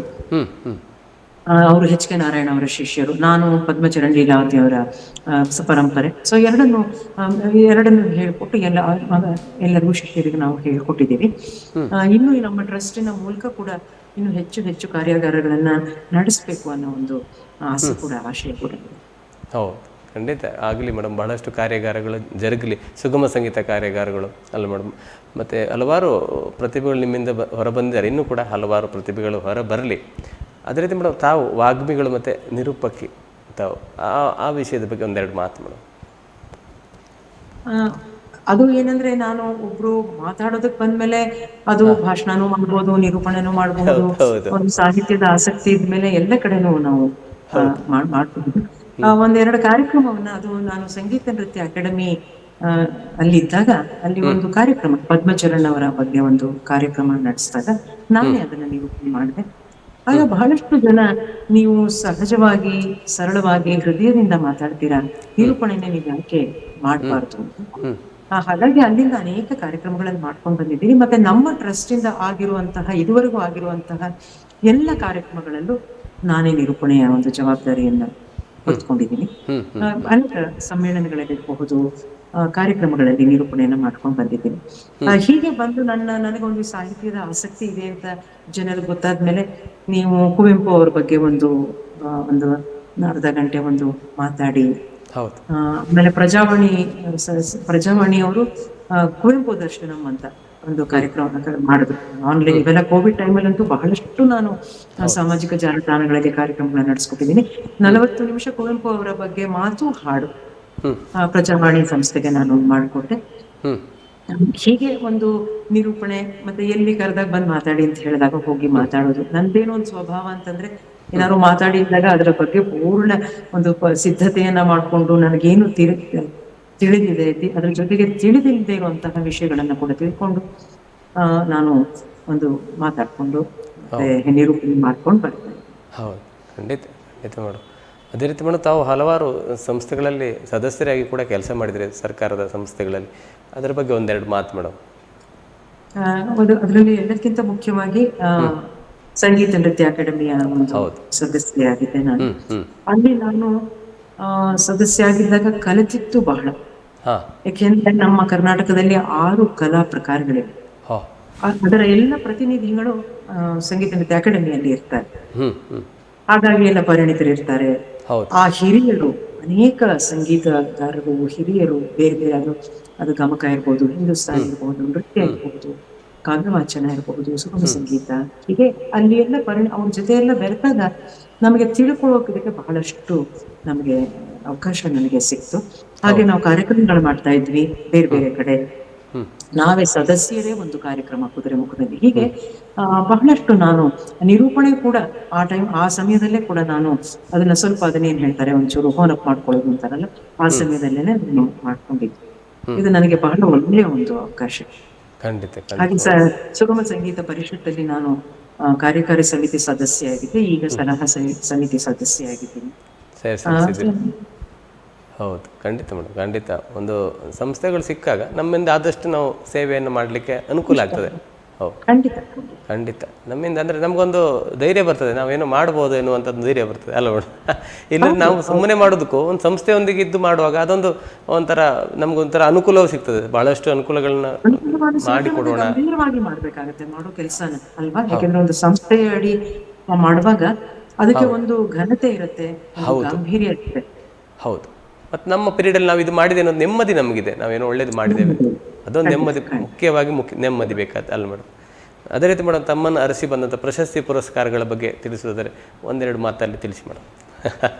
ಅವರು ಎಚ್ ಕೆ ನಾರಾಯಣ ಅವರ ಶಿಷ್ಯರು, ನಾನು ಪದ್ಮಚರಣ್ ಲೀಲಾವತಿ ಅವರ ಪರಂಪರೆ. ಸೊ ಎರಡನ್ನು ಹೇಳ್ಕೊಟ್ಟು ಎಲ್ಲರಿಗೂ ಶಿಷ್ಯರಿಗೆ ನಾವು ಹೇಳ್ಕೊಟ್ಟಿದ್ದೀವಿ. ಇನ್ನು ನಮ್ಮ ಟ್ರಸ್ಟಿನ ಮೂಲಕ ಕೂಡ ಇನ್ನು ಹೆಚ್ಚು ಕಾರ್ಯಾಗಾರಗಳನ್ನ ನಡೆಸಬೇಕು ಅನ್ನೋ ಒಂದು ಆಶಯ ಕೂಡ. ಹೌದು, ಖಂಡಿತ ಆಗಲಿ ಮೇಡಮ್. ಬಹಳಷ್ಟು ಕಾರ್ಯಾಗಾರಗಳು ಜರುಗಲಿ, ಸುಗಮ ಸಂಗೀತ ಕಾರ್ಯಾಗಾರಗಳು ಅಲ್ಲ ಮೇಡಮ್. ಮತ್ತು ಹಲವಾರು ಪ್ರತಿಭೆಗಳು ನಿಮ್ಮಿಂದ ಹೊರಬಂದಿದ್ದಾರೆ, ಇನ್ನೂ ಕೂಡ ಹಲವಾರು ಪ್ರತಿಭೆಗಳು ಹೊರ ಬರಲಿ. ಅದೇ ರೀತಿ ಮೇಡಮ್, ತಾವು ವಾಗ್ಮಿಗಳು ಮತ್ತು ನಿರೂಪಕಿ, ತಾವು ಆ ವಿಷಯದ ಬಗ್ಗೆ ಒಂದೆರಡು ಮಾತು ಮೇಡಮ್. ಅದು ಏನಂದ್ರೆ, ನಾನು ಒಬ್ರು ಮಾತಾಡೋದಕ್ಕೆ ಬಂದ್ಮೇಲೆ ಅದು ಭಾಷಣನೂ ಮಾಡ್ಬೋದು, ನಿರೂಪಣೆನೂ ಮಾಡ್ಬೋದು. ಒಂದು ಸಾಹಿತ್ಯದ ಆಸಕ್ತಿ ಇದ್ಮೇಲೆ ಎಲ್ಲ ಕಡೆನೂ ನಾವು ಮಾಡ್ಬೋದು. 1-2 ಕಾರ್ಯಕ್ರಮವನ್ನ, ಅದು ನಾನು ಸಂಗೀತ ನೃತ್ಯ ಅಕಾಡೆಮಿ ಅಲ್ಲಿದ್ದಾಗ ಅಲ್ಲಿ ಒಂದು ಕಾರ್ಯಕ್ರಮ, ಪದ್ಮಚರಣ್ ಅವರ ಬಗ್ಗೆ ಒಂದು ಕಾರ್ಯಕ್ರಮ ನಡೆಸಿದಾಗ ನಾನೇ ಅದನ್ನ ನಿರೂಪಣೆ ಮಾಡಿದೆ. ಆಗ ಬಹಳಷ್ಟು ಜನ, ನೀವು ಸಹಜವಾಗಿ ಸರಳವಾಗಿ ಹೃದಯದಿಂದ ಮಾತಾಡ್ತೀರಾ, ನಿರೂಪಣೆನ ನೀವು ಯಾಕೆ ಮಾಡಬಾರ್ದು? ಹಾಗಾಗಿ ಅಲ್ಲಿಂದ ಅನೇಕ ಕಾರ್ಯಕ್ರಮಗಳಲ್ಲಿ ಮಾಡ್ಕೊಂಡು ಬಂದಿದ್ದೀನಿ. ಮತ್ತೆ ನಮ್ಮ ಟ್ರಸ್ಟ್ ಇಂದ ಇದುವರೆಗೂ ಆಗಿರುವಂತಹ ಎಲ್ಲ ಕಾರ್ಯಕ್ರಮಗಳಲ್ಲೂ ನಾನೇ ನಿರೂಪಣೆಯ ಒಂದು ಜವಾಬ್ದಾರಿಯನ್ನ ಹೊತ್ಕೊಂಡಿದ್ದೀನಿ. ಅನೇಕ ಸಮ್ಮೇಳನಗಳಲ್ಲಿರಬಹುದು, ಕಾರ್ಯಕ್ರಮಗಳಲ್ಲಿ ನಿರೂಪಣೆಯನ್ನ ಮಾಡ್ಕೊಂಡು ಬಂದಿದ್ದೀನಿ. ಹೀಗೆ ಬಂದು ನನಗೊಂದು ಸಾಹಿತ್ಯದ ಆಸಕ್ತಿ ಇದೆ ಅಂತ ಜನರಿಗೆ ಗೊತ್ತಾದ್ಮೇಲೆ, ನೀವು ಕುವೆಂಪು ಅವ್ರ ಬಗ್ಗೆ ಒಂದು ಅರ್ಧ ಗಂಟೆ ಒಂದು ಮಾತಾಡಿ, ಆಮೇಲೆ ಪ್ರಜಾವಾಣಿ ಅವರು ಕುವೆಂಪು ದರ್ಶನಂ ಅಂತ ಒಂದು ಕಾರ್ಯಕ್ರಮ ಮಾಡಿದ್ರು ಆನ್ಲೈನ್. ಇವೆಲ್ಲ ಕೋವಿಡ್ ಟೈಮಲ್ಲಂತೂ ಬಹಳಷ್ಟು ನಾನು ಸಾಮಾಜಿಕ ಜಾಲತಾಣಗಳಿಗೆ ಕಾರ್ಯಕ್ರಮಗಳನ್ನ ನಡೆಸ್ಕೊಟ್ಟಿದ್ದೀನಿ. 40 ನಿಮಿಷ ಕುವೆಂಪು ಅವರ ಬಗ್ಗೆ ಮಾತು, ಹಾಡು ಪ್ರಜಾವಾಣಿ ಸಂಸ್ಥೆಗೆ ನಾನು ಮಾಡಿಕೊಟ್ಟೆ. ಹೀಗೆ ಒಂದು ನಿರೂಪಣೆ, ಮತ್ತೆ ಎಲ್ಲಿ ಕರೆದಾಗ ಬಂದ್ ಮಾತಾಡಿ ಅಂತ ಹೇಳಿದಾಗ ಹೋಗಿ ಮಾತಾಡೋದು. ನಂದೇನೋ ಒಂದು ಸ್ವಭಾವ ಅಂತಂದ್ರೆ, ಏನಾದ್ರು ಮಾತಾಡಿದಾಗ ಅದರ ಬಗ್ಗೆ ಪೂರ್ಣ ಒಂದು ಸಿದ್ಧತೆಯನ್ನ ಮಾಡ್ಕೊಂಡು, ನನಗೇನು ತಿಳಿದಿದೆ ಅದ್ರ ಜೊತೆಗೆ ತಿಳಿದಿಲ್ಲದೆ ಇರುವಂತಹ ವಿಷಯಗಳನ್ನ ಕೂಡ ತಿಳ್ಕೊಂಡು ನಾನು ಒಂದು ಮಾತಾಡ್ಕೊಂಡು ನಿರೂಪಣೆ ಮಾಡ್ಕೊಂಡು ಬರ್ತೇನೆ. ಹೌದು, ಖಂಡಿತ ಮೇಡಮ್. ಅದೇ ರೀತಿ ಮೇಡಮ್, ತಾವು ಹಲವಾರು ಸಂಸ್ಥೆಗಳಲ್ಲಿ ಸದಸ್ಯರಾಗಿ ಕೂಡ ಕೆಲಸ ಮಾಡಿದ್ರಿ, ಸರ್ಕಾರದ ಸಂಸ್ಥೆಗಳಲ್ಲಿ. ಅದರ ಬಗ್ಗೆ ಒಂದೆರಡು ಮಾತು ಮೇಡಮ್. ಅದರಲ್ಲಿ ಎಲ್ಲಕ್ಕಿಂತ ಮುಖ್ಯವಾಗಿ ಸಂಗೀತ ನೃತ್ಯ ಅಕಾಡೆಮಿಯ ಒಂದು ಸದಸ್ಯೆಯಾಗಿದ್ದೆ ನಾನು. ಅಲ್ಲಿ ನಾನು ಸದಸ್ಯ ಆಗಿದ್ದಾಗ ಕಲಿತಿತ್ತು ಬಹಳ. ಯಾಕೆಂದ್ರೆ ನಮ್ಮ ಕರ್ನಾಟಕದಲ್ಲಿ 6 ಕಲಾ ಪ್ರಕಾರಗಳಿವೆ. ಅದರ ಎಲ್ಲ ಪ್ರತಿನಿಧಿಗಳು ಸಂಗೀತ ನೃತ್ಯ ಅಕಾಡೆಮಿಯಲ್ಲಿ ಇರ್ತಾರೆ. ಹಾಗಾಗಿ ಎಲ್ಲ ಪರಿಣಿತರು ಇರ್ತಾರೆ. ಆ ಹಿರಿಯರು, ಅನೇಕ ಸಂಗೀತಗಾರರು, ಹಿರಿಯರು, ಬೇರೆ ಬೇರೆ ಅದು ಗಮಕ ಇರ್ಬೋದು, ಹಿಂದೂಸ್ತಾನ್ ಇರ್ಬೋದು, ನೃತ್ಯ ಇರ್ಬೋದು, ಕಾವ್ಯವಾಚನ ಇರಬಹುದು, ಸುಗಮ ಸಂಗೀತ, ಹೀಗೆ ಅಲ್ಲಿ ಎಲ್ಲ ಅವ್ರ ಜೊತೆ ಎಲ್ಲ ಬೆರೆತಾಗ ನಮಗೆ ತಿಳ್ಕೊಳ್ಳೋಕೆ ಬಹಳಷ್ಟು ನಮಗೆ ಅವಕಾಶ ನನಗೆ ಸಿಕ್ತು. ಹಾಗೆ ನಾವು ಕಾರ್ಯಕ್ರಮಗಳು ಮಾಡ್ತಾ ಇದ್ವಿ ಬೇರೆ ಬೇರೆ ಕಡೆ. ನಾವೇ ಸದಸ್ಯರೇ ಒಂದು ಕಾರ್ಯಕ್ರಮ ಕುದುರೆಮುಖದಲ್ಲಿ. ಹೀಗೆ ಬಹಳಷ್ಟು ನಾನು ನಿರೂಪಣೆ ಕೂಡ ಆ ಸಮಯದಲ್ಲೇ ಕೂಡ ನಾನು ಅದನ್ನ ಸ್ವಲ್ಪ ಅದನ್ನೇನ್ ಹೇಳ್ತಾರೆ ಒಂಚೂರು ಹೋನಪ್ ಮಾಡ್ಕೊಳ್ಳೋದು ಅಂತಾರಲ್ಲ, ಆ ಸಮಯದಲ್ಲೇನೆ ನಾನು ಮಾಡ್ಕೊಂಡಿದ್ದೆ. ಇದು ನನಗೆ ಬಹಳ ಒಳ್ಳೆಯ ಒಂದು ಅವಕಾಶ. ಹಾಗೆ ಸುಗಮ ಸಂಗೀತ ಪರಿಷತ್ತಲ್ಲಿ ನಾನು ಕಾರ್ಯಕಾರಿ ಸಮಿತಿ ಸದಸ್ಯ ಆಗಿದ್ದೆ. ಈಗ ಸಲಹಾ ಸಮಿತಿ ಸದಸ್ಯ ಆಗಿದ್ದೀನಿ. ಹೌದು, ಖಂಡಿತ ಮೇಡಮ್, ಖಂಡಿತ. ಒಂದು ಸಂಸ್ಥೆಗಳು ಸಿಕ್ಕಾಗ ನಮ್ಮಿಂದ ಆದಷ್ಟು ನಾವು ಸೇವೆಯನ್ನು ಮಾಡಲಿಕ್ಕೆ ಅನುಕೂಲ ಆಗ್ತದೆ. ಹೌದು, ಖಂಡಿತ. ನಮ್ಮಿಂದ ಅಂದರೆ ನಮಗೊಂದು ಧೈರ್ಯ ಬರ್ತದೆ, ನಾವೇನೋ ಮಾಡ್ಬೋದು ಎನ್ನುವಂಥದ್ದು ಧೈರ್ಯ ಬರ್ತದೆ ಅಲ್ಲ ಮೇಡಮ್. ಇಲ್ಲ ನಾವು ಸುಮ್ಮನೆ ಮಾಡೋದಕ್ಕೂ ಒಂದು ಸಂಸ್ಥೆಯೊಂದಿಗೆ ಇದ್ದು ಮಾಡುವಾಗ ಅದೊಂದು ಒಂಥರ ನಮ್ಗೊಂಥರ ಅನುಕೂಲವೂ ಸಿಗ್ತದೆ. ಬಹಳಷ್ಟು ಅನುಕೂಲಗಳನ್ನ ಮಾಡಿಕೊಡೋಣ. ಮಾಡ್ಬೇಕಾಗತ್ತೆ ಮಾಡೋ ಕೆಲಸನ ಅಲ್ವಾ? ಯಾಕೆಂದ್ರೆ ಒಂದು ಸಂಸ್ಥೆಯ ಅಡಿ ಮಾಡುವಾಗ ಅದಕ್ಕೆ ಒಂದು ಘನತೆ ಇರುತ್ತೆ, ಗಾಂಭೀರ್ಯ ಇರುತ್ತೆ. ಹೌದು. ಮತ್ತು ನಮ್ಮ ಪೀರಿಯಡಲ್ಲಿ ನಾವು ಇದು ಮಾಡಿದೆ ಅನ್ನೋದು ನೆಮ್ಮದಿ ನಮಗಿದೆ, ನಾವೇನೋ ಒಳ್ಳೇದು ಮಾಡಿದ್ದೇವೆ, ಅದೊಂದು ನೆಮ್ಮದಿ, ಮುಖ್ಯವಾಗಿ ನೆಮ್ಮದಿ ಬೇಕಾದ ಅಲ್ಲ ಮೇಡಮ್. ಅದೇ ರೀತಿ ಮೇಡಮ್, ತಮ್ಮನ್ನು ಅರಸಿ ಬಂದಂಥ ಪ್ರಶಸ್ತಿ ಪುರಸ್ಕಾರಗಳ ಬಗ್ಗೆ ತಿಳಿಸೋದಾದ್ರೆ ಒಂದೆರಡು ಮಾತಲ್ಲಿ ತಿಳಿಸಿ ಮೇಡಮ್.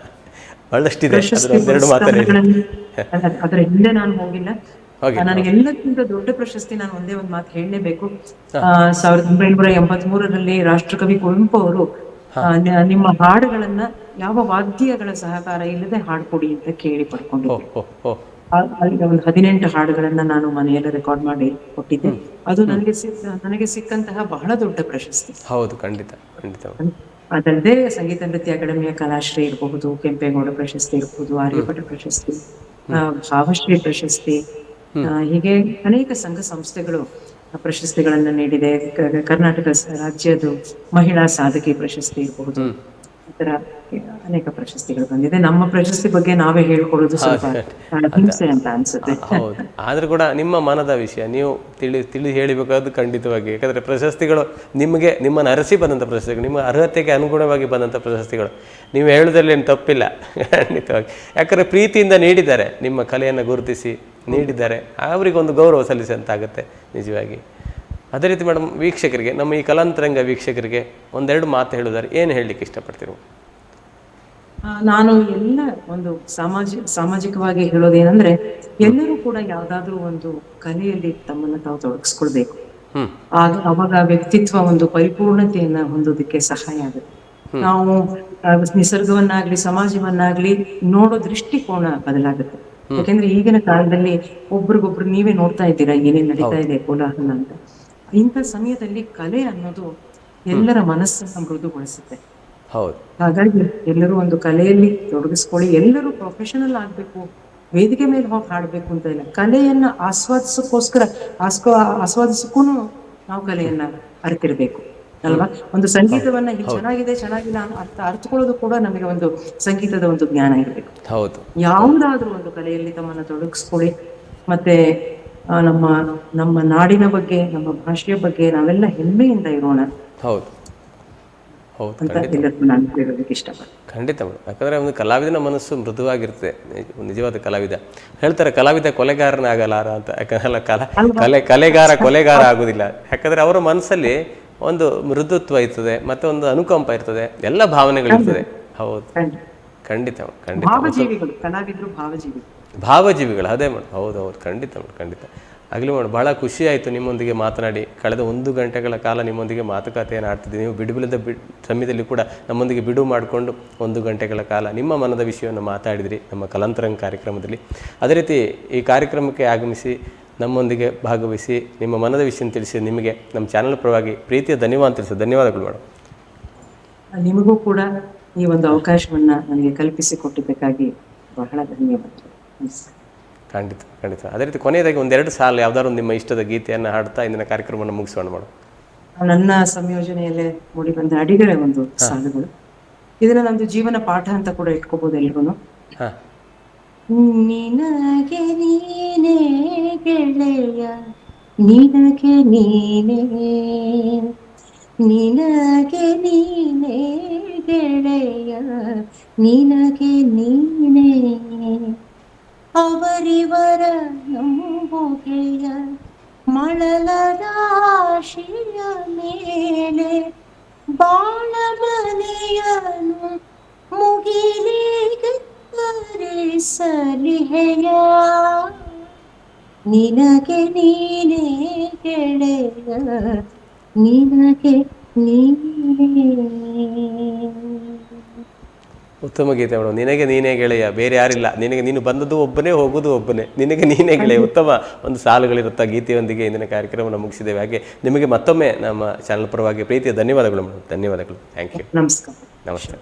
ಬಹಳಷ್ಟಿದೆ, ಒಂದೆರಡು ಮಾತಲ್ಲಿ. ಅದರ ಹಿಂದೆ ನಾನು ಹೋಗಿಲ್ಲ. ನನಗೆ ಎಲ್ಲಕ್ಕಿಂತ ದೊಡ್ಡ ಪ್ರಶಸ್ತಿ ನಾನು ಒಂದೇ ಒಂದು ಮಾತು ಹೇಳಲೇಬೇಕು. 1983ರಲ್ಲಿ ರಾಷ್ಟ್ರಕವಿ ಕುವೆಂಪು ಅವರು ನಿಮ್ಮ ಹಾಡುಗಳನ್ನ ಯಾವ ವಾದ್ಯಗಳ ಸಹಕಾರ ಇಲ್ಲದೆ ಹಾಡ್ಕೊಡಿ ಅಂತ ಕೇಳಿ ಪಡ್ಕೊಂಡಿದ್ದೆ. ಅಲ್ಲಿ ಒಂದು 18 ಹಾಡುಗಳನ್ನ ನಾನು ಮನೆಯಲ್ಲೇ ರೆಕಾರ್ಡ್ ಮಾಡಿ ಕೊಟ್ಟಿದ್ದೆ. ಅದು ನನಗೆ ಸಿಕ್ಕಂತಹ ಬಹಳ ದೊಡ್ಡ ಪ್ರಶಸ್ತಿ. ಹೌದು, ಖಂಡಿತ ಖಂಡಿತ. ಅದಲ್ಲದೆ ಸಂಗೀತ ನೃತ್ಯ ಅಕಾಡೆಮಿಯ ಕಲಾಶ್ರೀ ಇರಬಹುದು, ಕೆಂಪೇಗೌಡ ಪ್ರಶಸ್ತಿ ಇರಬಹುದು, ಆರ್ಯಭಟ ಪ್ರಶಸ್ತಿ, ಭಾವಶ್ರೀ ಪ್ರಶಸ್ತಿ, ಹೀಗೆ ಅನೇಕ ಸಂಘ ಸಂಸ್ಥೆಗಳು ಪ್ರಶಸ್ತಿಗಳನ್ನ ನೀಡಿದೆ. ಕರ್ನಾಟಕ ರಾಜ್ಯದ ಮಹಿಳಾ ಸಾಧಕಿ ಪ್ರಶಸ್ತಿ ಇರಬಹುದು, ಈ ತರ ಅನೇಕ ಪ್ರಶಸ್ತಿಗಳು ಬಂದಿದೆ. ನಮ್ಮ ಪ್ರಶಸ್ತಿ ಬಗ್ಗೆ ನಾವೇ ಹೇಳ್ಕೊಳ್ಳೋದು ಸ್ವಲ್ಪ ಹಿಂಸೆ ಅಂತ ಅನ್ಸುತ್ತೆ. ಹೌದು, ಆದ್ರೂ ಕೂಡ ನಿಮ್ಮ ಮನದ ವಿಷಯ ನೀವು ತಿಳಿ ಹೇಳಿಬೇಕಾದ್ದು ಖಂಡಿತವಾಗಿ. ಯಾಕಂದ್ರೆ ಪ್ರಶಸ್ತಿಗಳು ನಿಮಗೆ ನಿಮ್ಮನ್ನು ಅರಸಿ ಬಂದಂಥ ಪ್ರಶಸ್ತಿಗಳು, ನಿಮ್ಮ ಅರ್ಹತೆಗೆ ಅನುಗುಣವಾಗಿ ಬಂದಂಥ ಪ್ರಶಸ್ತಿಗಳು, ನೀವು ಹೇಳೋದ್ರಲ್ಲಿ ಏನು ತಪ್ಪಿಲ್ಲ ಖಂಡಿತವಾಗಿ. ಯಾಕಂದ್ರೆ ಪ್ರೀತಿಯಿಂದ ನೀಡಿದ್ದಾರೆ, ನಿಮ್ಮ ಕಲೆಯನ್ನು ಗುರುತಿಸಿ ನೀಡಿದ್ದಾರೆ, ಅವರಿಗೊಂದು ಗೌರವ ಸಲ್ಲಿಸಂತಾಗುತ್ತೆ ನಿಜವಾಗಿ. ಅದೇ ರೀತಿ ಮೇಡಮ್, ವೀಕ್ಷಕರಿಗೆ, ನಮ್ಮ ಈ ಕಲಾಂತರಂಗ ವೀಕ್ಷಕರಿಗೆ ಒಂದೆರಡು ಮಾತು ಹೇಳೋದಾದ್ರೆ ಏನು ಹೇಳಲಿಕ್ಕೆ ಇಷ್ಟಪಡ್ತೀರಿ? ನಾನು ಎಲ್ಲ ಒಂದು ಸಾಮಾಜಿಕವಾಗಿ ಹೇಳೋದೇನಂದ್ರೆ, ಎಲ್ಲರೂ ಕೂಡ ಯಾವ್ದಾದ್ರು ಒಂದು ಕಲೆಯಲ್ಲಿ ತಮ್ಮನ್ನು ತಾವು ತೊಡಗಿಸ್ಕೊಳ್ಬೇಕು. ಅವಾಗ ವ್ಯಕ್ತಿತ್ವ ಒಂದು ಪರಿಪೂರ್ಣತೆಯನ್ನ ಹೊಂದೋದಕ್ಕೆ ಸಹಾಯ ಆಗುತ್ತೆ. ನಾವು ನಿಸರ್ಗವನ್ನಾಗ್ಲಿ ಸಮಾಜವನ್ನಾಗ್ಲಿ ನೋಡೋ ದೃಷ್ಟಿಕೋನ ಬದಲಾಗುತ್ತೆ. ಯಾಕೆಂದ್ರೆ ಈಗಿನ ಕಾಲದಲ್ಲಿ ಒಬ್ರಿಗೊಬ್ರು ನೀವೇ ನೋಡ್ತಾ ಇದ್ದೀರಾ ಏನೇನ್ ನಡೀತಾ ಇದೆ ಕೋಲಾಹಲ ಅಂತ. ಇಂಥ ಸಮಯದಲ್ಲಿ ಕಲೆ ಅನ್ನೋದು ಎಲ್ಲರ ಮನಸ್ಸನ್ನ ಮೃದುಗೊಳಿಸುತ್ತೆ. ಹಾಗಾಗಿ ಎಲ್ಲರೂ ಒಂದು ಕಲೆಯಲ್ಲಿ ತೊಡಗಿಸ್ಕೊಳ್ಳಿ. ಎಲ್ಲರೂ ಪ್ರೊಫೆಷನಲ್ ಆಗ್ಬೇಕು, ವೇದಿಕೆ ಮೇಲೆ ಹೋಗಿ ಹಾಡ್ಬೇಕು ಅಂತ ಇಲ್ಲ. ಕಲೆಯನ್ನ ಆಸ್ವಾದಿಸಕ್ಕೂ ನಾವು ಕಲೆಯನ್ನ ಅರಿತಿರ್ಬೇಕು ಅಲ್ವಾ? ಒಂದು ಸಂಗೀತವನ್ನ ಚೆನ್ನಾಗಿಲ್ಲ ಅರ್ಥಕೊಳ್ಳೋದು ಕೂಡ ನಮಗೆ ಒಂದು ಸಂಗೀತದ ಒಂದು ಜ್ಞಾನ ಇರಬೇಕು. ಯಾವುದಾದ್ರೂ ಒಂದು ಕಲೆಯಲ್ಲಿ ತಮ್ಮನ್ನ ತೊಡಗಿಸ್ಕೊಳ್ಳಿ. ಮತ್ತೆ ನಮ್ಮ ನಾಡಿನ ಬಗ್ಗೆ, ನಮ್ಮ ಭಾಷೆಯ ಬಗ್ಗೆ ನಾವೆಲ್ಲ ಹೆಮ್ಮೆಯಿಂದ ಇರೋಣ ಅಂತ ಎಲ್ಲರಿಗೂ ನಾನು ಹೇಳೋದಕ್ಕೆ ಇಷ್ಟಪಡ್ತೀನಿ. ಖಂಡಿತ ಮೇಡಮ್. ಯಾಕಂದ್ರೆ ಒಂದು ಕಲಾವಿದನ ಮನಸ್ಸು ಮೃದುವಾಗಿರ್ತದೆ. ನಿಜವಾದ ಕಲಾವಿದ ಹೇಳ್ತಾರೆ, ಕಲಾವಿದ ಕೊಲೆಗಾರನಾಗಲಾರ ಅಂತ. ಯಾಕಂದ್ರೆ ಕಲೆಗಾರ ಆಗುದಿಲ್ಲ. ಯಾಕಂದ್ರೆ ಅವರ ಮನಸ್ಸಲ್ಲಿ ಒಂದು ಮೃದುತ್ವ ಇರ್ತದೆ, ಮತ್ತೆ ಒಂದು ಅನುಕಂಪ ಇರ್ತದೆ, ಎಲ್ಲ ಭಾವನೆಗಳಿರ್ತದೆ. ಹೌದು, ಖಂಡಿತ ಖಂಡಿತ. ಭಾವಜೀವಿಗಳು, ಅದೇ ಮೇಡಮ್. ಹೌದು, ಖಂಡಿತ ಮೇಡಮ್, ಖಂಡಿತ. ಆಗಲಿ ಮೇಡಮ್, ಭಾಳ ಖುಷಿ ಆಯಿತು ನಿಮ್ಮೊಂದಿಗೆ ಮಾತನಾಡಿ. ಕಳೆದ 1 ಗಂಟೆಗಳ ಕಾಲ ನಿಮ್ಮೊಂದಿಗೆ ಮಾತುಕತೆಯನ್ನು ಆಡ್ತಿದ್ದೀವಿ. ನೀವು ಬಿಡುವಿಲ್ಲದ ಸಮಯದಲ್ಲಿ ಕೂಡ ನಮ್ಮೊಂದಿಗೆ ಬಿಡುವು ಮಾಡಿಕೊಂಡು 1 ಗಂಟೆಗಳ ಕಾಲ ನಿಮ್ಮ ಮನದ ವಿಷಯವನ್ನು ಮಾತಾಡಿದ್ರಿ ನಮ್ಮ ಕಲಾಂತರಂಗ ಕಾರ್ಯಕ್ರಮದಲ್ಲಿ. ಅದೇ ರೀತಿ ಈ ಕಾರ್ಯಕ್ರಮಕ್ಕೆ ಆಗಮಿಸಿ ನಮ್ಮೊಂದಿಗೆ ಭಾಗವಹಿಸಿ ನಿಮ್ಮ ಮನದ ವಿಷಯ ತಿಳಿಸಿ ನಿಮಗೆ ನಮ್ಮ ಚಾನಲ್ ಪರವಾಗಿ ಪ್ರೀತಿಯ ಧನ್ಯವಾದಗಳು ಮೇಡಮ್. ನಿಮಗೂ ಕೂಡ ಈ ಒಂದು ಅವಕಾಶವನ್ನ ನನಗೆ ಕಲ್ಪಿಸಿಕೊಟ್ಟಿದ್ದಕ್ಕಾಗಿ ಬಹಳ ಧನ್ಯವಾದ. ಖಂಡಿತ. ಅದೇ ರೀತಿ ಕೊನೆಯದಾಗಿ 1-2 ಸಾಲು ಯಾವ್ದಾದ್ರು ನಿಮ್ಮ ಇಷ್ಟದ ಗೀತೆಯನ್ನು ಹಾಡ್ತಾ ಇಂದಿನ ಕಾರ್ಯಕ್ರಮವನ್ನು ಮುಗಿಸೋಣ ಮೇಡಮ್. ನನ್ನ ಸಂಯೋಜನೆಯಲ್ಲೇ ಮೂಡಿ ಬಂದ ಅಡಿಗರ ಒಂದು ಸಾಲುಗಳು. ಇದನ್ನ ನಂದು ಜೀವನ ಪಾಠ ಅಂತ ಕೂಡ ಇಟ್ಕೋಬಹುದು ಎಲ್ರು. ಹಾಂ ನಿನಗೆ ನೀನೇ ಗೆಳೆಯ, ನಿನಗೆ ನೀನೇ, ನಿನಗೆ ನೀನೇ ಗೆಳೆಯ, ನಿನಗೆ ನೀನೇ, ಅವರಿವರ ನಂಬುಗೆಯ ಮಳಲ ರಾಶಿಯ ಮೇಲೆ ಬಾಳ ಮನೆಯನು ಮುಗಿಲಿಗೆ ಸಲಿಹೆಯ, ನಿನಗೆ ನೀನೇ ಗೆಳೆಯ, ನಿನಗೆ ನೀನೇ. ಉತ್ತಮ ಗೀತೆ ಮೇಡಮ್. ನಿನಗೆ ನೀನೇ ಗೆಳೆಯ, ಬೇರೆ ಯಾರಿಲ್ಲ, ನಿನಗೆ ನೀನು ಬಂದದ್ದು ಒಬ್ಬನೇ, ಹೋಗೋದು ಒಬ್ಬನೇ, ನಿನಗೆ ನೀನೇ ಗೆಳೆಯ. ಉತ್ತಮ ಒಂದು ಸಾಲುಗಳಿರುತ್ತಾ ಗೀತೆಯೊಂದಿಗೆ ಇಂದಿನ ಕಾರ್ಯಕ್ರಮವನ್ನು ಮುಗಿಸಿದ್ದೇವೆ. ಹಾಗೆ ನಿಮಗೆ ಮತ್ತೊಮ್ಮೆ ನಮ್ಮ ಚಾನಲ್ ಪರವಾಗಿ ಪ್ರೀತಿಯ ಧನ್ಯವಾದಗಳು ಮೇಡಮ್. ಧನ್ಯವಾದಗಳು. Thank you. ನಮಸ್ಕಾರ. ನಮಸ್ತೆ.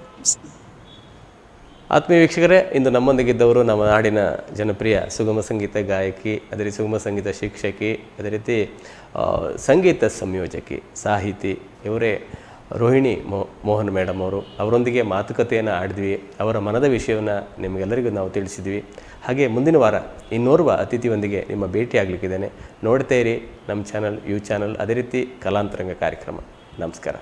ಆತ್ಮೀಯ ವೀಕ್ಷಕರೇ, ಇಂದು ನಮ್ಮೊಂದಿಗಿದ್ದವರು ನಮ್ಮ ನಾಡಿನ ಜನಪ್ರಿಯ ಸುಗಮ ಸಂಗೀತ ಗಾಯಕಿ, ಅದೇ ರೀತಿ ಸುಗಮ ಸಂಗೀತ ಶಿಕ್ಷಕಿ, ಅದೇ ರೀತಿ ಸಂಗೀತ ಸಂಯೋಜಕಿ, ಸಾಹಿತಿ, ಇವರೇ ರೋಹಿಣಿ ಮೋಹನ್ ಮೇಡಮ್ ಅವರು. ಅವರೊಂದಿಗೆ ಮಾತುಕತೆಯನ್ನು ಆಡಿದ್ವಿ. ಅವರ ಮನದ ವಿಷಯವನ್ನು ನಿಮಗೆಲ್ಲರಿಗೂ ನಾವು ತಿಳಿಸಿದ್ವಿ. ಹಾಗೆ ಮುಂದಿನ ವಾರ ಇನ್ನೋರ್ವ ಅತಿಥಿಯೊಂದಿಗೆ ನಿಮ್ಮ ಭೇಟಿ ಆಗಲಿಕ್ಕಿದ್ದೇನೆ. ನೋಡ್ತಾ ಇರಿ ನಮ್ಮ ಚಾನಲ್, ಯು ಚಾನಲ್, ಅದೇ ರೀತಿ ಕಲಾಂತರಂಗ ಕಾರ್ಯಕ್ರಮ. ನಮಸ್ಕಾರ.